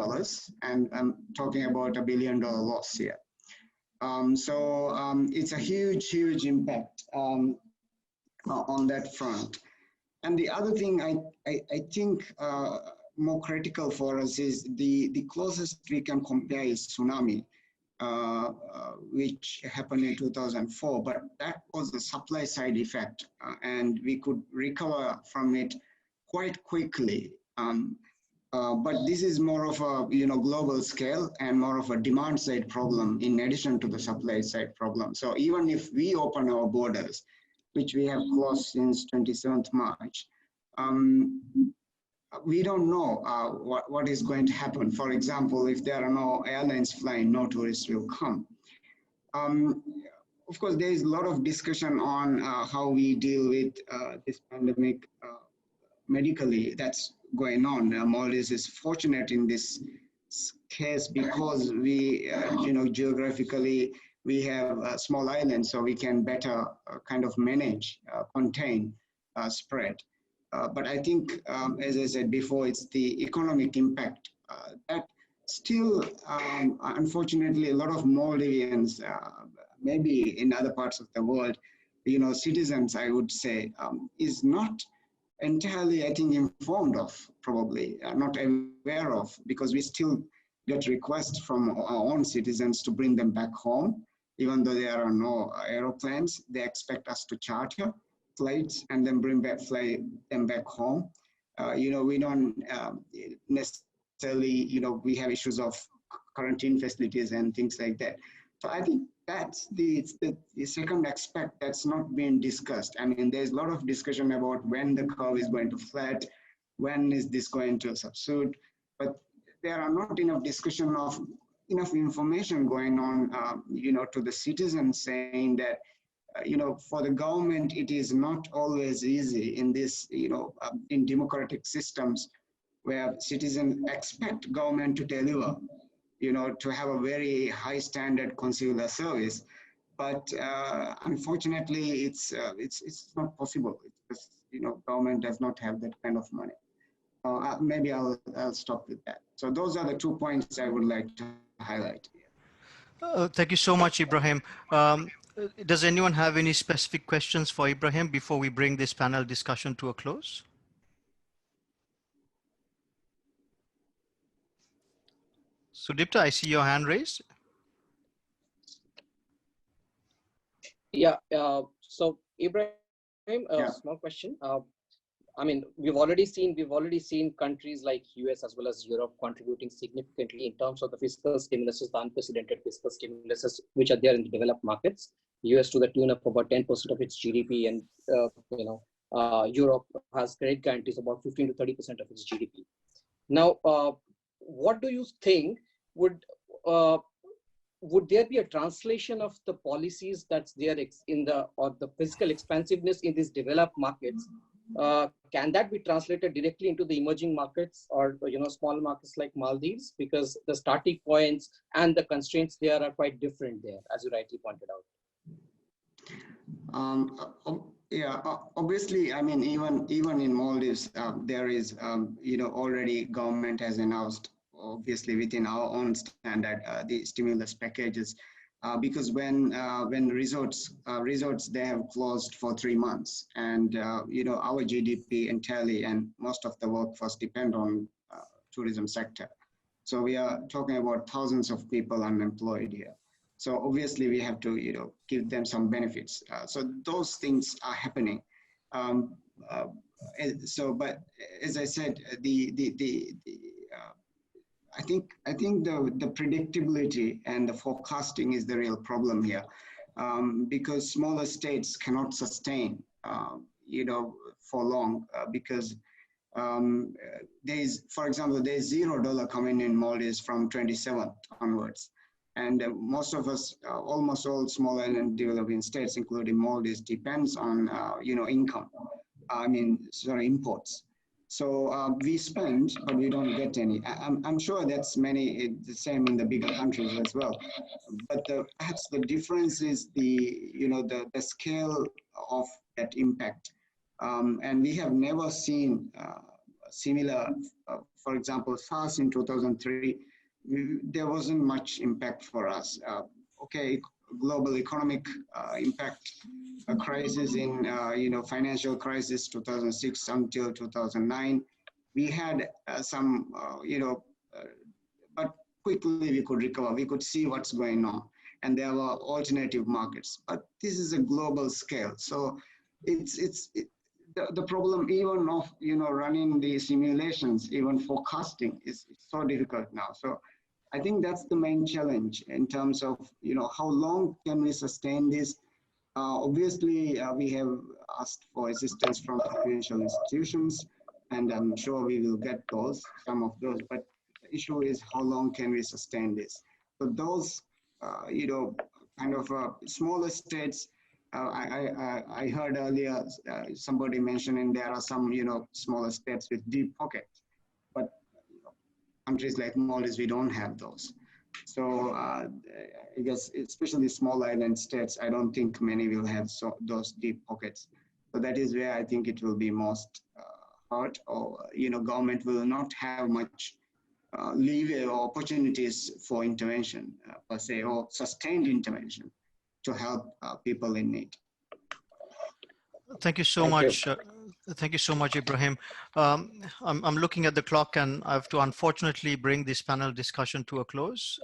and I'm talking about $1 billion loss here. So it's a huge impact on that front. And the other thing I think more critical for us is the closest we can compare is tsunami, which happened in 2004, but that was the supply side effect, and we could recover from it quite quickly. But this is more of a global scale and more of a demand side problem in addition to the supply side problem. So even if we open our borders, which we have closed since 27th March, we don't know what is going to happen. For example, if there are no airlines flying, no tourists will come. Of course, there is a lot of discussion on how we deal with this pandemic medically. That's going on. Maldives is fortunate in this case because we, geographically, we have a small island, so we can better kind of manage, contain spread. But I think, as I said before, it's the economic impact that still, unfortunately, a lot of Maldivians, maybe in other parts of the world, citizens, I would say, is not entirely, I think, informed of, probably, not aware of, because we still get requests from our own citizens to bring them back home, even though there are no aeroplanes. They expect us to charter flights and then fly them back home. We don't necessarily, we have issues of quarantine facilities and things like that. So I think that's the second aspect that's not being discussed. I mean, there's a lot of discussion about when the curve is going to flat, when is this going to subside, but there are not enough discussion of enough information going on, to the citizens saying that, for the government, it is not always easy in this, in democratic systems where citizens expect government to deliver, to have a very high standard consular service. But unfortunately, it's not possible because, government does not have that kind of money. Maybe I'll stop with that. So those are the 2 points I would like to highlight. Thank you so much, Ibrahim. Does anyone have any specific questions for Ibrahim before we bring this panel discussion to a close? Sudipta, I see your hand raised. Yeah, so Ibrahim, small question. I mean, we've already seen countries like US as well as Europe contributing significantly in terms of the fiscal stimuluses, the unprecedented fiscal stimuluses, which are there in the developed markets. US to the tune of about 10% of its GDP, and Europe has credit guarantees about 15 to 30% of its GDP. Now, what do you think would there be a translation of the policies that's there in the fiscal expansiveness in these developed markets? Can that be translated directly into the emerging markets or small markets like Maldives? Because the starting points and the constraints there are quite different there, as you rightly pointed out. Yeah, obviously, I mean, even in Maldives, there is, already government has announced, obviously within our own standard, the stimulus packages, because when resorts they have closed for 3 months, and our GDP entirely and most of the workforce depend on tourism sector. So we are talking about thousands of people unemployed here. So obviously we have to, give them some benefits. So those things are happening. But as I said, I think the predictability and the forecasting is the real problem here, because smaller states cannot sustain, for long, because for example, there's $0 coming in Maldives from 27th onwards. And most of us, almost all small and developing states, including Maldives, depends on, income. Imports. So we spend, but we don't get any. I'm sure that's the same in the bigger countries as well. But perhaps the difference is the scale of that impact. And we have never seen similar, for example, SARS in 2003, there wasn't much impact for us. Global economic impact, a crisis in, financial crisis 2006 until 2009. We had some, but quickly we could recover. We could see what's going on, and there were alternative markets. But this is a global scale, so the problem even of running the simulations, even forecasting is so difficult now. So I think that's the main challenge in terms of how long can we sustain this. Obviously, we have asked for assistance from financial institutions, and I'm sure we will get some of those. But the issue is how long can we sustain this? So those kind of smaller states. I heard earlier somebody mentioning there are some smaller states with deep pockets, but countries like Maldives, we don't have those. So I guess especially small island states, I don't think many will have those deep pockets. So that is where I think it will be most hard, or government will not have much leeway or opportunities for intervention per se, or sustained intervention to help people in need. Thank you so much. Thank you so much, Ibrahim. I'm looking at the clock, and I have to unfortunately bring this panel discussion to a close.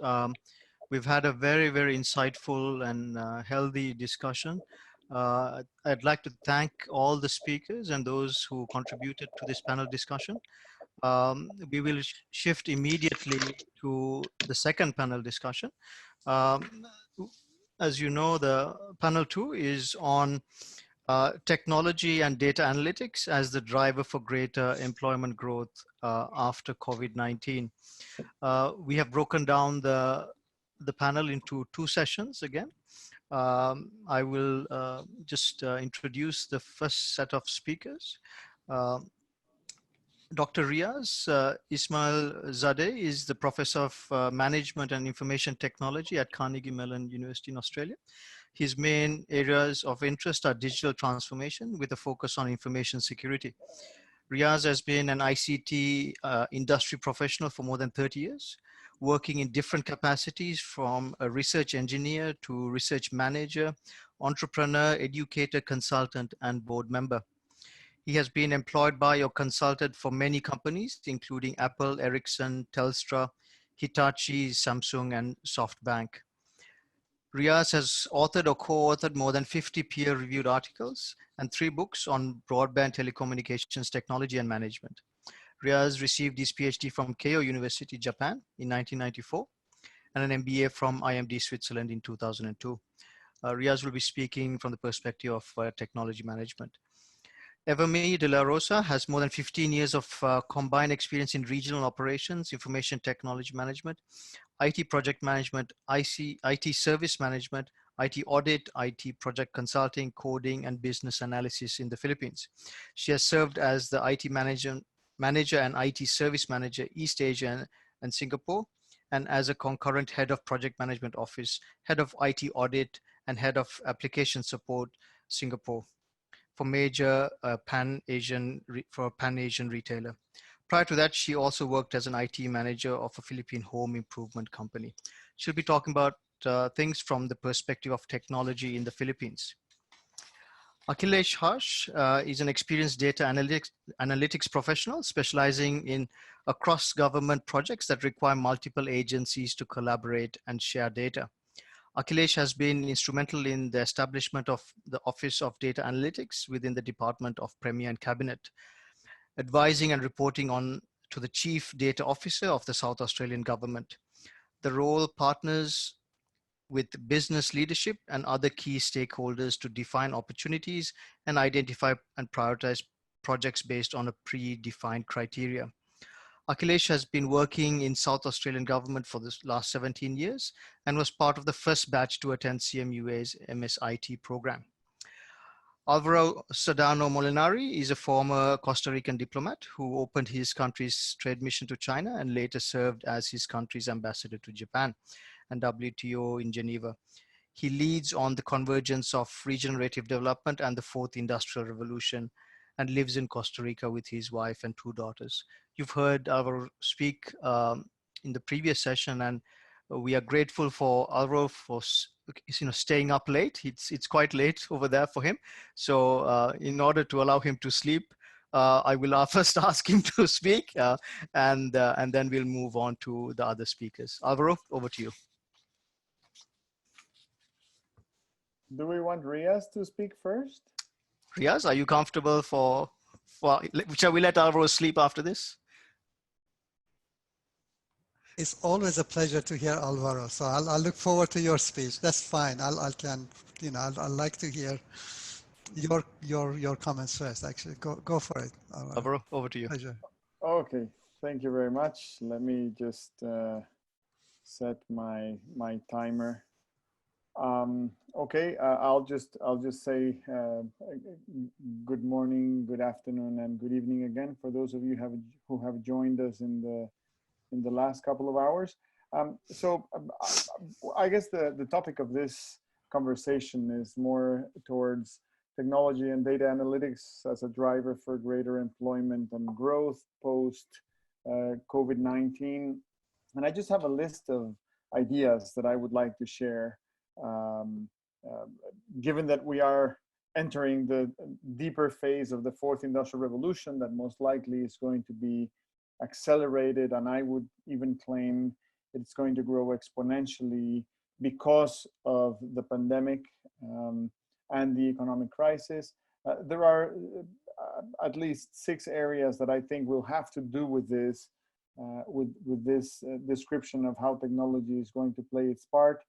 We've had a very, very insightful and healthy discussion. I'd like to thank all the speakers and those who contributed to this panel discussion. We will shift immediately to the second panel discussion. As you know, the panel 2 is on technology and data analytics as the driver for greater employment growth after COVID-19. We have broken down the panel into 2 sessions again. I will just introduce the first set of speakers. Dr. Riaz Ismail Zadeh is the Professor of Management and Information Technology at Carnegie Mellon University in Australia. His main areas of interest are digital transformation with a focus on information security. Riaz has been an ICT industry professional for more than 30 years, working in different capacities from a research engineer to research manager, entrepreneur, educator, consultant, and board member. He has been employed by or consulted for many companies, including Apple, Ericsson, Telstra, Hitachi, Samsung, and SoftBank. Riaz has authored or co-authored more than 50 peer-reviewed articles and 3 books on broadband telecommunications technology and management. Riaz received his PhD from Keio University, Japan in 1994, and an MBA from IMD Switzerland in 2002. Riaz will be speaking from the perspective of technology management. Everme de la Rosa has more than 15 years of combined experience in regional operations, information technology management, IT project management, IT service management, IT audit, IT project consulting, coding, and business analysis in the Philippines. She has served as the IT manager and IT service manager, East Asia and Singapore, and as a concurrent head of project management office, head of IT audit, and head of application support, Singapore, for major Pan-Asian retailer. Prior to that, she also worked as an IT manager of a Philippine home improvement company. She'll be talking about things from the perspective of technology in the Philippines. Akhilesh Harsh is an experienced data analytics professional specializing in across government projects that require multiple agencies to collaborate and share data. Akhilesh has been instrumental in the establishment of the Office of Data Analytics within the Department of Premier and Cabinet, advising and reporting on to the Chief Data Officer of the South Australian Government. The role partners with business leadership and other key stakeholders to define opportunities and identify and prioritize projects based on a predefined criteria. Akhilesh has been working in South Australian government for the last 17 years and was part of the first batch to attend CMUA's MSIT program. Alvaro Sedano Molinari is a former Costa Rican diplomat who opened his country's trade mission to China and later served as his country's ambassador to Japan and WTO in Geneva. He leads on the convergence of regenerative development and the fourth industrial revolution and lives in Costa Rica with his wife and 2 daughters. You've heard Alvaro speak in the previous session, and we are grateful for Alvaro for staying up late. It's quite late over there for him. So in order to allow him to sleep, I will first ask him to speak and then we'll move on to the other speakers. Alvaro, over to you. Do we want Riaz to speak first? Riaz, are you comfortable shall we let Alvaro sleep after this? It's always a pleasure to hear Alvaro. So I'll look forward to your speech. That's fine. I'll like to hear your comments first. Actually, go for it. Alvaro, over to you. Pleasure. Okay, thank you very much. Let me just set my timer. Okay, I'll just say good morning, good afternoon, and good evening again for those of you who have joined us in the last couple of hours. I guess the topic of this conversation is more towards technology and data analytics as a driver for greater employment and growth post COVID-19. And I just have a list of ideas that I would like to share. Given that we are entering the deeper phase of the fourth industrial revolution that most likely is going to be accelerated, and I would even claim it's going to grow exponentially because of the pandemic and the economic crisis. There are at least 6 areas that I think will have to do with this, with this description of how technology is going to play its part.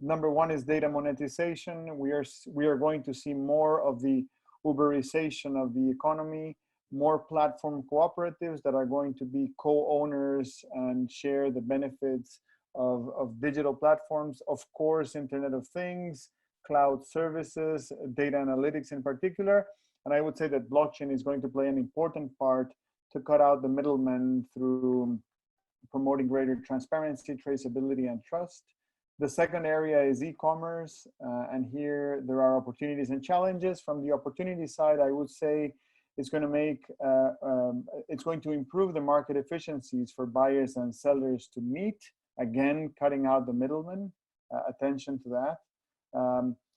Number 1 is data monetization. We are going to see more of the Uberization of the economy, more platform cooperatives that are going to be co-owners and share the benefits of digital platforms. Of course, Internet of Things, cloud services, data analytics in particular. And I would say that blockchain is going to play an important part to cut out the middlemen through promoting greater transparency, traceability, and trust. The second area is e-commerce, and here there are opportunities and challenges. From the opportunity side, I would say it's going to improve the market efficiencies for buyers and sellers to meet, again, cutting out the middlemen, attention to that.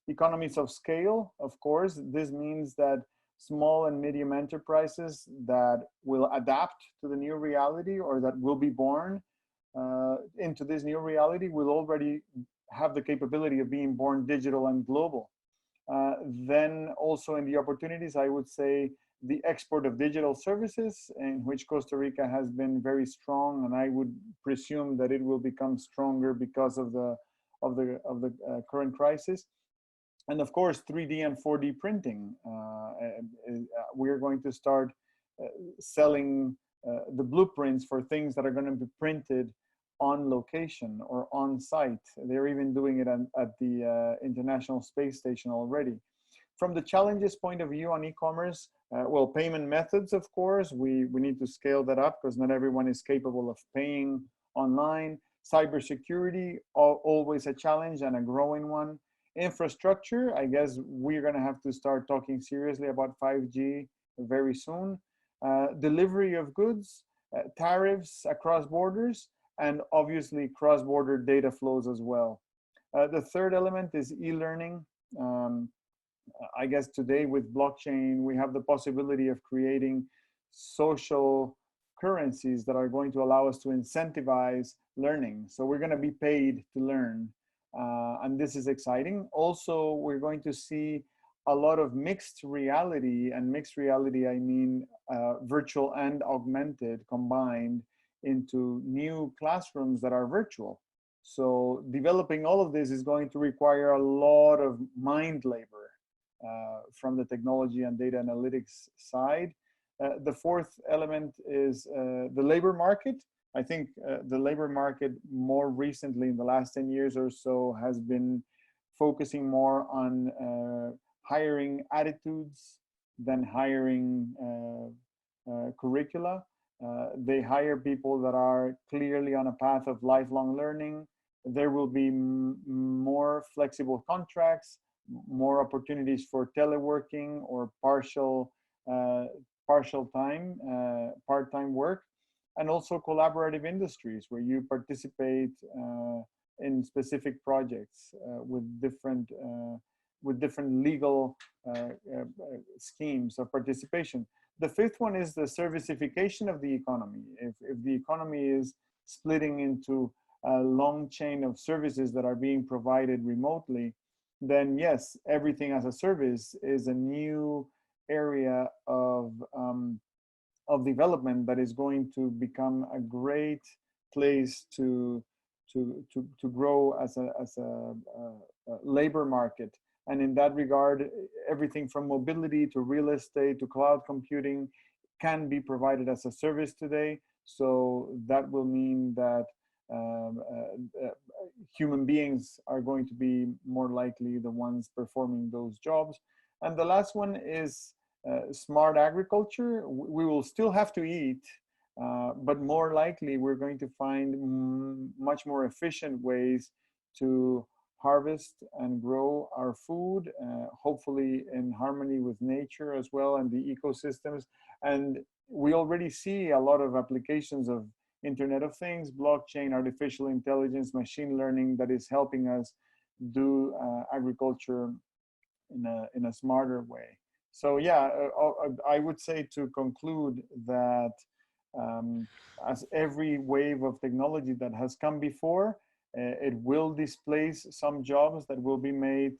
Economies of scale, of course, this means that small and medium enterprises that will adapt to the new reality or that will be born into this new reality will already have the capability of being born digital and global. Then also in the opportunities, I would say the export of digital services, in which Costa Rica has been very strong, and I would presume that it will become stronger because of the current crisis. And of course, 3D and 4D printing. We're going to start selling the blueprints for things that are going to be printed on location or on site. They're even doing it at the International Space Station already. From the challenges point of view on e-commerce, well, payment methods, of course, we need to scale that up because not everyone is capable of paying online. Cybersecurity, always a challenge and a growing one. Infrastructure, I guess we're going to have to start talking seriously about 5G very soon. Delivery of goods, tariffs across borders, and obviously cross-border data flows as well. The third element is e-learning. I guess today with blockchain, we have the possibility of creating social currencies that are going to allow us to incentivize learning. So we're going to be paid to learn. And this is exciting. Also, we're going to see a lot of mixed reality, and mixed reality, I mean virtual and augmented combined into new classrooms that are virtual. So developing all of this is going to require a lot of mind labor from the technology and data analytics side. The fourth element is the labor market. I think the labor market more recently in the last 10 years or so has been focusing more on hiring attitudes than hiring curricula. They hire people that are clearly on a path of lifelong learning. There will be more flexible contracts, more opportunities for teleworking or part-time work, and also collaborative industries where you participate in specific projects with different legal schemes of participation. The fifth one is the servicification of the economy. If the economy is splitting into a long chain of services that are being provided remotely, then yes, everything as a service is a new area of development that is going to become a great place to grow as a labor market. And in that regard, everything from mobility to real estate to cloud computing can be provided as a service today. So that will mean that human beings are going to be more likely the ones performing those jobs. And the last one is smart agriculture. We will still have to eat, but more likely we're going to find much more efficient ways to harvest and grow our food, hopefully in harmony with nature as well and the ecosystems. And we already see a lot of applications of Internet of Things, blockchain, artificial intelligence, machine learning that is helping us do agriculture in a smarter way. So yeah, I would say to conclude that as every wave of technology that has come before, it will displace some jobs that will be made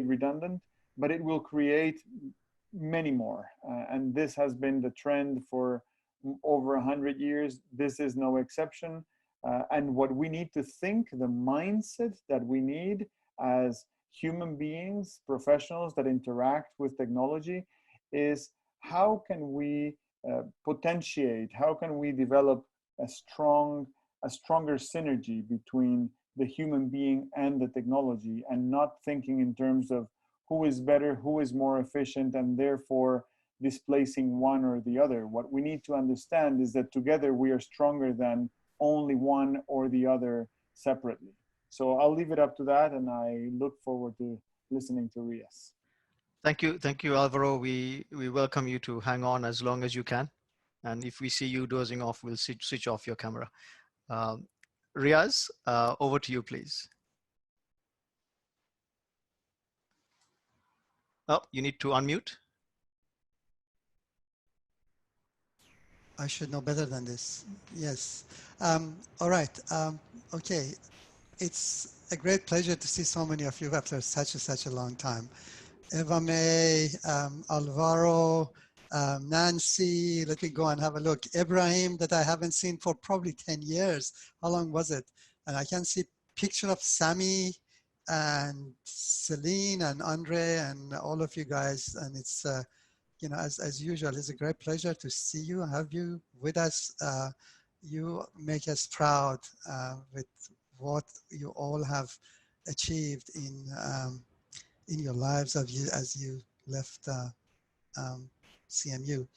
redundant, but it will create many more. And this has been the trend for over 100 years. This is no exception. And what we need to think, the mindset that we need as human beings, professionals that interact with technology, is how can we potentiate, how can we develop a stronger synergy between the human being and the technology, and not thinking in terms of who is better, who is more efficient, and therefore displacing one or the other. What we need to understand is that together we are stronger than only one or the other separately. So I'll leave it up to that, and I look forward to listening to Riaz. Thank you, Alvaro. We welcome you to hang on as long as you can. And if we see you dozing off, we'll switch off your camera. Riaz, over to you, please. Oh, you need to unmute. I should know better than this. Yes. All right. Okay. It's a great pleasure to see so many of you after such a long time. Eva May, Alvaro, Nancy, let me go and have a look. Ibrahim, that I haven't seen for probably 10 years. How long was it? And I can see picture of Sami and Celine and Andre and all of you guys. And it's, you know, as usual, it's a great pleasure to see you, have you with us. You make us proud with what you all have achieved in your lives as you left CMU.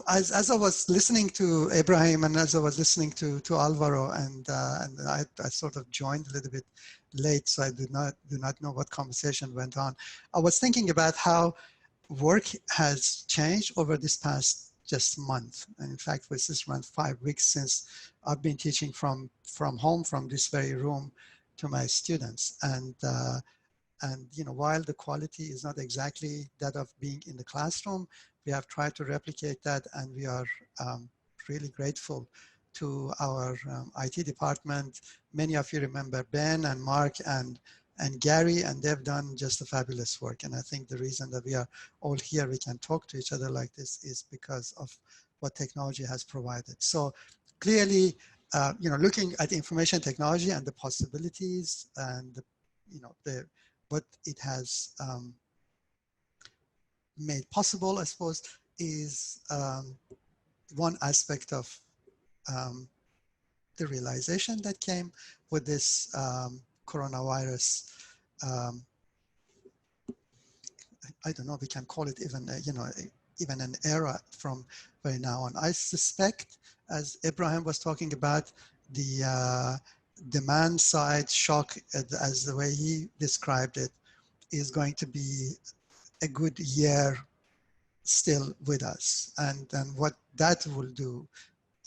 As I was listening to Ibrahim and as I was listening to Alvaro, and I sort of joined a little bit late, so I do not know what conversation went on. I was thinking about how work has changed over this past just month. And in fact, it's just around 5 weeks since I've been teaching from home, from this very room, to my students. And you know, while the quality is not exactly that of being in the classroom, we have tried to replicate that, and we are really grateful to our IT department. Many of you remember Ben and Mark and Gary, and they've done just a fabulous work. And I think the reason that we are all here, we can talk to each other like this, is because of what technology has provided. So clearly, you know, looking at information technology and the possibilities and the, you know, what it has made possible, I suppose, is one aspect of the realization that came with this coronavirus. I don't know, we can call it even, you know, even an era from very now on. I suspect, as Ibrahim was talking about, the demand side shock, as the way he described it, is going to be a good year still with us. And what that will do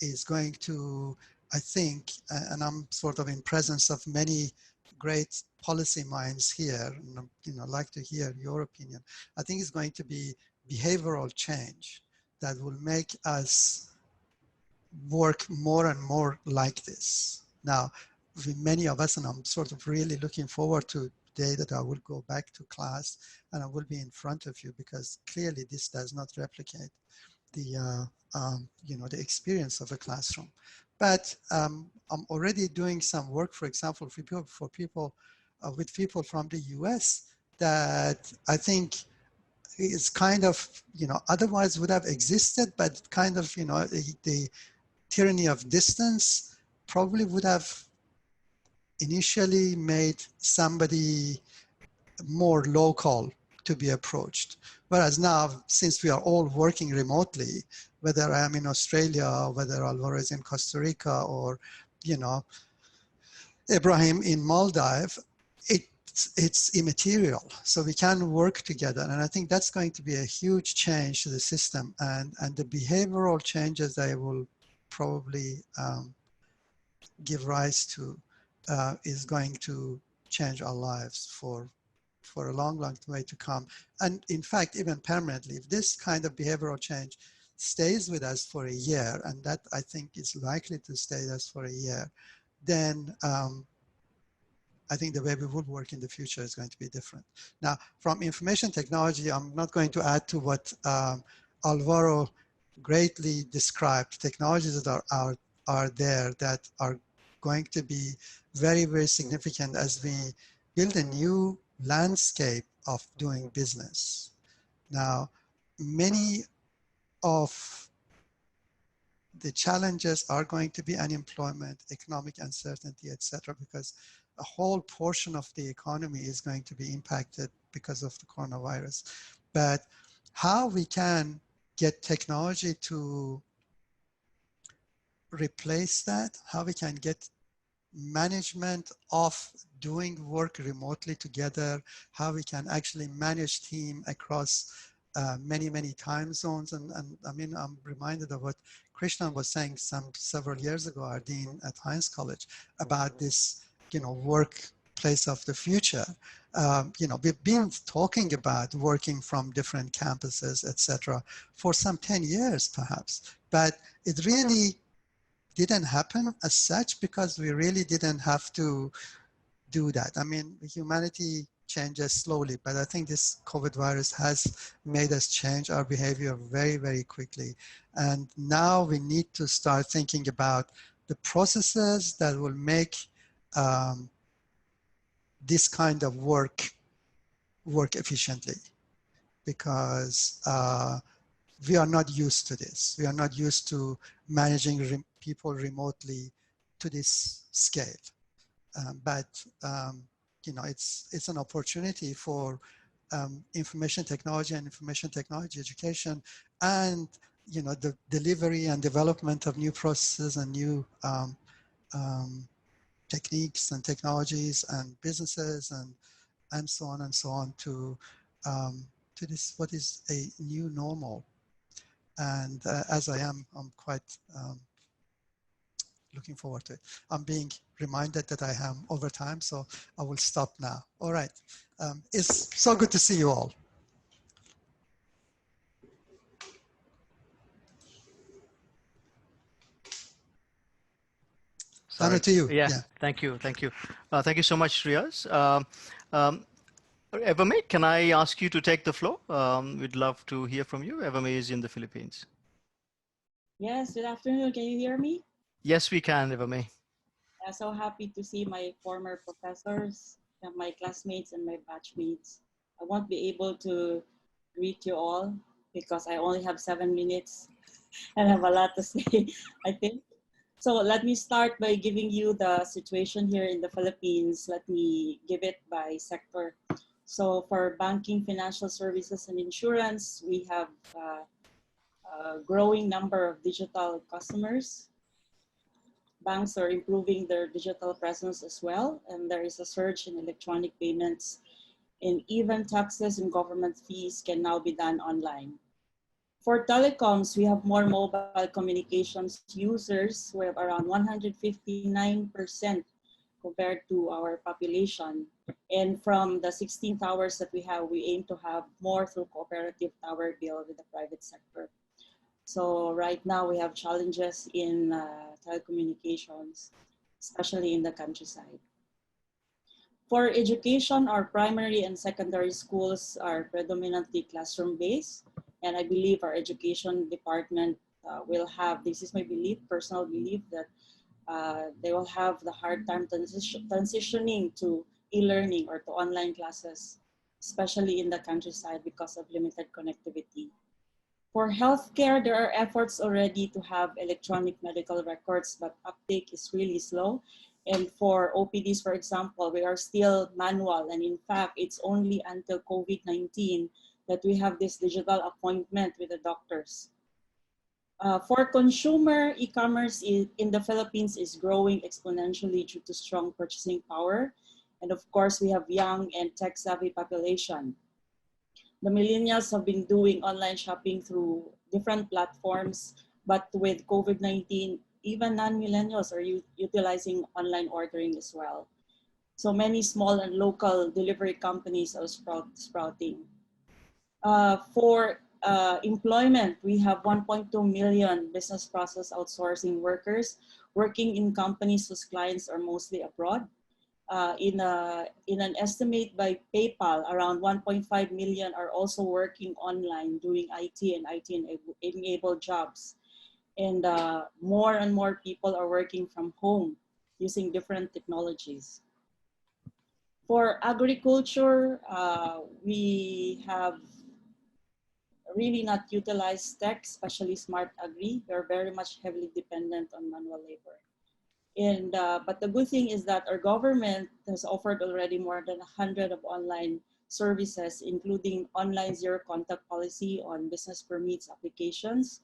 is going to, I think, and I'm sort of in presence of many great policy minds here, and you know, I'd like to hear your opinion. I think it's going to be behavioral change that will make us work more and more like this. Now, many of us, and I'm sort of really looking forward to the day that I will go back to class and I will be in front of you, because clearly this does not replicate the you know, the experience of a classroom. But I'm already doing some work, for example, for people with people from the US, that I think is kind of, you know, otherwise would have existed, but kind of, you know, the tyranny of distance probably would have initially made somebody more local to be approached. Whereas now, since we are all working remotely, whether I am in Australia, or whether Alvaro is in Costa Rica, or, you know, Ibrahim in Maldives, it's immaterial. So we can work together. And I think that's going to be a huge change to the system. And the behavioral changes they will probably give rise to is going to change our lives for a long, long way to come. And in fact, even permanently, if this kind of behavioral change stays with us for a year, and that I think is likely to stay with us for a year, then I think the way we would work in the future is going to be different. Now, from information technology, I'm not going to add to what Alvaro greatly described. Technologies that are there that are going to be very, very significant as we build a new landscape of doing business. Now, many of the challenges are going to be unemployment, economic uncertainty, etc., because a whole portion of the economy is going to be impacted because of the coronavirus. But how we can get technology to replace that, how we can get management of doing work remotely together, how we can actually manage team across many, many time zones. And I mean, I'm reminded of what Krishnan was saying several years ago, our dean at Heinz College, about this, you know, workplace of the future. You know, we've been talking about working from different campuses, etc., for some 10 years perhaps, but it really didn't happen as such because we really didn't have to do that. I mean, humanity changes slowly, but I think this COVID virus has made us change our behavior very, very quickly. And now we need to start thinking about the processes that will make this kind of work efficiently, because we are not used to this. We are not used to managing people remotely to this scale. But you know, it's an opportunity for information technology and information technology education, and you know, the delivery and development of new processes and new techniques and technologies and businesses and so on and so on to this, what is a new normal. And as I'm quite looking forward to it. I'm being reminded that I am over time, so I will stop now. All right. It's so good to see you all. Sorry. To you. Yeah. Thank you. Thank you. Thank you so much, Riaz. Evame, can I ask you to take the floor? We'd love to hear from you. Evame is in the Philippines. Yes, good afternoon. Can you hear me? Yes, we can, Evame. I'm so happy to see my former professors, and my classmates and my batchmates. I won't be able to greet you all because I only have 7 minutes and have a lot to say, I think. So let me start by giving you the situation here in the Philippines. Let me give it by sector. So for banking, financial services, and insurance, we have a growing number of digital customers. Banks are improving their digital presence as well, and there is a surge in electronic payments, and even taxes and government fees can now be done online. For telecoms, we have more mobile communications users. We have around 159% compared to our population. And from the 16 towers that we have, we aim to have more through cooperative tower build with the private sector. So right now we have challenges in telecommunications, especially in the countryside. For education, our primary and secondary schools are predominantly classroom-based, and I believe our education department will have, this is my belief, personal belief, that they will have the hard time transitioning to e-learning or to online classes, especially in the countryside because of limited connectivity. For healthcare, there are efforts already to have electronic medical records, but uptake is really slow. And for OPDs, for example, we are still manual. And in fact, it's only until COVID-19 that we have this digital appointment with the doctors. For consumer, e-commerce in the Philippines is growing exponentially due to strong purchasing power. And of course, we have young and tech-savvy population. The millennials have been doing online shopping through different platforms, but with COVID-19, even non-millennials are utilizing online ordering as well. So many small and local delivery companies are sprouting. For employment, we have 1.2 million business process outsourcing workers working in companies whose clients are mostly abroad. In an estimate by PayPal, around 1.5 million are also working online doing IT and IT-enabled jobs. And more and more people are working from home using different technologies. For agriculture, we have really not utilized tech, especially smart agri. We're very much heavily dependent on manual labor. And, but the good thing is that our government has offered already more than 100 of online services, including online zero contact policy on business permits applications.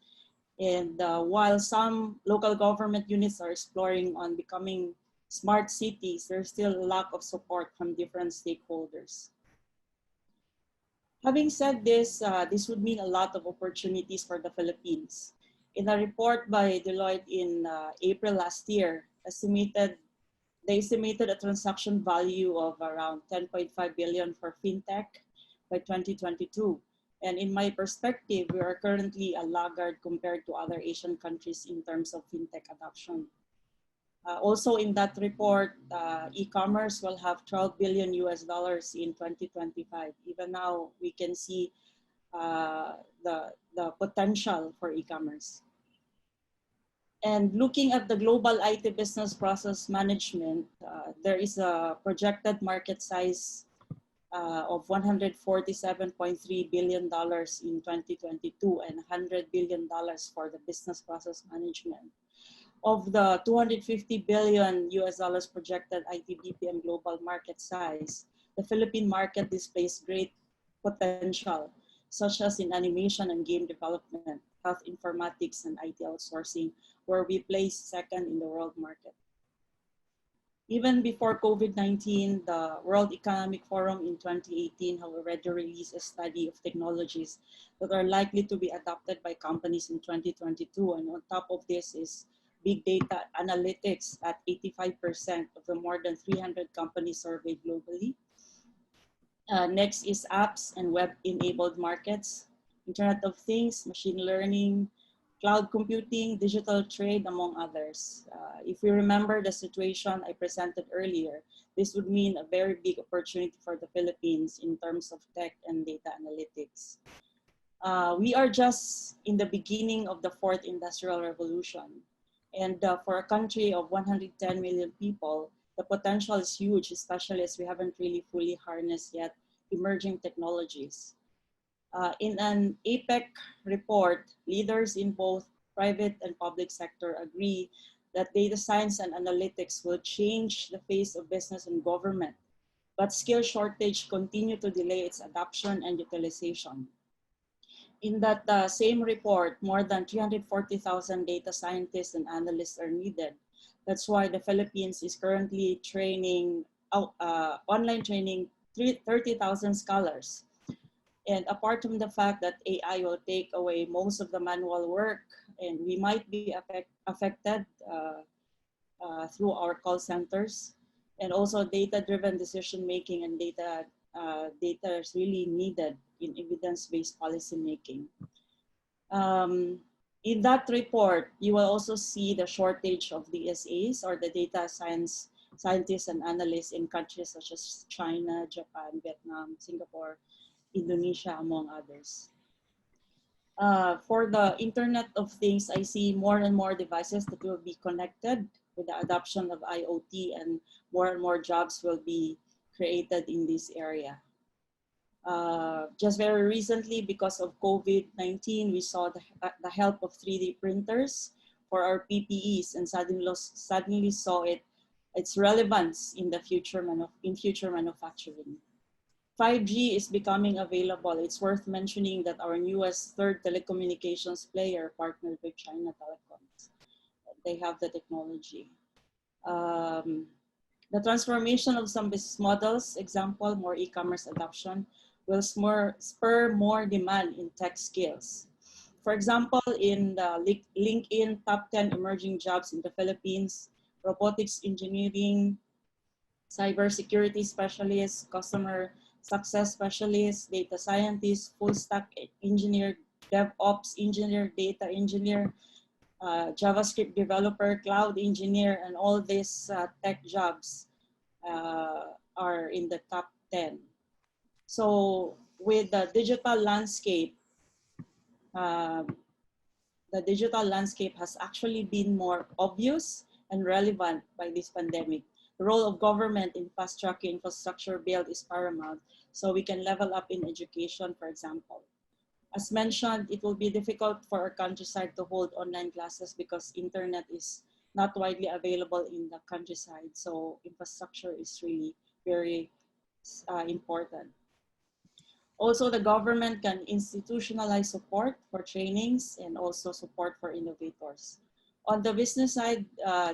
And while some local government units are exploring on becoming smart cities, there's still a lack of support from different stakeholders. Having said this, this would mean a lot of opportunities for the Philippines. In a report by Deloitte in April last year, they estimated a transaction value of around 10.5 billion for fintech by 2022. And in my perspective, we are currently a laggard compared to other Asian countries in terms of fintech adoption. Also in that report, e-commerce will have 12 billion US dollars in 2025. Even now, we can see the potential for e-commerce. And looking at the global IT business process management, there is a projected market size of $147.3 billion in 2022 and $100 billion for the business process management. Of the 250 billion US dollars projected IT BPM global market size, the Philippine market displays great potential, such as in animation and game development, health informatics, and IT outsourcing, where we place second in the world market. Even before COVID-19, the World Economic Forum in 2018 have already released a study of technologies that are likely to be adopted by companies in 2022. And on top of this is big data analytics at 85% of the more than 300 companies surveyed globally. Next is apps and web-enabled markets, Internet of Things, machine learning, cloud computing, digital trade, among others. If we remember the situation I presented earlier, this would mean a very big opportunity for the Philippines in terms of tech and data analytics. We are just in the beginning of the fourth industrial revolution. And for a country of 110 million people, the potential is huge, especially as we haven't really fully harnessed yet emerging technologies. In an APEC report, leaders in both private and public sector agree that data science and analytics will change the face of business and government, but skill shortage continue to delay its adoption and utilization. In that same report, more than 340,000 data scientists and analysts are needed. That's why the Philippines is currently training, online training 30,000 scholars. And apart from the fact that AI will take away most of the manual work, and we might be affected through our call centers, and also data-driven decision-making and data is really needed in evidence-based policy making. In that report, you will also see the shortage of DSAs, or the data scientists and analysts in countries such as China, Japan, Vietnam, Singapore, Indonesia, among others. For the Internet of Things, I see more and more devices that will be connected with the adoption of IoT, and more jobs will be created in this area. Just very recently, because of COVID-19, we saw the help of 3D printers for our PPEs, and suddenly saw its relevance in the future manufacturing. 5G is becoming available. It's worth mentioning that our newest third telecommunications player partnered with China Telecoms. They have the technology. The transformation of some business models, example, more e-commerce adoption, will spur more demand in tech skills. For example, in the LinkedIn top 10 emerging jobs in the Philippines, robotics engineering, cybersecurity specialists, customer success specialist, data scientist, full stack engineer, DevOps engineer, data engineer, JavaScript developer, cloud engineer, and all these tech jobs are in the top 10. So with the digital landscape, has actually been more obvious and relevant by this pandemic. The role of government in fast-tracking infrastructure build is paramount, so we can level up in education, for example. As mentioned, it will be difficult for our countryside to hold online classes because internet is not widely available in the countryside, so infrastructure is really very important. Also, the government can institutionalize support for trainings and also support for innovators. On the business side,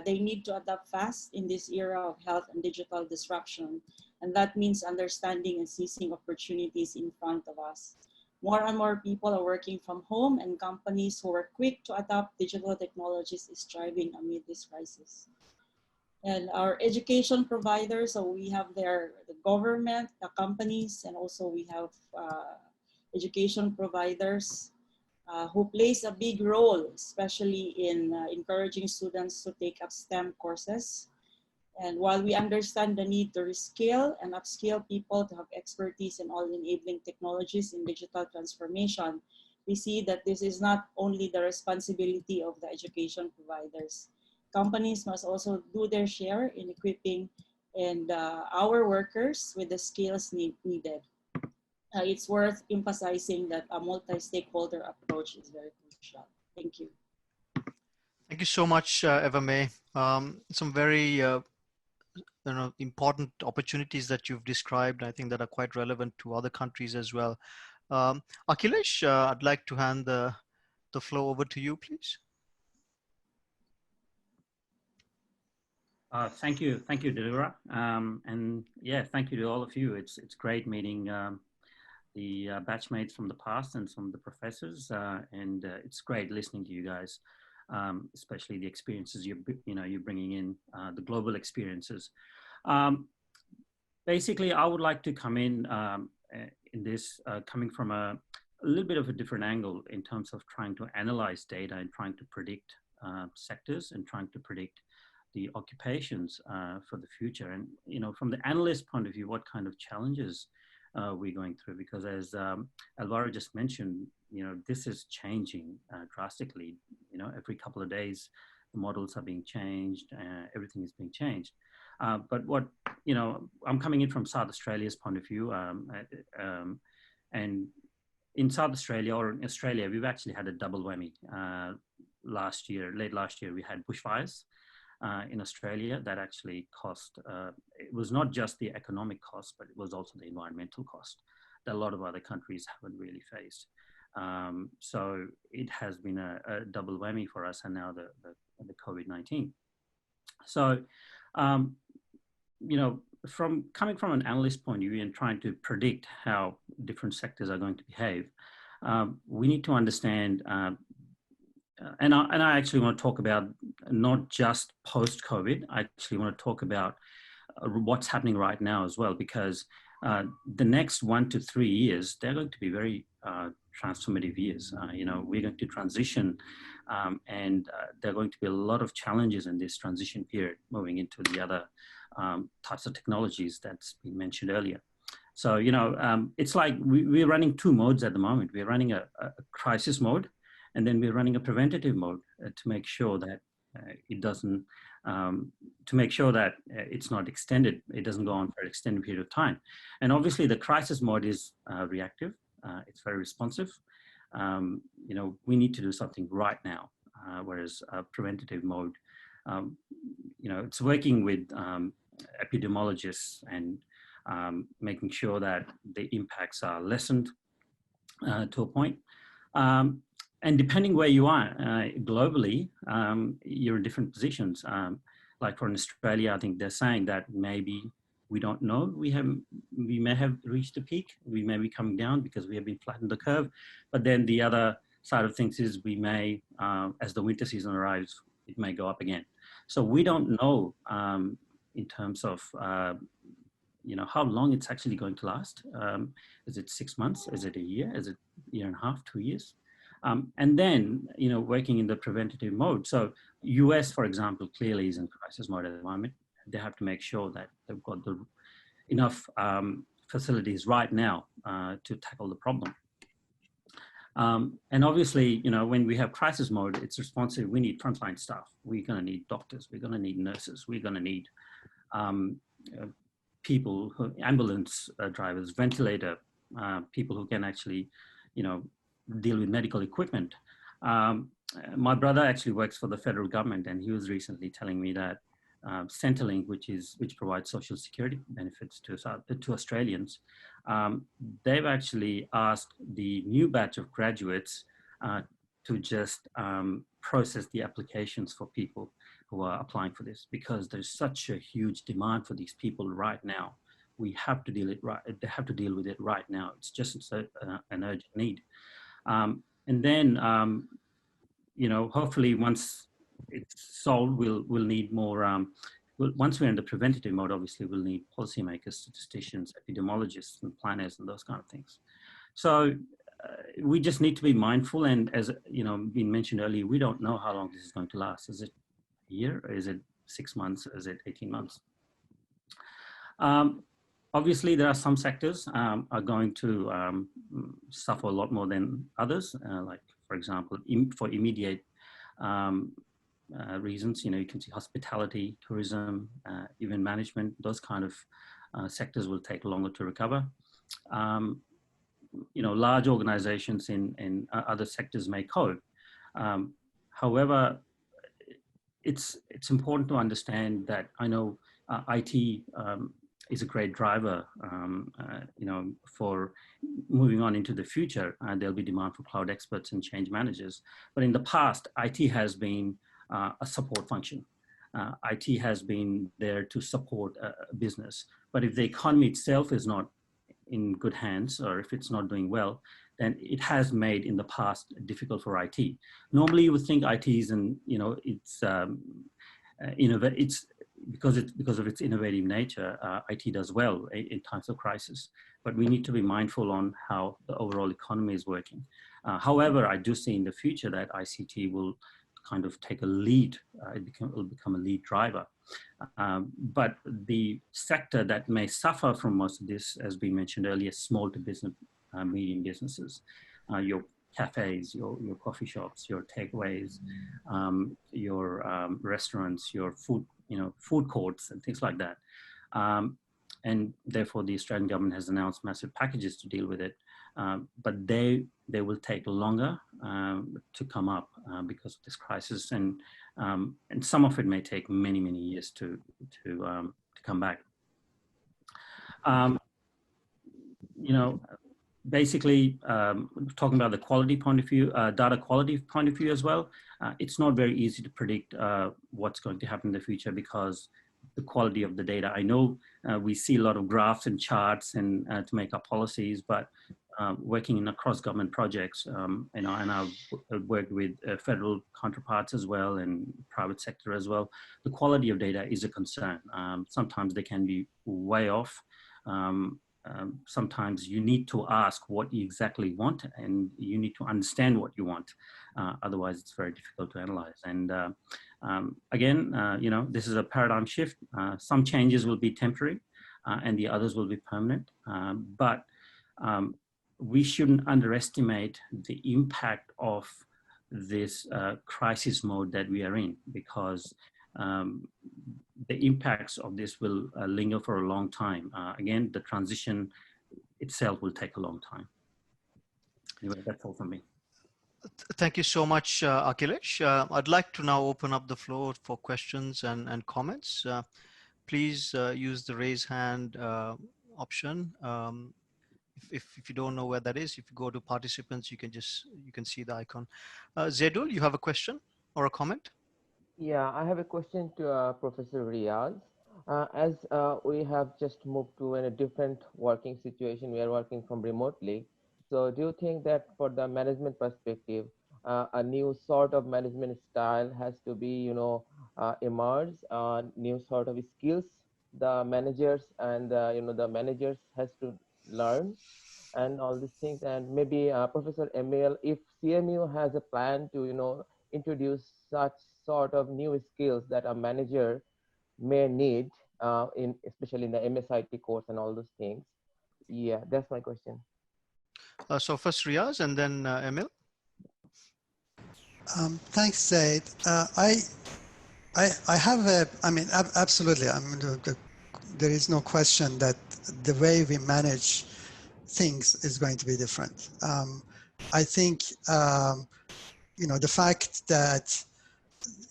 they need to adapt fast in this era of health and digital disruption. And that means understanding and seizing opportunities in front of us. More and more people are working from home, and companies who are quick to adopt digital technologies is thriving amid this crisis. And our education providers, so we have the government, the companies, and also we have education providers. who plays a big role, especially in encouraging students to take up STEM courses. And while we understand the need to rescale and upscale people to have expertise in all enabling technologies in digital transformation, we see that this is not only the responsibility of the education providers. Companies must also do their share in equipping and our workers with the skills needed. It's worth emphasizing that a multi-stakeholder approach is very crucial. Thank you. Thank you so much, Eva May. Some very important opportunities that you've described, I think that are quite relevant to other countries as well. Akhilesh, I'd like to hand the floor over to you, please. Thank you, Delira. And yeah, thank you to all of you. It's great meeting the batchmates from the past and some of the professors, and it's great listening to you guys, especially the experiences you're bringing in, the global experiences. Basically, I would like to come in this coming from a little bit of a different angle in terms of trying to analyze data and trying to predict sectors and trying to predict the occupations for the future. And, from the analyst point of view, what kind of challenges we're going through, because as Alvaro just mentioned, this is changing drastically. Every couple of days, the models are being changed, everything is being changed. But what, I'm coming in from South Australia's point of view, and in South Australia or in Australia, we've actually had a double whammy. Late last year, we had bushfires in Australia that actually cost, it was not just the economic cost, but it was also the environmental cost that a lot of other countries haven't really faced. So it has been a double whammy for us, and now the COVID-19. So, coming from an analyst point of view and trying to predict how different sectors are going to behave, we need to understand, and I actually want to talk about not just post-COVID, I actually want to talk about what's happening right now as well, because the next 1 to 3 years, they're going to be very transformative years. We're going to transition, and there are going to be a lot of challenges in this transition period, moving into the other types of technologies that's been mentioned earlier. So, it's like we're running two modes at the moment. We're running a crisis mode, and then we're running a preventative mode to make sure that it doesn't, to make sure that it's not extended, it doesn't go on for an extended period of time. And obviously the crisis mode is reactive, it's very responsive. We need to do something right now, whereas preventative mode, it's working with epidemiologists and making sure that the impacts are lessened to a point. And depending where you are globally, you're in different positions. Like for Australia, I think they're saying that maybe, we don't know, we may have reached a peak, we may be coming down because we have been flattened the curve. But then the other side of things is we may, as the winter season arrives, it may go up again. So we don't know in terms of how long it's actually going to last. Is it 6 months? Is it a year? Is it a year and a half, 2 years? And then, working in the preventative mode. So US, for example, clearly is in crisis mode at the moment. They have to make sure that they've got enough facilities right now to tackle the problem. And obviously, when we have crisis mode, it's responsive. We need frontline staff. We're going to need doctors. We're going to need nurses. We're going to need people, ambulance drivers, ventilator, people who can actually, deal with medical equipment. My brother actually works for the federal government, and he was recently telling me that Centrelink, which provides social security benefits to Australians, they've actually asked the new batch of graduates to just process the applications for people who are applying for this, because there's such a huge demand for these people right now. We have to deal with it right now. It's just an urgent need. And then, hopefully once it's solved, we'll need more, once we're in the preventative mode, obviously we'll need policymakers, statisticians, epidemiologists, and planners, and those kind of things. So we just need to be mindful. And as you know, been mentioned earlier, we don't know how long this is going to last. Is it a year? Or is it 6 months? Is it 18 months? Obviously, there are some sectors are going to suffer a lot more than others. Like, for example, for immediate reasons, you know, you can see hospitality, tourism, event management, those kind of sectors will take longer to recover. You know, large organizations in other sectors may cope. However, it's important to understand that I know IT is a great driver, you know, for moving on into the future. There'll be demand for cloud experts and change managers. But in the past, IT has been a support function. IT has been there to support a business. But if the economy itself is not in good hands, or if it's not doing well, then it has made in the past difficult for IT. Normally, you would think IT is, you know, it's because of its innovative nature, IT does well in times of crisis. But we need to be mindful on how the overall economy is working. However, I do see in the future that ICT will kind of take a lead. It will become a lead driver. But the sector that may suffer from most of this, as we mentioned earlier, small to medium businesses, your cafes, your coffee shops, your takeaways, your restaurants, your food courts and things like that. And therefore the Australian government has announced massive packages to deal with it. But they will take longer to come up because of this crisis, and some of it may take many years to come back. You know, basically talking about the quality point of view, data quality point of view as well. It's not very easy to predict what's going to happen in the future because the quality of the data. I know we see a lot of graphs and charts and to make up policies, but working in across government projects, you know, and I've worked with federal counterparts as well and private sector as well. The quality of data is a concern. Sometimes they can be way off. Sometimes you need to ask what you exactly want, and you need to understand what you want. Otherwise, it's very difficult to analyze. And again, you know, this is a paradigm shift. Some changes will be temporary, and the others will be permanent. But we shouldn't underestimate the impact of this crisis mode that we are in, because the impacts of this will linger for a long time. Again, the transition itself will take a long time. Anyway, that's all from me. Thank you so much, Akhilesh. I'd like to now open up the floor for questions and comments. Please use the raise hand option. If you don't know where that is, if you go to participants, you can see the icon. Zedul, you have a question or a comment? Yeah, I have a question to Professor Riaz. As we have just moved to a different working situation, we are working from remotely. So do you think that for the management perspective, a new sort of management style has to be, you know, emerge, new sort of skills the managers and, you know, the managers has to learn and all these things? And maybe Professor Emil, if CMU has a plan to, you know, introduce such sort of new skills that a manager may need, especially in the MSIT course and all those things. Yeah, that's my question. So first Riaz and then Emil. Thanks, Zaid. I have I mean, absolutely. I mean, there is no question that the way we manage things is going to be different. I think, you know, the fact that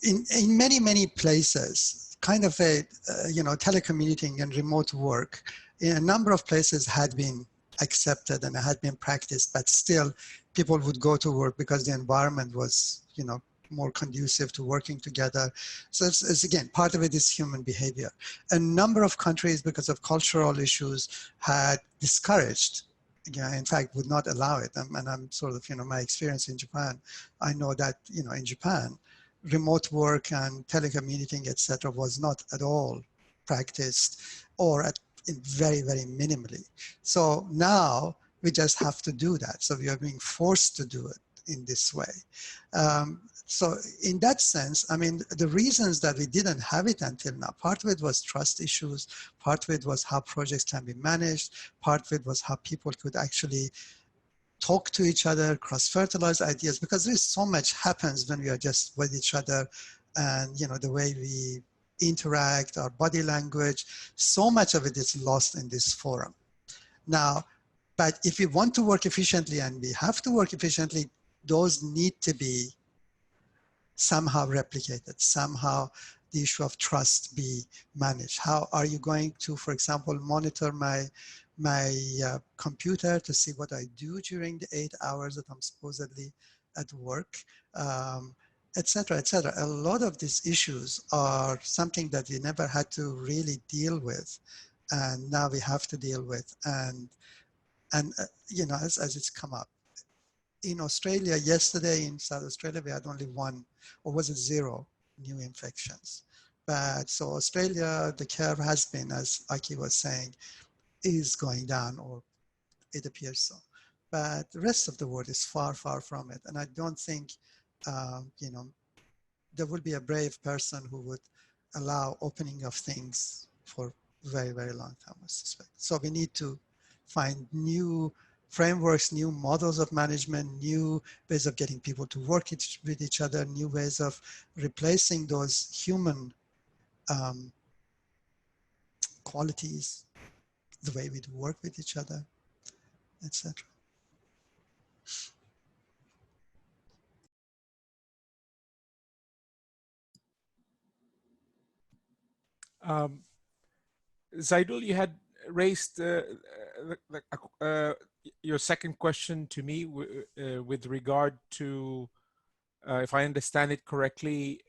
in many places, kind of you know, telecommuting and remote work in a number of places had been accepted and had been practiced, but still people would go to work because the environment was, you know, more conducive to working together. So it's again, part of it is human behavior. A number of countries, because of cultural issues, had discouraged, in fact, would not allow it. And I'm sort of, you know, my experience in Japan, I know that, you know, in Japan, remote work and telecommuting, etc., was not at all practiced, or very minimally. So now We just have to do that. So we are being forced to do it in this way. So in that sense, I mean, the reasons that we didn't have it until now, part of it was trust issues, part of it was how projects can be managed, part of it was how people could actually talk to each other, cross-fertilize ideas, because there's so much happens when we are just with each other, and you know, the way we interact, our body language, so much of it is lost in this forum. Now, but if we want to work efficiently, and we have to work efficiently, those need to be somehow replicated, somehow the issue of trust be managed. How are you going to, for example, monitor my computer to see what I do during the 8 hours that I'm supposedly at work, et cetera, et cetera. A lot of these issues are something that we never had to really deal with, and now we have to deal with. And you know, as it's come up. In Australia, yesterday in South Australia, we had only 1, or was it 0, new infections. But so Australia, the curve has been, as Aki was saying, is going down, or it appears so. But the rest of the world is far, far from it. And I don't think, you know, there will be a brave person who would allow opening of things for a very, very long time, I suspect. So we need to find new frameworks, new models of management, new ways of getting people to work with each other, new ways of replacing those human qualities, the way we do work with each other, etc. Zaidul, you had raised your second question to me with regard to, if I understand it correctly,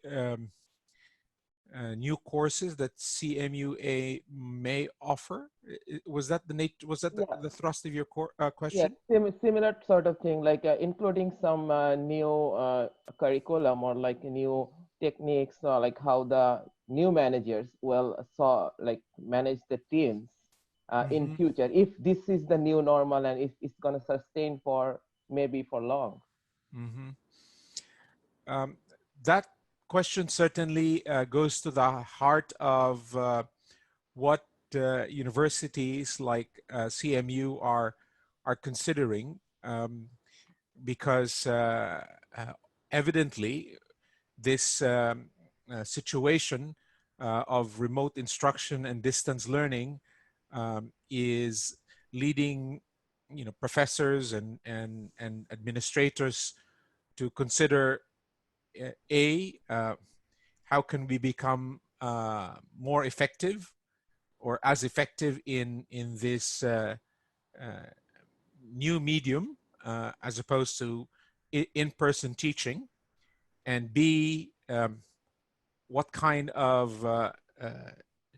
new courses that CMUA may offer. Was that the thrust of your question? Yeah, similar sort of thing, like including some new curriculum, or like new techniques, or like how the new managers will manage the teams in future, if this is the new normal and if it's going to sustain for maybe for long. That question certainly goes to the heart of what universities like CMU are considering, because evidently this situation of remote instruction and distance learning is leading, you know, professors and administrators to consider how can we become more effective, or as effective in this new medium as opposed to in-person teaching, and B, what kind of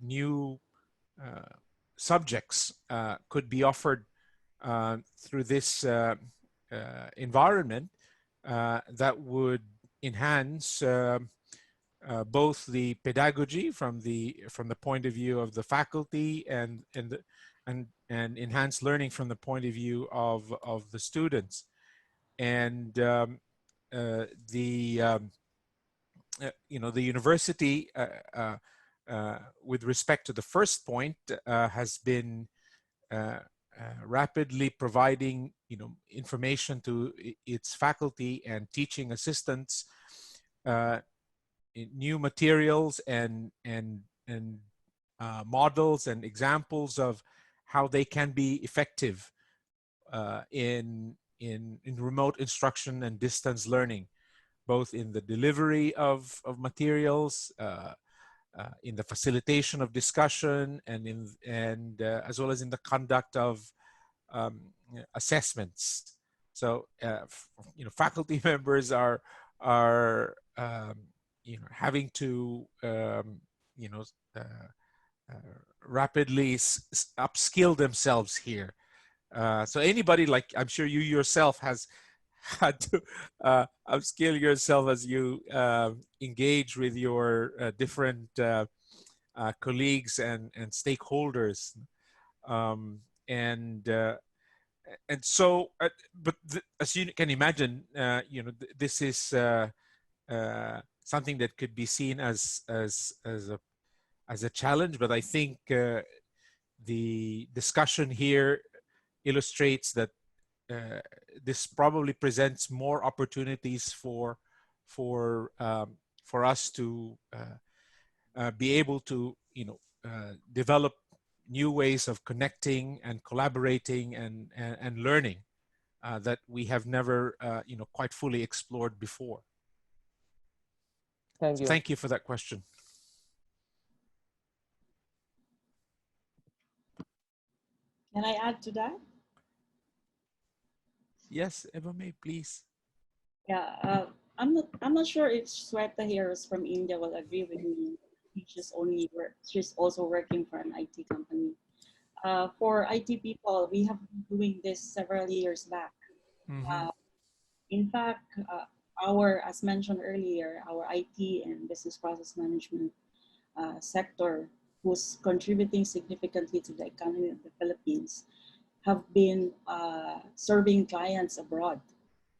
new subjects could be offered through this environment that would enhance both the pedagogy from the point of view of the faculty, and enhance learning from the point of view of the students. And you know, the university with respect to the first point has been rapidly providing, you know, information to its faculty and teaching assistants, new materials and models and examples of how they can be effective in remote instruction and distance learning, both in the delivery of materials, in the facilitation of discussion, and as well as in the conduct of assessments. So, you know, faculty members are you know, having to you know, rapidly upskill themselves here. So anybody, like I'm sure you yourself has had to upskill yourself as you engage with your different colleagues and stakeholders, and so, but as you can imagine, you know, this is something that could be seen as a challenge. But I think the discussion here illustrates that this probably presents more opportunities for us to be able to, you know, develop new ways of connecting and collaborating and learning that we have never, you know, quite fully explored before. Thank So you. thank you for that question. Can I add to that? Yes, Eva May, please. Yeah, I'm not sure if Sweta here is from India will agree with me. She's also working for an IT company. For IT people, we have been doing this several years back. In fact, as mentioned earlier, our IT and business process management sector, who's contributing significantly to the economy of the Philippines, have been serving clients abroad.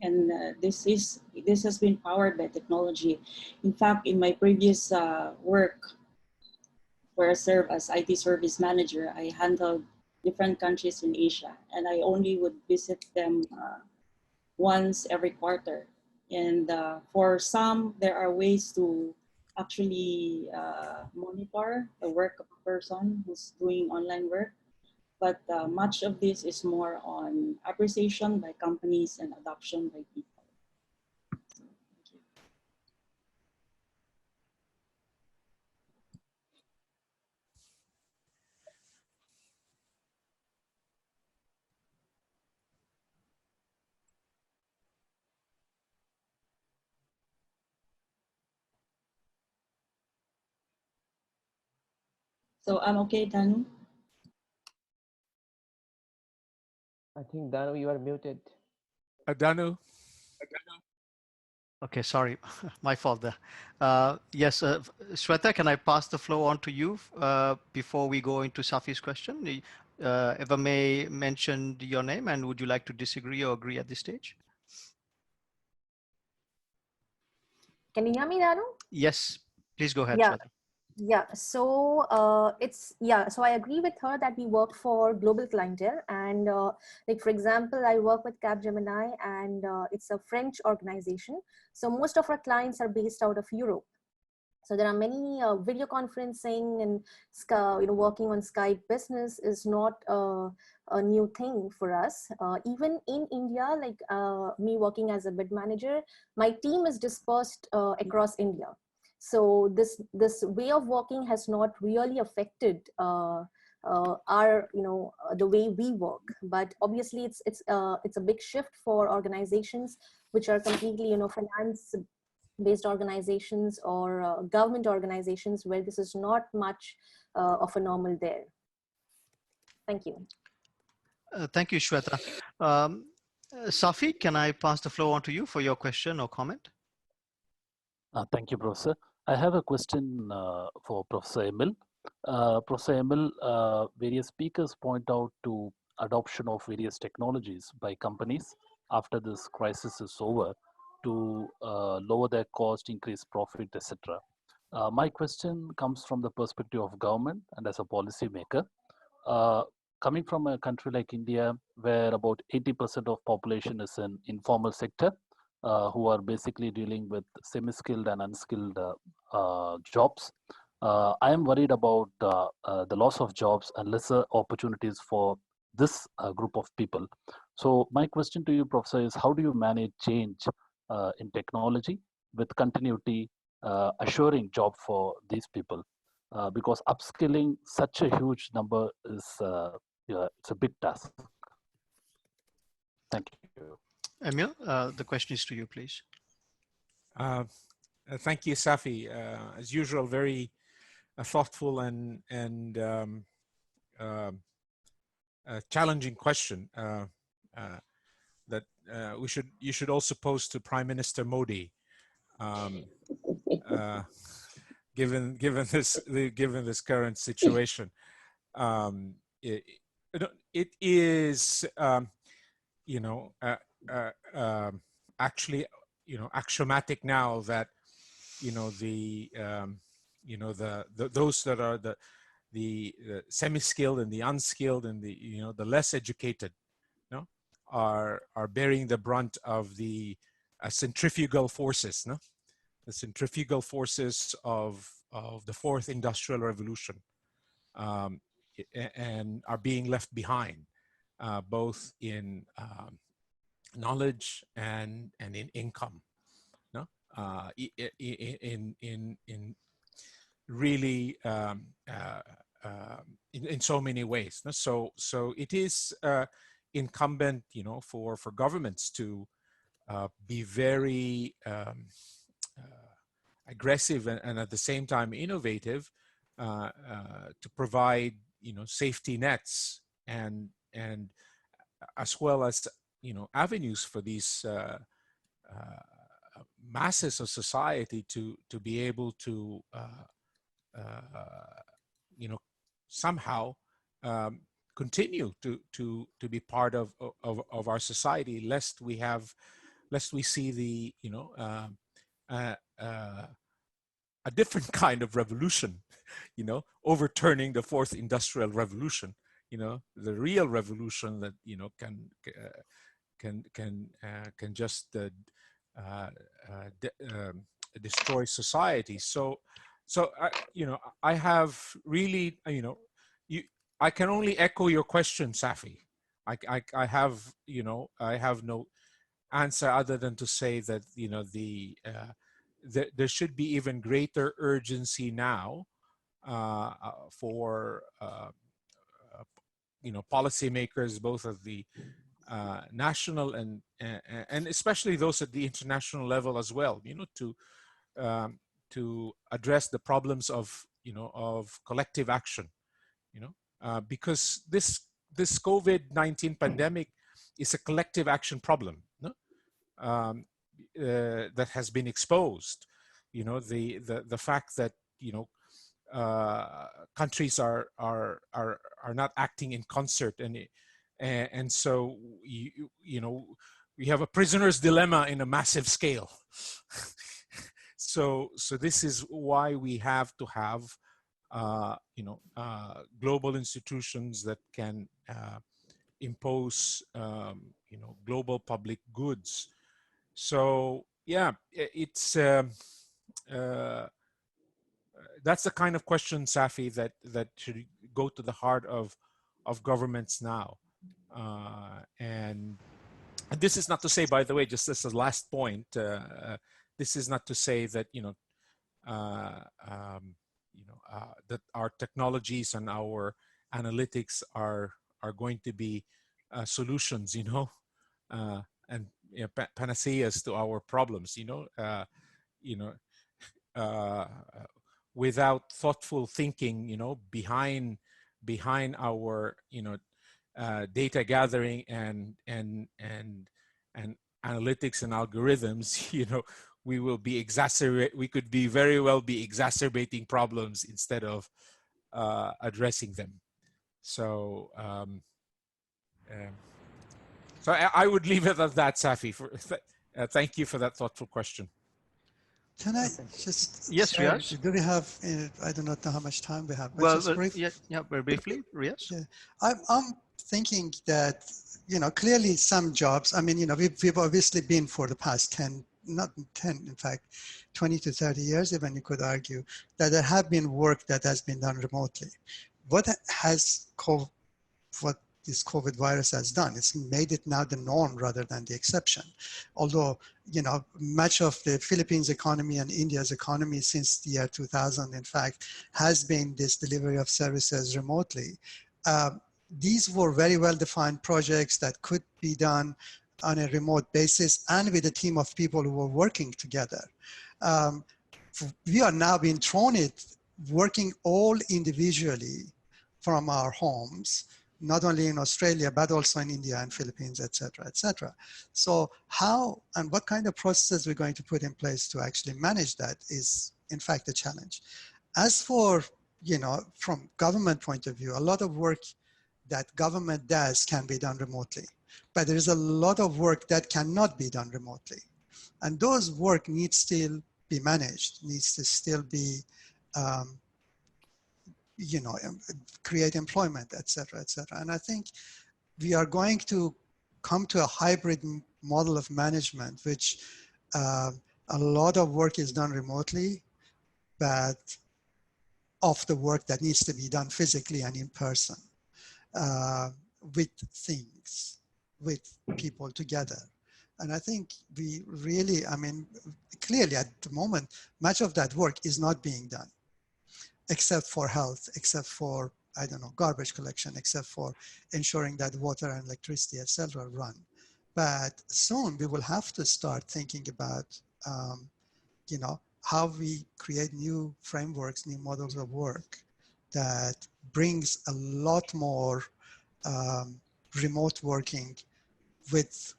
And this has been powered by technology. In fact, in my previous work, where I served as IT service manager, I handled different countries in Asia, and I only would visit them once every quarter. And for some, there are ways to actually monitor the work of a person who's doing online work. But much of this is more on appreciation by companies and adoption by people. So, thank you. So I'm okay, Danu? I think, Danu, you are muted. Danu? Okay, sorry, my fault there. Yes, Shweta, can I pass the floor on to you before we go into Safi's question? Eva May mentioned your name, and would you like to disagree or agree at this stage? Can you hear me, Danu? Yes, please go ahead, Yeah. Shweta. Yeah, so so I agree with her that we work for global clientele, and like for example, I work with Capgemini, and it's a French organization. So most of our clients are based out of Europe. So there are many video conferencing and working on Skype business is not a new thing for us. Even in India, like me working as a bid manager, my team is dispersed across India. So this way of working has not really affected our the way we work. But obviously it's a big shift for organizations which are completely finance based organizations or government organizations where this is not much of a normal there. Thank you. Thank you, Shweta. Safi, can I pass the floor on to you for your question or comment? Thank you, Professor. I have a question for Professor Emil. Professor Emil, various speakers point out to adoption of various technologies by companies after this crisis is over to lower their cost, increase profit, etc. My question comes from the perspective of government and as a policy maker. Coming from a country like India, where about 80% of population is in informal sector, who are basically dealing with semi-skilled and unskilled jobs. I am worried about the loss of jobs and lesser opportunities for this group of people. So my question to you, Professor, is how do you manage change in technology with continuity, assuring job for these people? Because upskilling such a huge number is it's a big task. Thank you. Emil, the question is to you, please. Thank you, Safi. As usual, very thoughtful and challenging question that you should also pose to Prime Minister Modi, given this current situation. It is actually, axiomatic now that, those that are the semi-skilled and the unskilled and the less educated, are bearing the brunt of the centrifugal forces, the centrifugal forces of the fourth industrial revolution, and are being left behind, both in knowledge and in income, in really in so many ways. So it is incumbent, for governments to be very aggressive and at the same time innovative, to provide safety nets and as well as avenues for these masses of society to be able to somehow continue to be part of our society, lest we see the a different kind of revolution, overturning the fourth industrial revolution, the real revolution that can just destroy society. So I have really, I can only echo your question, Safi. I have no answer other than to say that there should be even greater urgency now for policymakers, both at the national and especially those at the international level as well, to address the problems of collective action, because this COVID-19 pandemic is a collective action problem, that has been exposed. The fact that countries are not acting in concert, and so we have a prisoner's dilemma in a massive scale. So this is why we have to have global institutions that can impose global public goods. So yeah, it's that's the kind of question, Safi, that should go to the heart of governments now. And this is not to say, by the way, just as a last point, this is not to say that that our technologies and our analytics are going to be solutions, and panaceas to our problems, without thoughtful thinking, behind our data gathering and analytics and algorithms, we could be very well be exacerbating problems instead of addressing them. So so I would leave it at that, Safi. Thank you for that thoughtful question. Can I just? Yes, Riaz. Do we have? I do not know how much time we have. But well, just yeah, very briefly, Riaz. Yeah, I'm thinking that clearly some jobs. I mean, we've obviously been for the past 10, not 10, in fact, 20 to 30 years, even you could argue that there have been work that has been done remotely. What this COVID virus has done, it's made it now the norm rather than the exception. Although, much of the Philippines economy and India's economy since the year 2000, in fact, has been this delivery of services remotely. These were very well-defined projects that could be done on a remote basis and with a team of people who were working together. We are now being thrown it, working all individually from our homes, not only in Australia, but also in India and Philippines, et cetera, et cetera. So how and what kind of processes we're going to put in place to actually manage that is, in fact, a challenge. As for, from government point of view, a lot of work that government does can be done remotely. but there is a lot of work that cannot be done remotely. And those work needs still be managed, needs to still be, you know, create employment, et cetera, et cetera. And I think we are going to come to a hybrid model of management, which a lot of work is done remotely, but of the work that needs to be done physically and in person, with things, with people together. And I think we really, I mean, clearly at the moment, much of that work is not being done, except for health, except for, I don't know, garbage collection, except for ensuring that water and electricity, etc., run. But soon we will have to start thinking about, you know, how we create new frameworks, new models of work that brings a lot more remote working with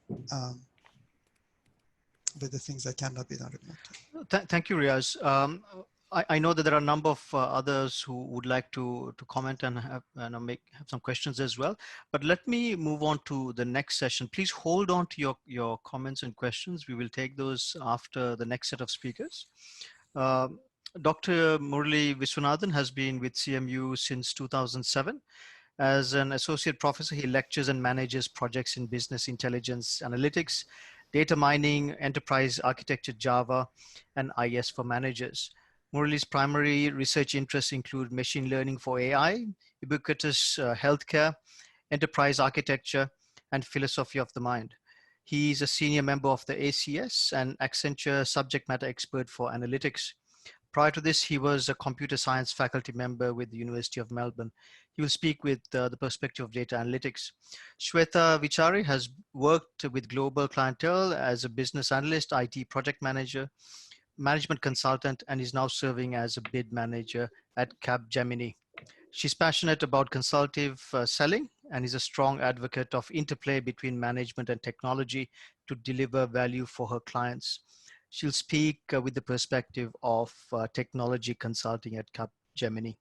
the things that cannot be done remotely. Thank you, Riaz. I know that there are a number of others who would like to comment and have some questions as well. But let me move on to the next session. Please hold on to your comments and questions. We will take those after the next set of speakers. Dr. Murali Viswanathan has been with CMU since 2007. As an associate professor, he lectures and manages projects in business intelligence analytics, data mining, enterprise architecture, Java, and IS for managers. Murali's primary research interests include machine learning for AI, ubiquitous healthcare, enterprise architecture, and philosophy of the mind. He is a senior member of the ACS and Accenture subject matter expert for analytics. Prior to this, he was a computer science faculty member with the University of Melbourne. He will speak with the perspective of data analytics. Shweta Vichari has worked with global clientele as a business analyst, IT project manager, management consultant, and is now serving as a bid manager at Capgemini. She's passionate about consultative selling and is a strong advocate of interplay between management and technology to deliver value for her clients. She'll speak with the perspective of technology consulting at Capgemini.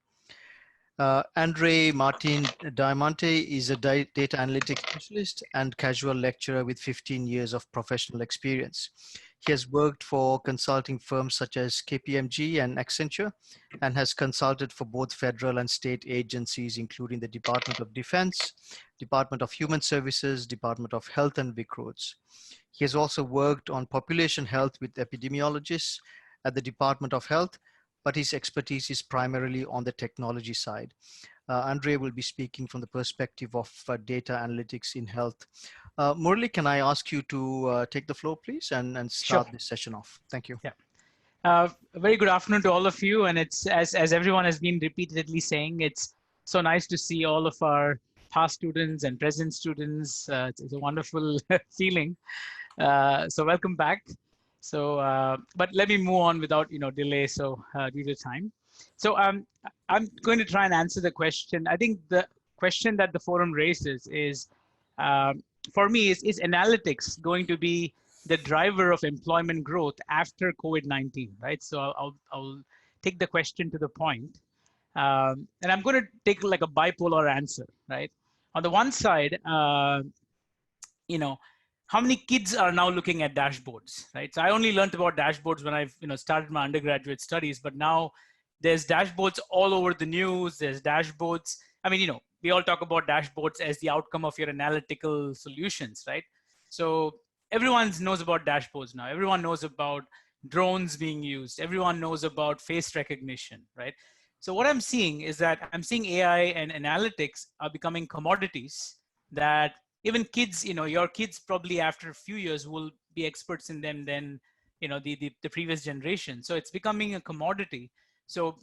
Andre Martin Diamante is a data analytics specialist and casual lecturer with 15 years of professional experience. He has worked for consulting firms such as KPMG and Accenture and has consulted for both federal and state agencies, including the Department of Defense, Department of Human Services, Department of Health, and Vic Roads. He has also worked on population health with epidemiologists at the Department of Health, but his expertise is primarily on the technology side. Andre will be speaking from the perspective of data analytics in health. Murali, can I ask you to take the floor, please, and start this session off? Thank you. Yeah. A very good afternoon to all of you. And it's, as everyone has been repeatedly saying, it's so nice to see all of our past students and present students. It's a wonderful feeling. So welcome back. So, but let me move on without delay. So due to time. So I'm going to try and answer the question. I think the question that the forum raises is, for me, is analytics going to be the driver of employment growth after COVID-19, right? So I'll take the question to the point. And I'm going to take like a bipolar answer, right? On the one side, how many kids are now looking at dashboards, right? So I only learned about dashboards when I've started my undergraduate studies, but now there's dashboards all over the news. There's dashboards. I mean, we all talk about dashboards as the outcome of your analytical solutions, right? So everyone knows about dashboards now. Everyone knows about drones being used. Everyone knows about face recognition, right? So what I'm seeing is that I'm seeing AI and analytics are becoming commodities that even kids, your kids probably after a few years will be experts in them than, the previous generation. So it's becoming a commodity. So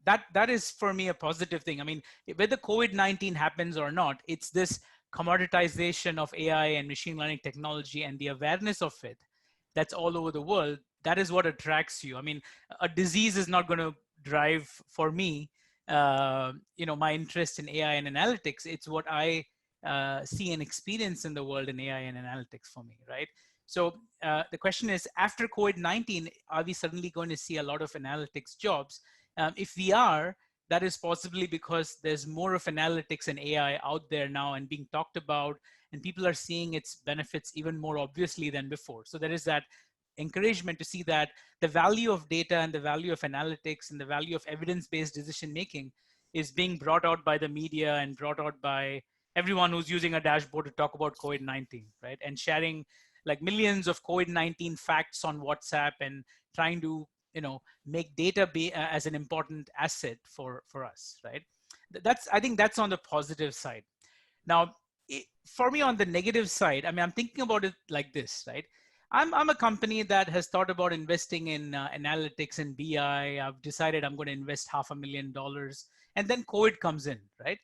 that is for me a positive thing. I mean, whether COVID-19 happens or not, it's this commoditization of AI and machine learning technology and the awareness of it that's all over the world. That is what attracts you. I mean, a disease is not going to drive for me, my interest in AI and analytics. It's what I see and experience in the world in AI and analytics for me, right? So the question is, after COVID-19, are we suddenly going to see a lot of analytics jobs? If we are, that is possibly because there's more of analytics and AI out there now and being talked about, and people are seeing its benefits even more obviously than before. So there is that encouragement to see that the value of data and the value of analytics and the value of evidence-based decision making is being brought out by the media and brought out by everyone who's using a dashboard to talk about COVID-19, right? And sharing like millions of COVID-19 facts on WhatsApp and trying to, make data be as an important asset for us, right? I think that's on the positive side. Now, for me on the negative side, I mean, I'm thinking about it like this, right? I'm a company that has thought about investing in analytics and BI. I've decided I'm going to invest $500,000, and then COVID comes in, right?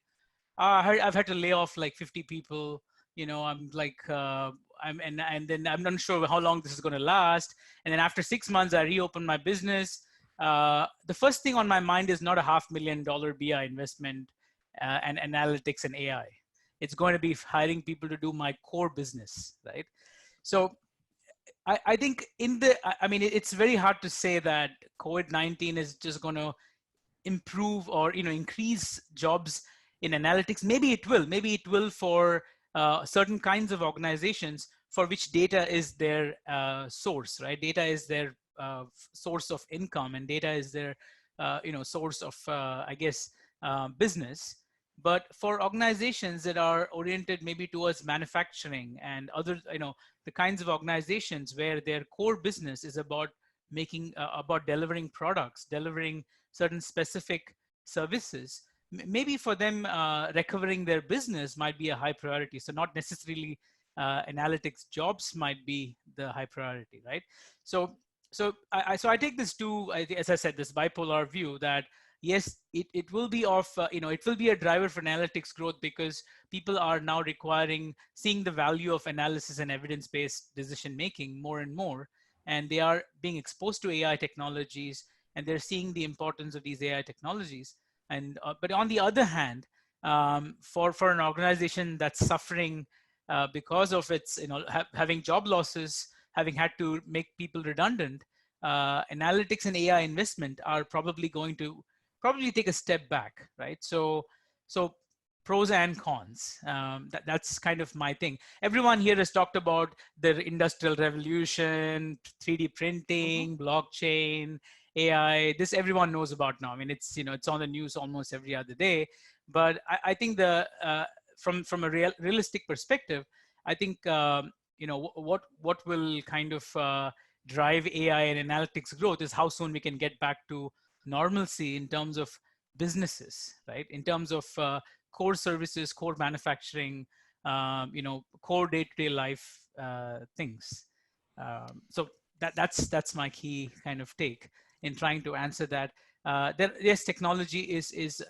I've had to lay off like 50 people. I'm like, and then I'm not sure how long this is going to last. And then after 6 months, I reopen my business. The first thing on my mind is not a $500,000 BI investment and analytics and AI. It's going to be hiring people to do my core business, right? So I think it's very hard to say that COVID-19 is just going to improve or increase jobs in analytics. Maybe it will for certain kinds of organizations for which data is their source, right? Data is their source of income, and data is their source of business. But for organizations that are oriented maybe towards manufacturing and other, the kinds of organizations where their core business is about about delivering products, delivering certain specific services, maybe for them recovering their business might be a high priority. So not necessarily analytics jobs might be the high priority, right? So I take this to, as I said, this bipolar view that yes, it will be it will be a driver for analytics growth because people are now seeing the value of analysis and evidence-based decision making more and more, and they are being exposed to AI technologies, and they're seeing the importance of these AI technologies. And but on the other hand, for an organization that's suffering because of its having job losses, having had to make people redundant, analytics and AI investment are probably going to take a step back, right? So pros and cons. That's kind of my thing. Everyone here has talked about the industrial revolution, 3D printing, blockchain, AI. This everyone knows about now. I mean, it's it's on the news almost every other day. But I think from a realistic perspective, I think what will kind of drive AI and analytics growth is how soon we can get back to normalcy in terms of businesses, right? In terms of core services, core manufacturing, core day-to-day life things. So that's my key kind of take in trying to answer that. Yes, technology is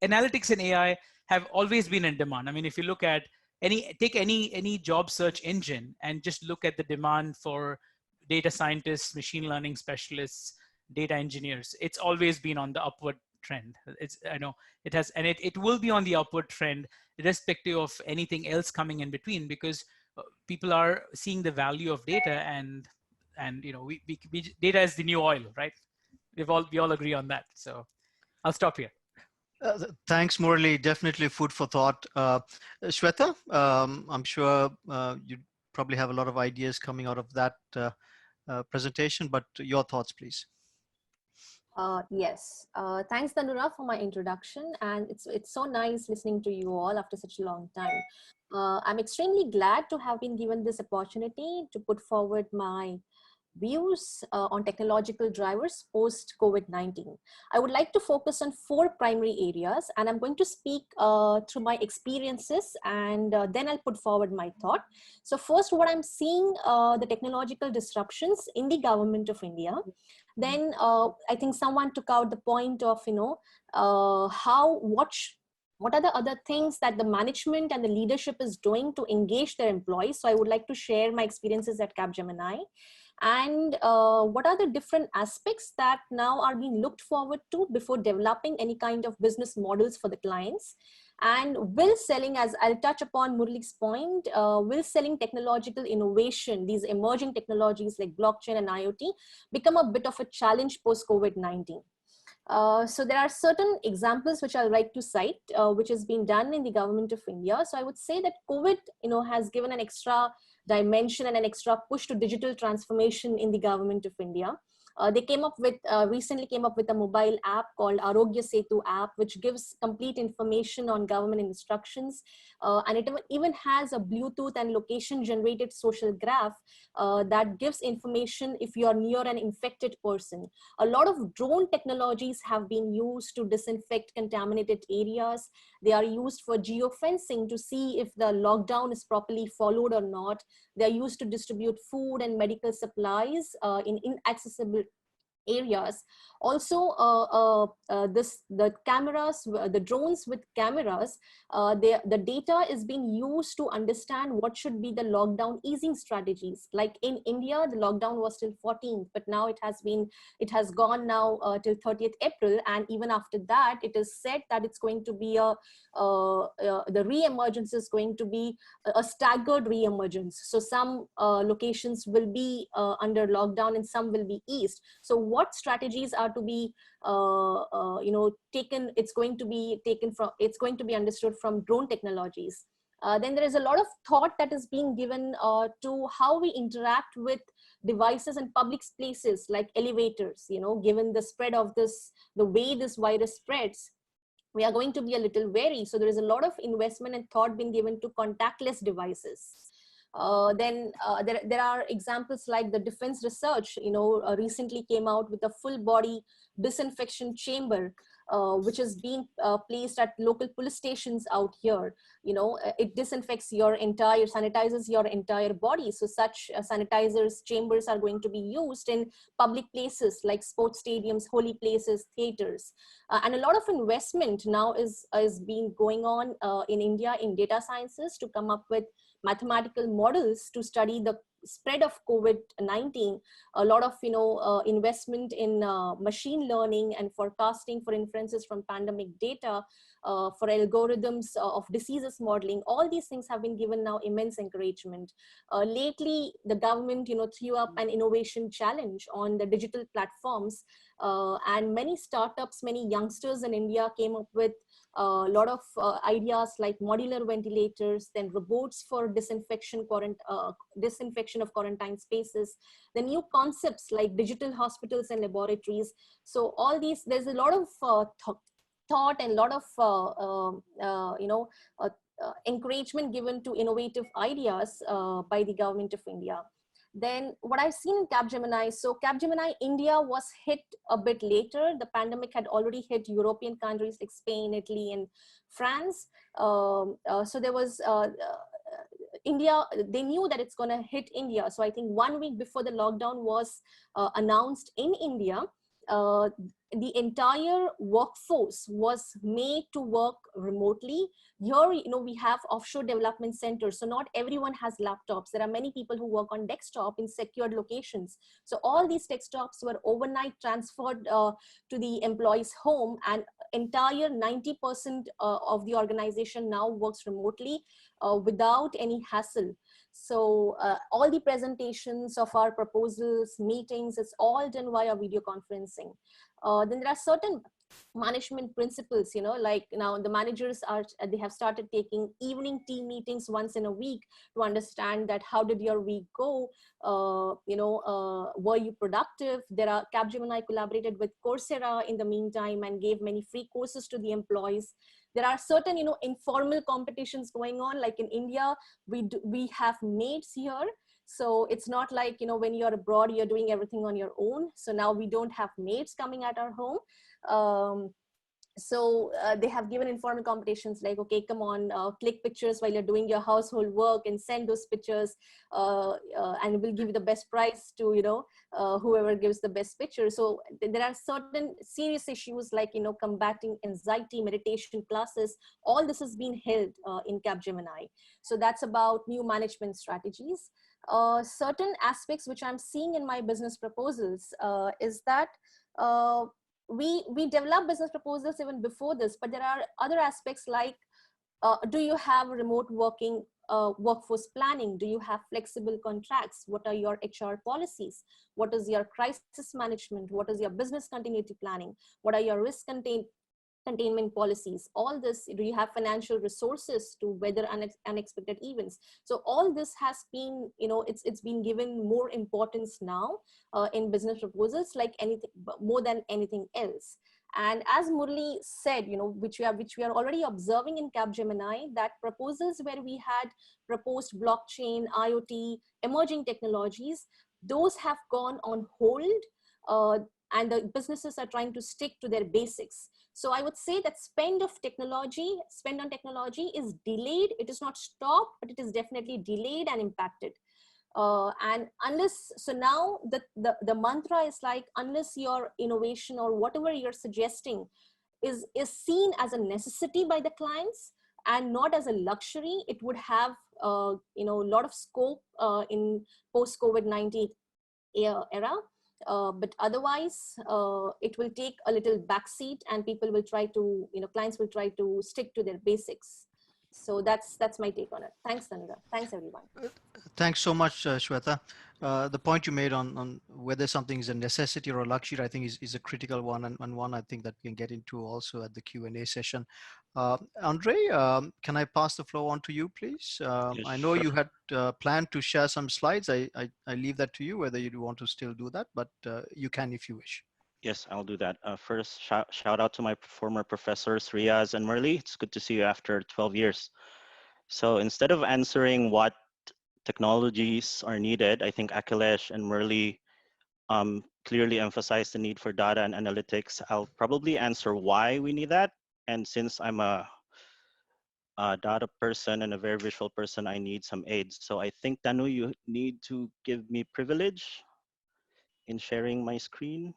analytics and AI have always been in demand. I mean, if you look at any job search engine and just look at the demand for data scientists, machine learning specialists, data engineers, it's always been on the upward trend. It has, and it will be on the upward trend irrespective of anything else coming in between, because people are seeing the value of data, and data is the new oil, right? We all agree on that. So I'll stop here. Thanks, Murali. Definitely food for thought. Shweta, I'm sure you probably have a lot of ideas coming out of that presentation, but your thoughts, please. Yes, thanks Tanura for my introduction, and it's so nice listening to you all after such a long time. I'm extremely glad to have been given this opportunity to put forward my views on technological drivers post COVID-19. I would like to focus on 4 primary areas, and I'm going to speak through my experiences, and then I'll put forward my thought. So first, what I'm seeing, the technological disruptions in the government of India. Then I think someone took out the point of, what are the other things that the management and the leadership is doing to engage their employees. So I would like to share my experiences at Capgemini. And what are the different aspects that now are being looked forward to before developing any kind of business models for the clients? And will selling, as I'll touch upon Murali's point, will selling technological innovation, these emerging technologies like blockchain and IoT, become a bit of a challenge post-COVID-19? So there are certain examples which I'd like to cite, which has been done in the government of India. So I would say that COVID, has given an extra dimension and an extra push to digital transformation in the government of India. They recently came up with a mobile app called Arogya Setu app, which gives complete information on government instructions. And it even has a Bluetooth and location generated social graph that gives information if you are near an infected person. A lot of drone technologies have been used to disinfect contaminated areas. They are used for geofencing to see if the lockdown is properly followed or not. They are used to distribute food and medical supplies in inaccessible areas. Also, the drones with cameras, the data is being used to understand what should be the lockdown easing strategies. Like in India, the lockdown was till 14th, but now it has gone now till 30th April, and even after that, it is said that it's going to be the re-emergence is going to be a staggered re-emergence. So some locations will be under lockdown and some will be eased. So what strategies are to be taken? It's going to be understood from drone technologies. Then there is a lot of thought that is being given to how we interact with devices in public places like elevators. Given the spread of the way this virus spreads, we are going to be a little wary. So there is a lot of investment and thought being given to contactless devices. Then there are examples like the defense research, recently came out with a full body disinfection chamber, which is being placed at local police stations out here. It sanitizes your entire body. So such sanitizers chambers are going to be used in public places like sports stadiums, holy places, theaters. And a lot of investment now is being going on in India in data sciences to come up with mathematical models to study the spread of COVID-19. A lot of investment in machine learning and forecasting for inferences from pandemic data, for algorithms of diseases modeling. All these things have been given now immense encouragement. Lately, the government threw up an innovation challenge on the digital platforms, and many startups, many youngsters in India came up with a lot of ideas like modular ventilators, then robots for disinfection of quarantine spaces, the new concepts like digital hospitals and laboratories. So all these, there's a lot of thought and a lot of encouragement given to innovative ideas by the government of India. Then what I've seen in Capgemini, so Capgemini India was hit a bit later. The pandemic had already hit European countries like Spain, Italy, and France. So there was India, they knew that it's going to hit India. So I think 1 week before the lockdown was announced in India, the entire workforce was made to work remotely. Here, we have offshore development centers, so not everyone has laptops. There are many people who work on desktop in secured locations. So all these desktops were overnight transferred to the employee's home, and entire 90% of the organization now works remotely without any hassle. So all the presentations of our proposals, meetings, it's all done via video conferencing. Then there are certain management principles, like now the managers they have started taking evening team meetings once in a week to understand that how did your week go, were you productive? Capgemini collaborated with Coursera in the meantime and gave many free courses to the employees. There are certain informal competitions going on, like in India we have maids here. So it's not like, when you're abroad, you're doing everything on your own. So now we don't have maids coming at our home. So they have given informal competitions like, okay, come on, click pictures while you're doing your household work and send those pictures, and we'll give you the best prize to, whoever gives the best picture. So there are certain serious issues like, combating anxiety, meditation classes. All this has been held in Capgemini. So that's about new management strategies. Certain aspects which I'm seeing in my business proposals is that we develop business proposals even before this, but there are other aspects like, do you have remote working workforce planning? Do you have flexible contracts? What are your HR policies? What is your crisis management? What is your business continuity planning? What are your risk containment policies? All this, do you have financial resources to weather unexpected events? So all this has been, it's been given more importance now in business proposals, like anything, more than anything else. And as Murli said, which we are already observing in Capgemini, that proposals where we had proposed blockchain, IoT, emerging technologies, those have gone on hold, and the businesses are trying to stick to their basics. So I would say that spend on technology is delayed. It is not stopped, but it is definitely delayed and impacted. And unless, so now the mantra is like, unless your innovation or whatever you're suggesting is seen as a necessity by the clients and not as a luxury, it would have a lot of scope in post-COVID-19 era. But otherwise, it will take a little backseat, and people will try to, clients will try to stick to their basics. So that's my take on it. Thanks, Tanura. Thanks, everyone. Thanks so much, Shweta. The point you made on whether something is a necessity or a luxury, I think is a critical one, and one I think that we can get into also at the Q&A session. Andre, can I pass the floor on to you, please? Yes, I know sure. you had planned to share some slides. I leave that to you, whether you want to still do that, but you can if you wish. Yes, I'll do that. First, shout out to my former professors, Riaz and Murli. It's good to see you after 12 years. So instead of answering what technologies are needed, I think Akhilesh and Murli clearly emphasized the need for data and analytics. I'll probably answer why we need that. And since I'm a data person and a very visual person, I need some aids. So I think, Danu, you need to give me privilege in sharing my screen.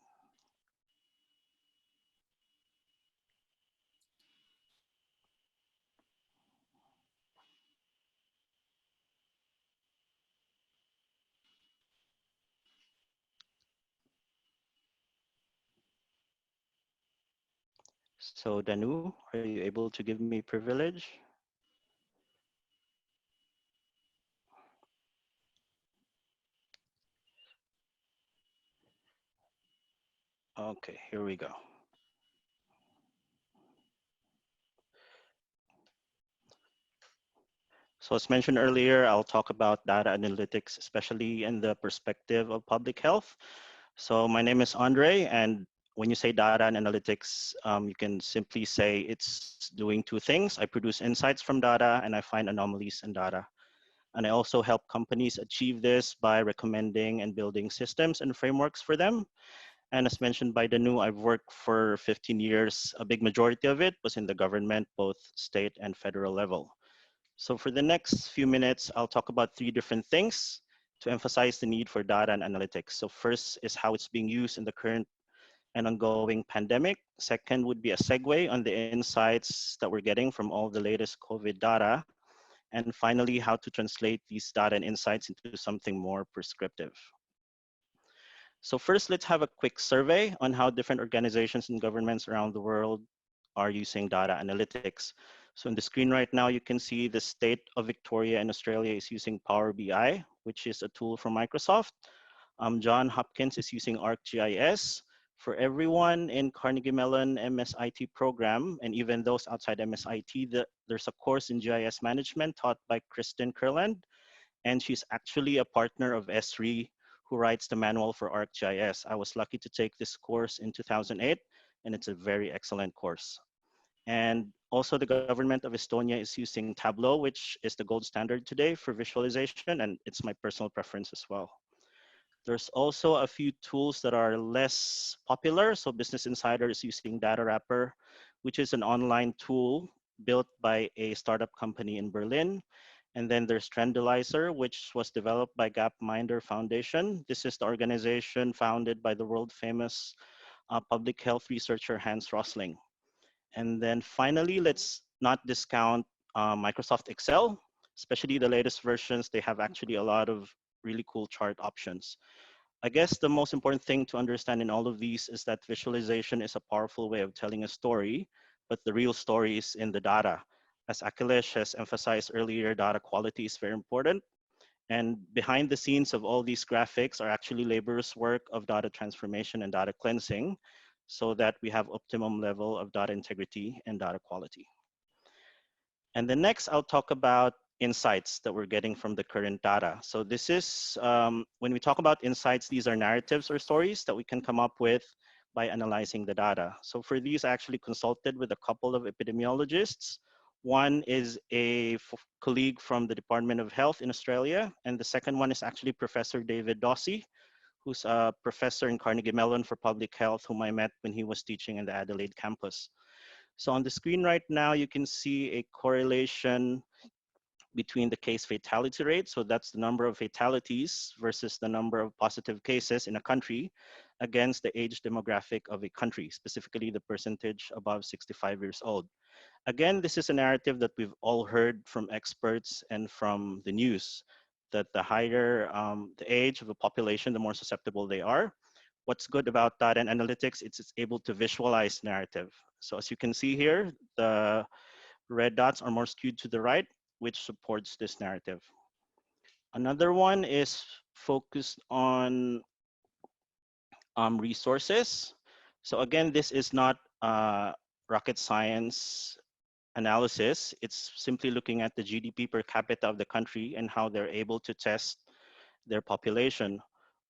So Danu, are you able to give me privilege? Okay, here we go. So as mentioned earlier, I'll talk about data analytics, especially in the perspective of public health. So my name is Andre, and when you say data and analytics, you can simply say it's doing two things. I produce insights from data and I find anomalies in data. And I also help companies achieve this by recommending and building systems and frameworks for them. And as mentioned by Danu, I've worked for 15 years. A big majority of it was in the government, both state and federal level. So for the next few minutes, I'll talk about three different things to emphasize the need for data and analytics. So first is how it's being used in the current and ongoing pandemic. Second would be a segue on the insights that we're getting from all the latest COVID data. And finally, how to translate these data and insights into something more prescriptive. So first, let's have a quick survey on how different organizations and governments around the world are using data analytics. So on the screen right now, you can see the state of Victoria in Australia is using Power BI, which is a tool from Microsoft. John Hopkins is using ArcGIS. For everyone in Carnegie Mellon MSIT program, and even those outside MSIT, there's a course in GIS management taught by Kristen Kurland, and she's actually a partner of Esri, who writes the manual for ArcGIS. I was lucky to take this course in 2008, and it's a very excellent course. And also the government of Estonia is using Tableau, which is the gold standard today for visualization, and it's my personal preference as well. There's also a few tools that are less popular. So Business Insider is using Data Wrapper, which is an online tool built by a startup company in Berlin. And then there's Trendlyzer, which was developed by Gapminder Foundation. This is the organization founded by the world famous public health researcher Hans Rosling. And then finally, let's not discount Microsoft Excel, especially the latest versions. They have actually a lot of really cool chart options. I guess the most important thing to understand in all of these is that visualization is a powerful way of telling a story, but the real story is in the data. As Akhilesh has emphasized earlier, data quality is very important. And behind the scenes of all these graphics are actually laborious work of data transformation and data cleansing so that we have optimum level of data integrity and data quality. And then next, I'll talk about insights that we're getting from the current data. So this is, when we talk about insights, these are narratives or stories that we can come up with by analyzing the data. So for these, I actually consulted with a couple of epidemiologists. One is a colleague from the Department of Health in Australia, and the second one is actually Professor David Dossi, who's a professor in Carnegie Mellon for public health, whom I met when he was teaching in the Adelaide campus. So on the screen right now, you can see a correlation between the case fatality rate, so that's the number of fatalities versus the number of positive cases in a country, against the age demographic of a country, specifically the percentage above 65 years old. Again, this is a narrative that we've all heard from experts and from the news, that the higher the age of a population, the more susceptible they are. What's good about data and analytics, it's able to visualize narrative. So as you can see here, the red dots are more skewed to the right, which supports this narrative. Another one is focused on resources. So again, this is not rocket science analysis. It's simply looking at the GDP per capita of the country and how they're able to test their population.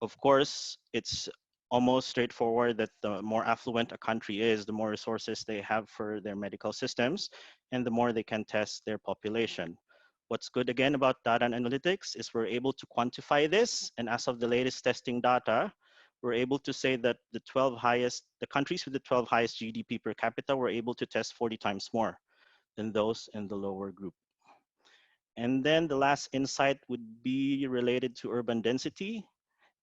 Of course, it's almost straightforward that the more affluent a country is, the more resources they have for their medical systems, and the more they can test their population. What's good again about data and analytics is we're able to quantify this, and as of the latest testing data, we're able to say that the countries with the 12 highest GDP per capita were able to test 40 times more than those in the lower group. And then the last insight would be related to urban density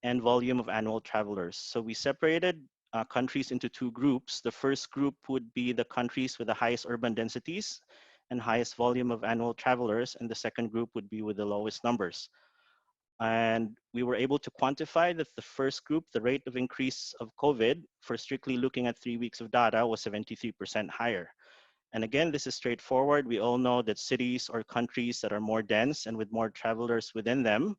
and volume of annual travelers. So we separated countries into two groups. The first group would be the countries with the highest urban densities and highest volume of annual travelers, and the second group would be with the lowest numbers. And we were able to quantify that the first group, the rate of increase of COVID for strictly looking at 3 weeks of data was 73% higher. And again, this is straightforward. We all know that cities or countries that are more dense and with more travelers within them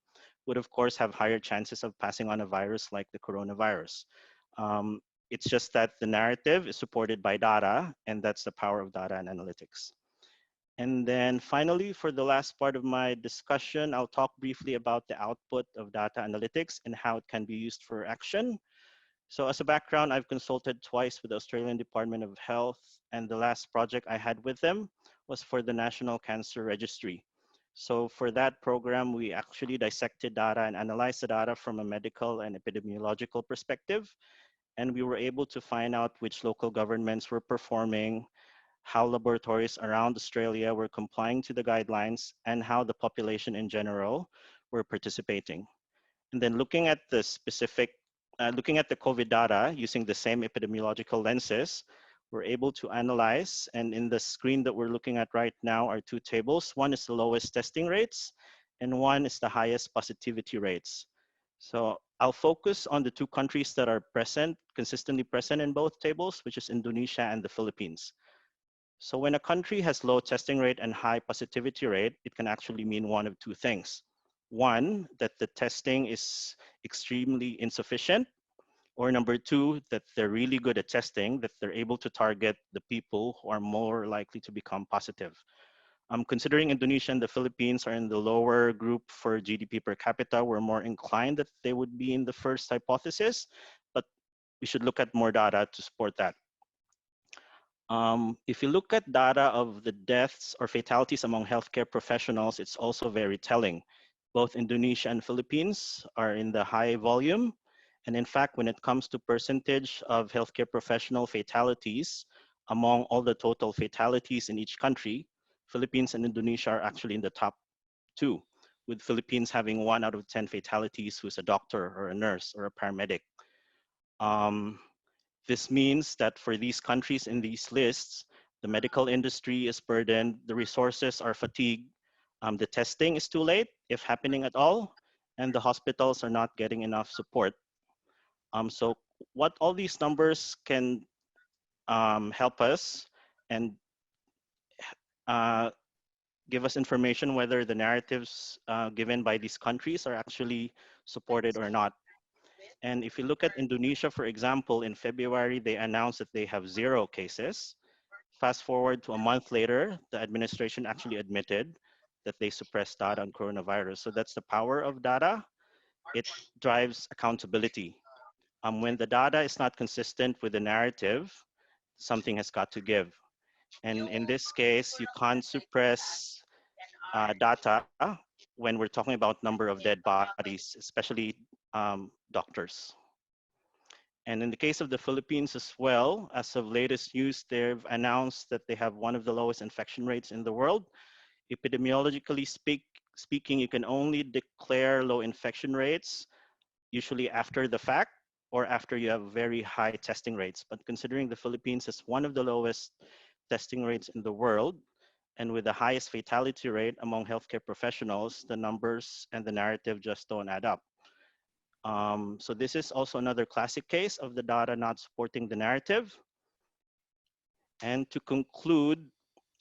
would of course have higher chances of passing on a virus like the coronavirus. It's just that the narrative is supported by data, and that's the power of data and analytics. And then finally, for the last part of my discussion, I'll talk briefly about the output of data analytics and how it can be used for action. So as a background, I've consulted twice with the Australian Department of Health, and the last project I had with them was for the National Cancer Registry. So for that program, we actually dissected data and analyzed the data from a medical and epidemiological perspective. And we were able to find out which local governments were performing, how laboratories around Australia were complying to the guidelines, and how the population in general were participating. And then looking at the COVID data using the same epidemiological lenses, we're able to analyze, and in the screen that we're looking at right now are two tables. One is the lowest testing rates, and one is the highest positivity rates. So I'll focus on the two countries that are consistently present in both tables, which is Indonesia and the Philippines. So when a country has low testing rate and high positivity rate, it can actually mean one of two things. One, that the testing is extremely insufficient, or number two, that they're really good at testing, that they're able to target the people who are more likely to become positive. Considering Indonesia and the Philippines are in the lower group for GDP per capita, we're more inclined that they would be in the first hypothesis, but we should look at more data to support that. If you look at data of the deaths or fatalities among healthcare professionals, it's also very telling. Both Indonesia and Philippines are in the high volume. And in fact, when it comes to percentage of healthcare professional fatalities among all the total fatalities in each country, Philippines and Indonesia are actually in the top two, with Philippines having 1 out of 10 fatalities who's a doctor or a nurse or a paramedic. This means that for these countries in these lists, the medical industry is burdened, the resources are fatigued, the testing is too late, if happening at all, and the hospitals are not getting enough support. So what all these numbers can help us and give us information whether the narratives given by these countries are actually supported or not. And if you look at Indonesia, for example, in February, they announced that they have 0 cases. Fast forward to a month later, the administration actually admitted that they suppressed data on coronavirus. So that's the power of data. It drives accountability. When the data is not consistent with the narrative, something has got to give. And in this case, you can't suppress data when we're talking about number of dead bodies, especially doctors. And in the case of the Philippines as well, as of latest news, they've announced that they have one of the lowest infection rates in the world. Epidemiologically speaking, you can only declare low infection rates usually after the fact or after you have very high testing rates. But considering the Philippines is one of the lowest testing rates in the world, and with the highest fatality rate among healthcare professionals, the numbers and the narrative just don't add up. So this is also another classic case of the data not supporting the narrative. And to conclude,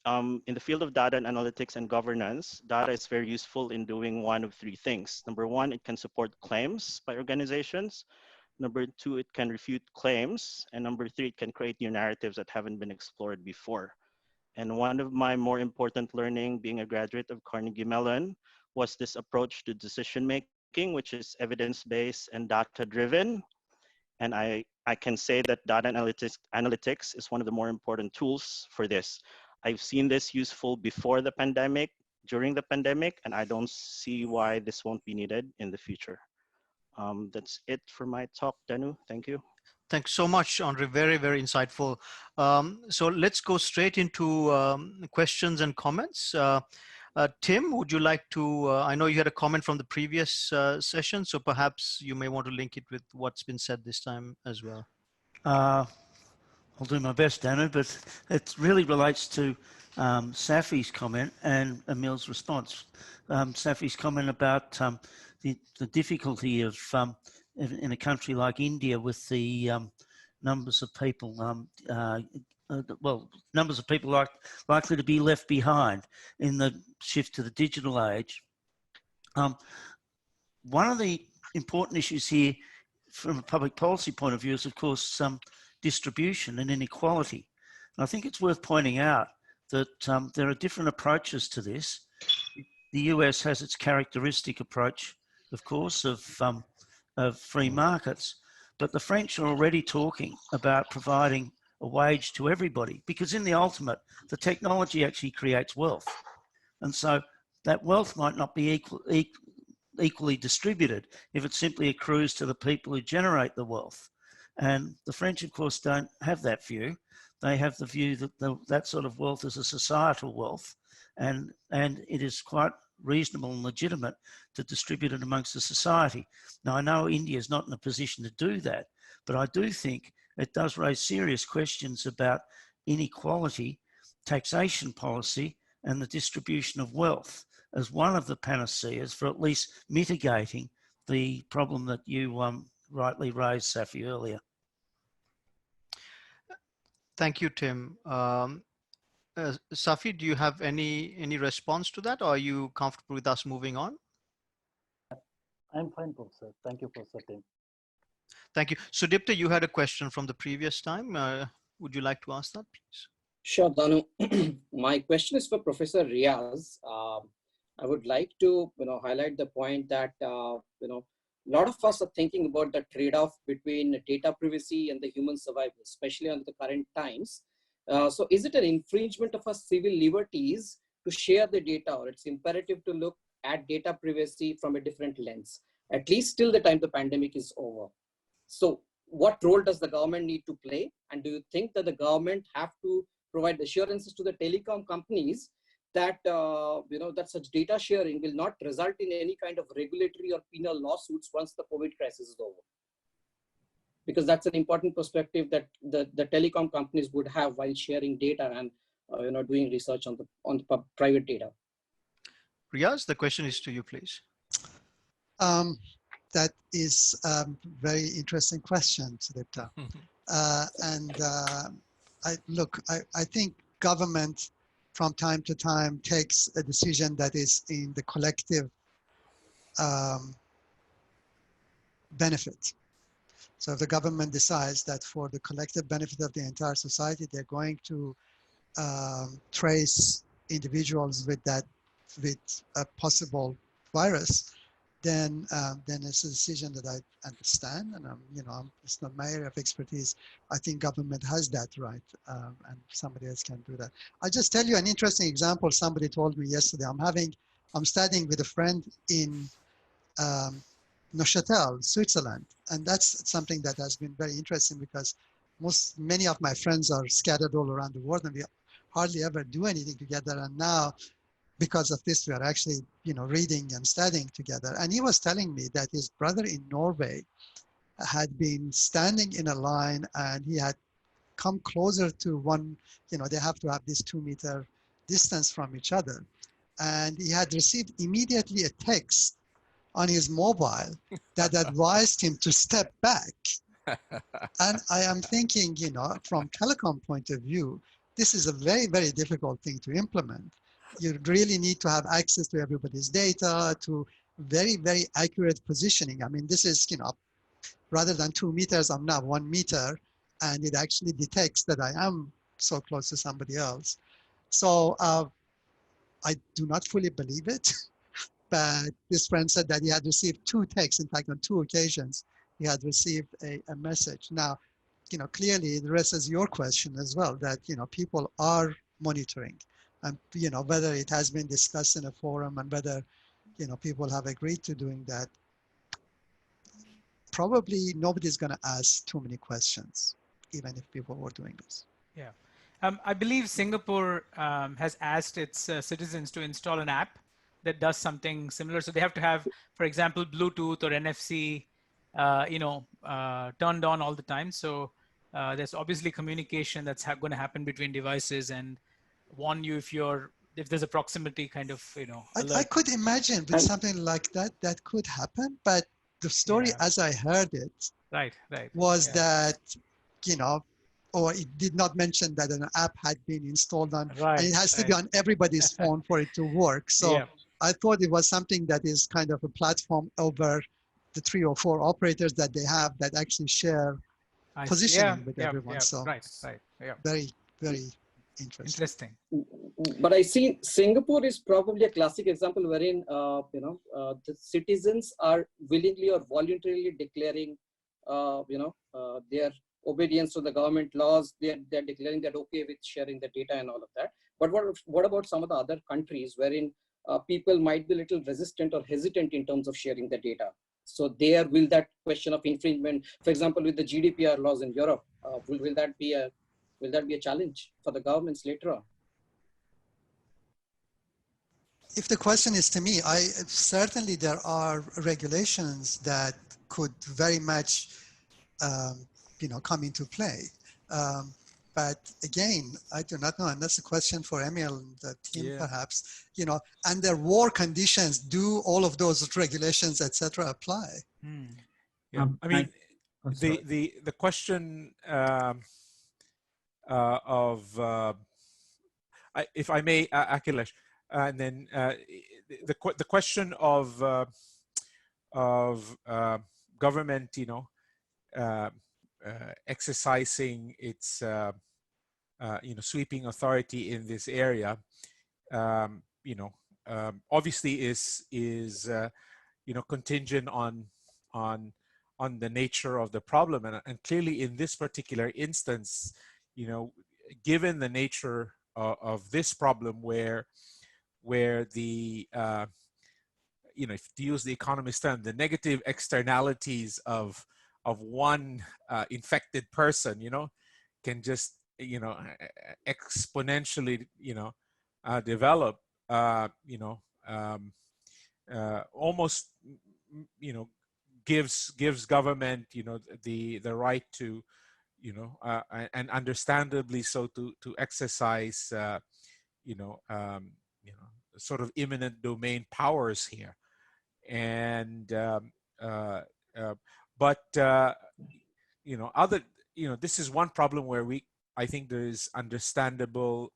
in the field of data and analytics and governance, data is very useful in doing one of 3 things. Number 1, it can support claims by organizations. Number 2, it can refute claims. And number 3, it can create new narratives that haven't been explored before. And one of my more important learning being a graduate of Carnegie Mellon was this approach to decision making, which is evidence-based and data-driven. And I can say that data analytics is one of the more important tools for this. I've seen this useful before the pandemic, during the pandemic, and I don't see why this won't be needed in the future. That's it for my talk, Danu. Thank you. Thanks so much, Andre. Very, very insightful. So let's go straight into questions and comments. Tim, would you like to, I know you had a comment from the previous session, so perhaps you may want to link it with what's been said this time as well. I'll do my best, Danu, but it really relates to Safi's comment and Emil's response. Safi's comment about the difficulty of in a country like India with the numbers of people, numbers of people likely to be left behind in the shift to the digital age. One of the important issues here from a public policy point of view is, of course, distribution and inequality. And I think it's worth pointing out that there are different approaches to this. The US has its characteristic approach, of course, of free markets, but the French are already talking about providing a wage to everybody, because in the ultimate, the technology actually creates wealth. And so that wealth might not be equally distributed if it simply accrues to the people who generate the wealth. And the French, of course, don't have that view. They have the view that that sort of wealth is a societal wealth, and it is quite reasonable and legitimate to distribute it amongst the society. Now, I know India is not in a position to do that, but I do think it does raise serious questions about inequality, taxation policy, and the distribution of wealth as one of the panaceas for at least mitigating the problem that you rightly raised, Safi, earlier. Thank you, Tim. Safi, do you have any response to that, or are you comfortable with us moving on? I'm fine, Professor. Thank you, Professor Tim. Thank you. Sudipta, you had a question from the previous time. Would you like to ask that, please? Sure, Danu. My question is for Professor Riaz. I would like to highlight the point that a lot of us are thinking about the trade-off between data privacy and the human survival, especially under the current times. So is it an infringement of our civil liberties to share the data, or it's imperative to look at data privacy from a different lens, at least till the time the pandemic is over? So what role does the government need to play? And do you think that the government have to provide assurances to the telecom companies that that such data sharing will not result in any kind of regulatory or penal lawsuits once the COVID crisis is over? Because that's an important perspective that the telecom companies would have while sharing data and doing research on the private data. Riaz, the question is to you, please. That is a very interesting question, Sudipta. I think government from time to time takes a decision that is in the collective benefit. So if the government decides that for the collective benefit of the entire society, they're going to trace individuals with a possible virus, then it's a decision that I understand, and it's not my area of expertise. I think government has that right, and somebody else can do that. I'll just tell you an interesting example. Somebody told me yesterday. I'm studying with a friend in Neuchâtel, Switzerland, and that's something that has been very interesting because many of my friends are scattered all around the world, and we hardly ever do anything together. And now, because of this, we are actually, reading and studying together. And he was telling me that his brother in Norway had been standing in a line, and he had come closer to one, they have to have this 2-meter distance from each other. And he had received immediately a text on his mobile that advised him to step back. And I am thinking, from telecom point of view, this is a very, very difficult thing to implement. You really need to have access to everybody's data, to very, very accurate positioning. I mean, this is, rather than 2 meters, I'm now 1 meter, and it actually detects that I am so close to somebody else. So I do not fully believe it, but this friend said that he had received 2 texts. In fact, on 2 occasions, he had received a message. Now, clearly it raises your question as well, that, people are monitoring, and, whether it has been discussed in a forum and whether, people have agreed to doing that. Probably nobody's going to ask too many questions, even if people were doing this. Yeah. I believe Singapore has asked its citizens to install an app that does something similar. So they have to have, for example, Bluetooth or NFC, turned on all the time. So there's obviously communication that's going to happen between devices and warn you if there's a proximity kind of, I could imagine with something like that could happen, but the story as I heard it was that, or it did not mention that an app had been installed on, and it has to be on everybody's phone for it to work. So I thought it was something that is kind of a platform over the 3 or 4 operators that they have that actually share positioning with everyone. So very, very interesting. But I see Singapore is probably a classic example wherein the citizens are willingly or voluntarily declaring their obedience to the government laws. They're declaring that okay with sharing the data and all of that. But what about some of the other countries wherein people might be a little resistant or hesitant in terms of sharing the data? So there, will that question of infringement, for example, with the GDPR laws in Europe, will that be a challenge for the governments later on? If the question is to me, certainly there are regulations that could very much, come into play. But again, I do not know, and that's a question for Emil and the team, perhaps. Under war conditions, do all of those regulations, etc., apply? Yeah, I mean, the question if I may, Akhilesh, and then the question of government, exercising its sweeping authority in this area, obviously is contingent on the nature of the problem, and clearly in this particular instance, given the nature of this problem, where the if to use the economist term, the negative externalities of one infected person, can just exponentially develop, almost gives government the right to and understandably so to exercise sort of eminent domain powers here. And this is one problem where I think there is understandable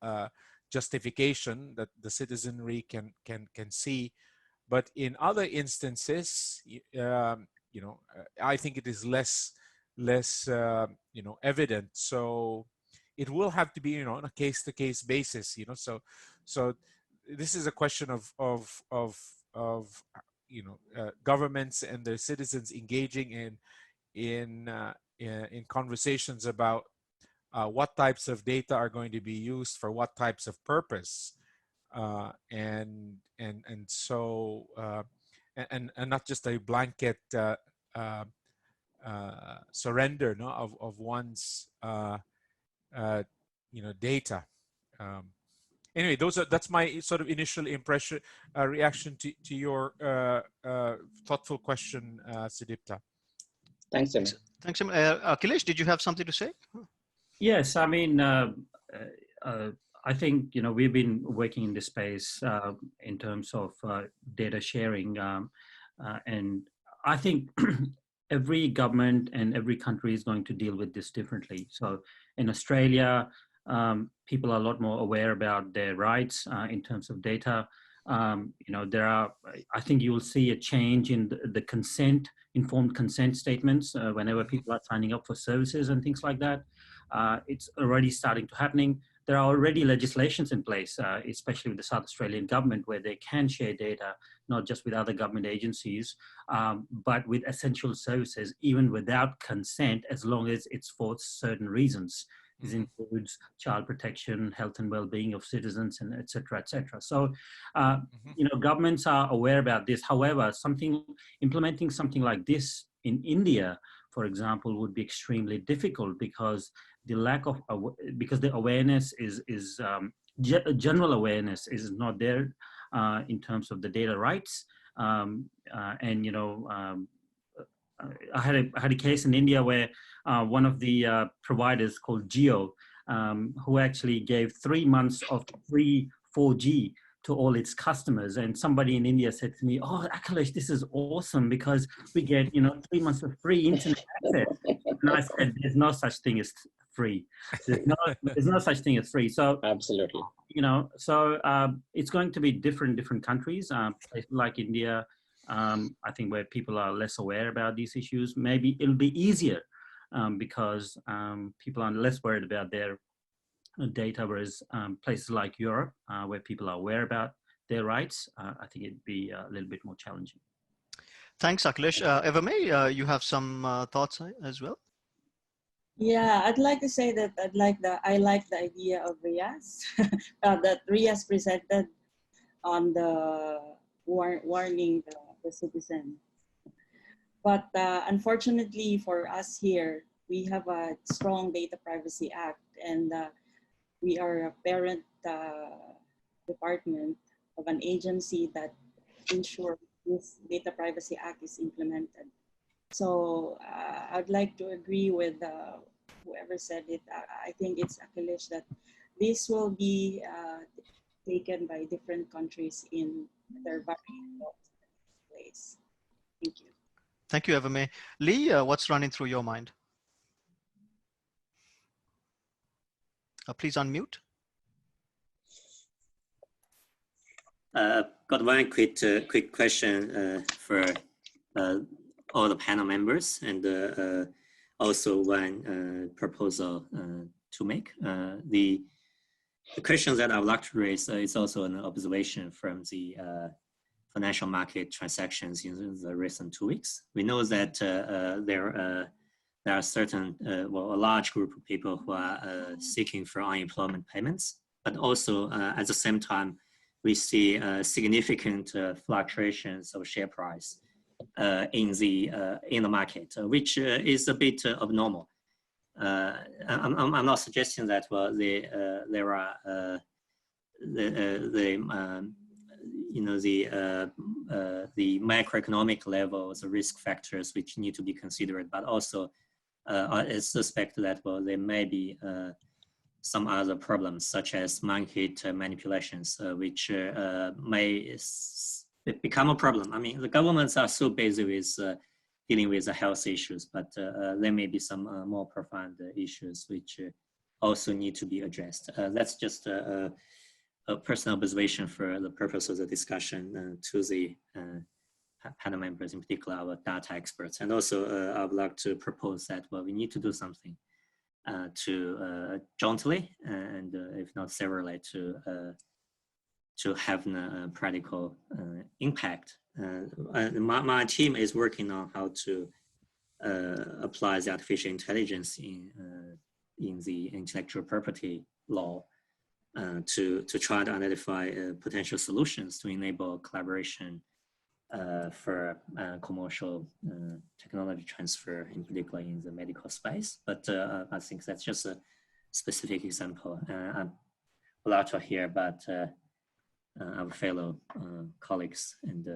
justification that the citizenry can see. But in other instances, I think it is less evident. So it will have to be on a case-to-case basis. So this is a question of governments and their citizens engaging in conversations about what types of data are going to be used for what types of purpose, and so not just a blanket surrender of one's data. Anyway, that's my sort of initial impression, reaction to your thoughtful question, Sudipta. Thanks, Emil. Thanks, Akhilesh, did you have something to say? Yes, I mean, I think we've been working in this space in terms of data sharing, and I think every government and every country is going to deal with this differently. So in Australia, people are a lot more aware about their rights in terms of data. I think you will see a change in the informed consent statements whenever people are signing up for services and things like that. It's already starting to happening. There are already legislations in place, especially with the South Australian government, where they can share data, not just with other government agencies, but with essential services, even without consent, as long as it's for certain reasons. This includes child protection, health and well-being of citizens, and et cetera, et cetera. So, governments are aware about this. However, implementing something like this in India, for example, would be extremely difficult because the awareness is general awareness is not there in terms of the data rights. I had a case in India where one of the providers called Jio, who actually gave 3 months of free 4G to all its customers, and somebody in India said to me, "Oh, Akhilesh, this is awesome because we get 3 months of free internet access." And I said, "There's no such thing as free. There's no such thing as free." So absolutely, it's going to be different countries, places like India. I think where people are less aware about these issues, maybe it'll be easier because people are less worried about their data, whereas places like Europe, where people are aware about their rights, I think it'd be a little bit more challenging. Thanks, Akhilesh. Evame, you have some thoughts as well? Yeah, I'd like to say that I like the idea of Riaz that Riaz presented on the warning the citizen. But unfortunately for us here, we have a strong Data Privacy Act, and we are a parent department of an agency that ensures this Data Privacy Act is implemented. So I'd like to agree with whoever said it. I think it's Akhilesh that this will be taken by different countries in their varying ways. Thank you. Thank you, Evame. Lee, what's running through your mind? Please unmute. Got one quick question for all the panel members, and also one proposal to make. The question that I would like to raise is also an observation from the financial market transactions in the recent 2 weeks. We know that there are certain, a large group of people who are seeking for unemployment payments, but also at the same time, we see significant fluctuations of share price in the market, which is a bit abnormal. I'm not suggesting that there are the macroeconomic levels, the risk factors which need to be considered, but also I suspect that there may be some other problems such as market manipulations, which may become a problem. I mean, the governments are so busy with dealing with the health issues, but there may be some more profound issues which also need to be addressed. That's just a personal observation for the purpose of the discussion to the panel members, in particular our data experts. And also I would like to propose that, well, we need to do something to jointly and if not severally to have a practical impact. My team is working on how to apply the artificial intelligence in the intellectual property law to try to identify potential solutions to enable collaboration for commercial technology transfer, in particular in the medical space. But I think that's just a specific example. I would like to hear about our fellow colleagues and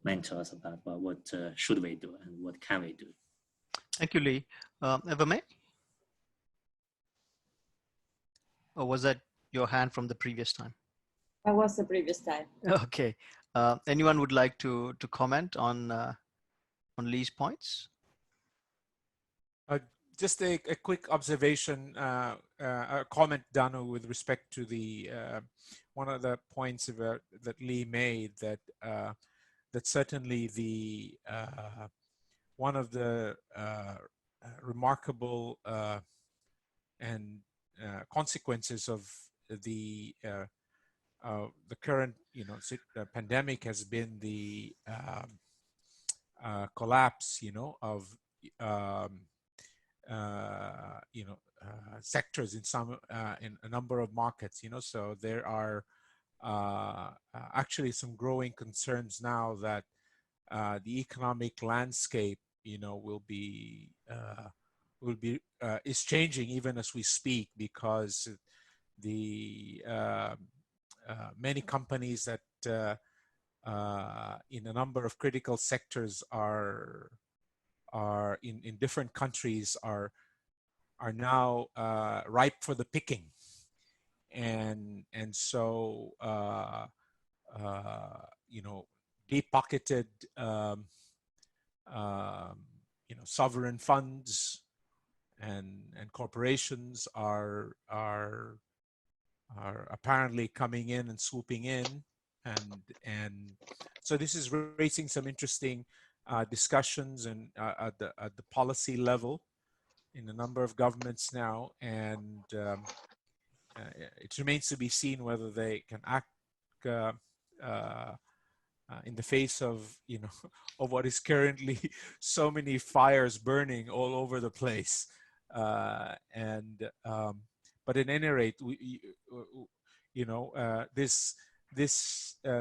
mentors about what should we do and what can we do. Thank you, Lee. Eva May? Or was that your hand from the previous time? That was the previous time. Okay. Anyone would like to comment on Lee's points? Just a quick observation, a comment, Danu, with respect to the one of the points that Lee made, that that certainly the one of the remarkable and consequences of the current pandemic has been the collapse of sectors in in a number of markets. So there are actually some growing concerns now that the economic landscape is changing even as we speak, because the many companies that in a number of critical sectors are in different countries are now ripe for the picking, and so deep-pocketed sovereign funds and corporations are apparently coming in and swooping in, and so this is raising some interesting discussions and at the policy level in a number of governments now, and it remains to be seen whether they can act in the face of of what is currently so many fires burning all over the place, but at any rate, this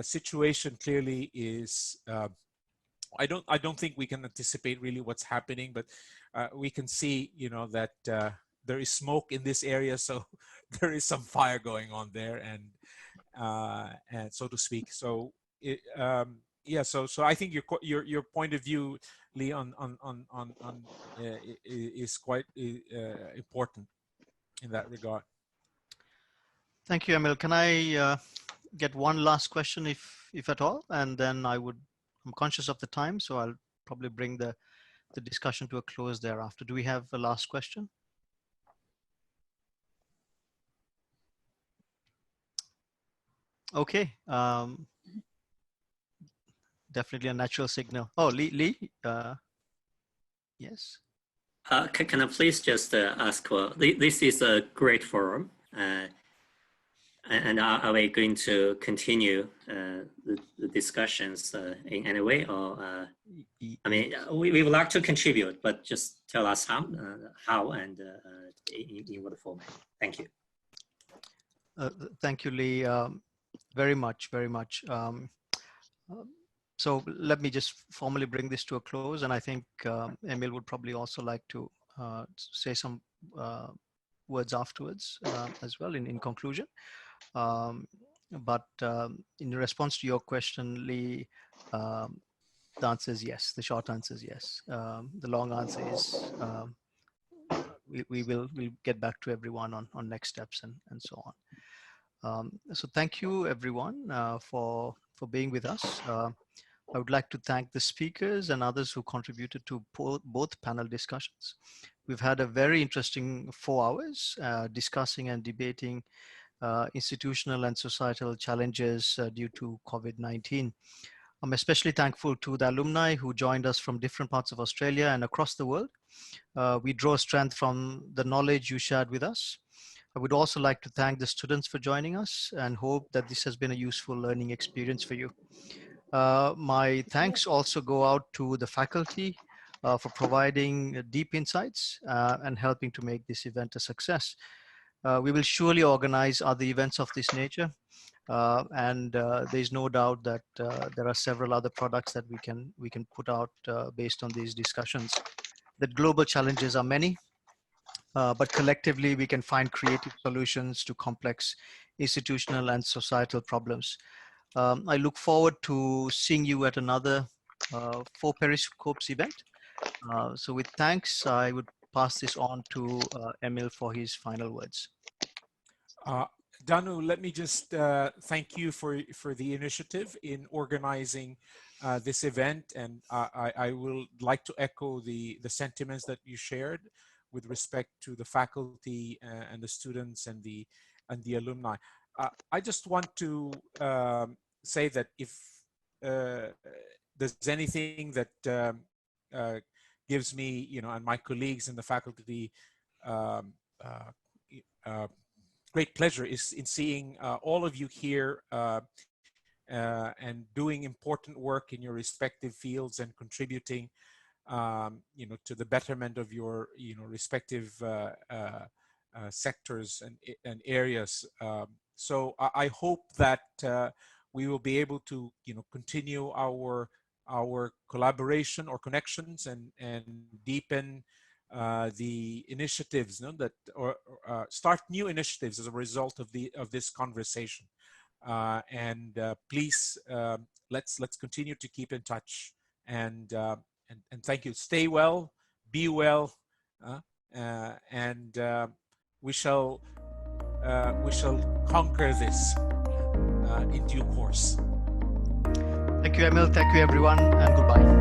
situation clearly is. I don't think we can anticipate really what's happening, but we can see that there is smoke in this area, so there is some fire going on there, and so to speak. So yeah, so I think your point of view, Lee, on is quite important in that regard. Thank you, Emil. Can I get one last question, if at all, and then I'm conscious of the time, so I'll probably bring the discussion to a close thereafter. Do we have a last question? Okay. Definitely a natural signal. Oh, Lee, yes. Can I please just ask, this is a great forum, and are we going to continue the discussions in any way, or I mean, we would like to contribute, but just tell us how and in what format. Thank you. Thank you, Lee, very much. So let me just formally bring this to a close, and I think Emil would probably also like to say some words afterwards as well in conclusion. But in response to your question, Lee, the answer is yes. The short answer is yes. The long answer is we'll get back to everyone on next steps and so on. So thank you everyone for being with us. I would like to thank the speakers and others who contributed to both panel discussions. We've had a very interesting 4 hours discussing and debating institutional and societal challenges due to COVID-19. I'm especially thankful to the alumni who joined us from different parts of Australia and across the world. We draw strength from the knowledge you shared with us. I would also like to thank the students for joining us and hope that this has been a useful learning experience for you. My thanks also go out to the faculty for providing deep insights and helping to make this event a success. We will surely organize other events of this nature. There's no doubt that there are several other products that we can put out based on these discussions. The global challenges are many, but collectively we can find creative solutions to complex institutional and societal problems. I look forward to seeing you at another 4 Periscopes event. So with thanks, I would pass this on to Emil for his final words. Danu, let me just thank you for the initiative in organizing this event, and I will like to echo the sentiments that you shared with respect to the faculty and the students and the alumni. I just want to say that if there's anything that gives me, and my colleagues in the faculty great pleasure is in seeing all of you here and doing important work in your respective fields and contributing, to the betterment of your, respective sectors and areas. So I hope that we will be able to, continue our collaboration or connections and deepen the initiatives, that or start new initiatives as a result of this conversation. Please let's continue to keep in touch and thank you. Stay well, be well, and we shall conquer this in due course. Thank you, Emil. Thank you, everyone, and goodbye.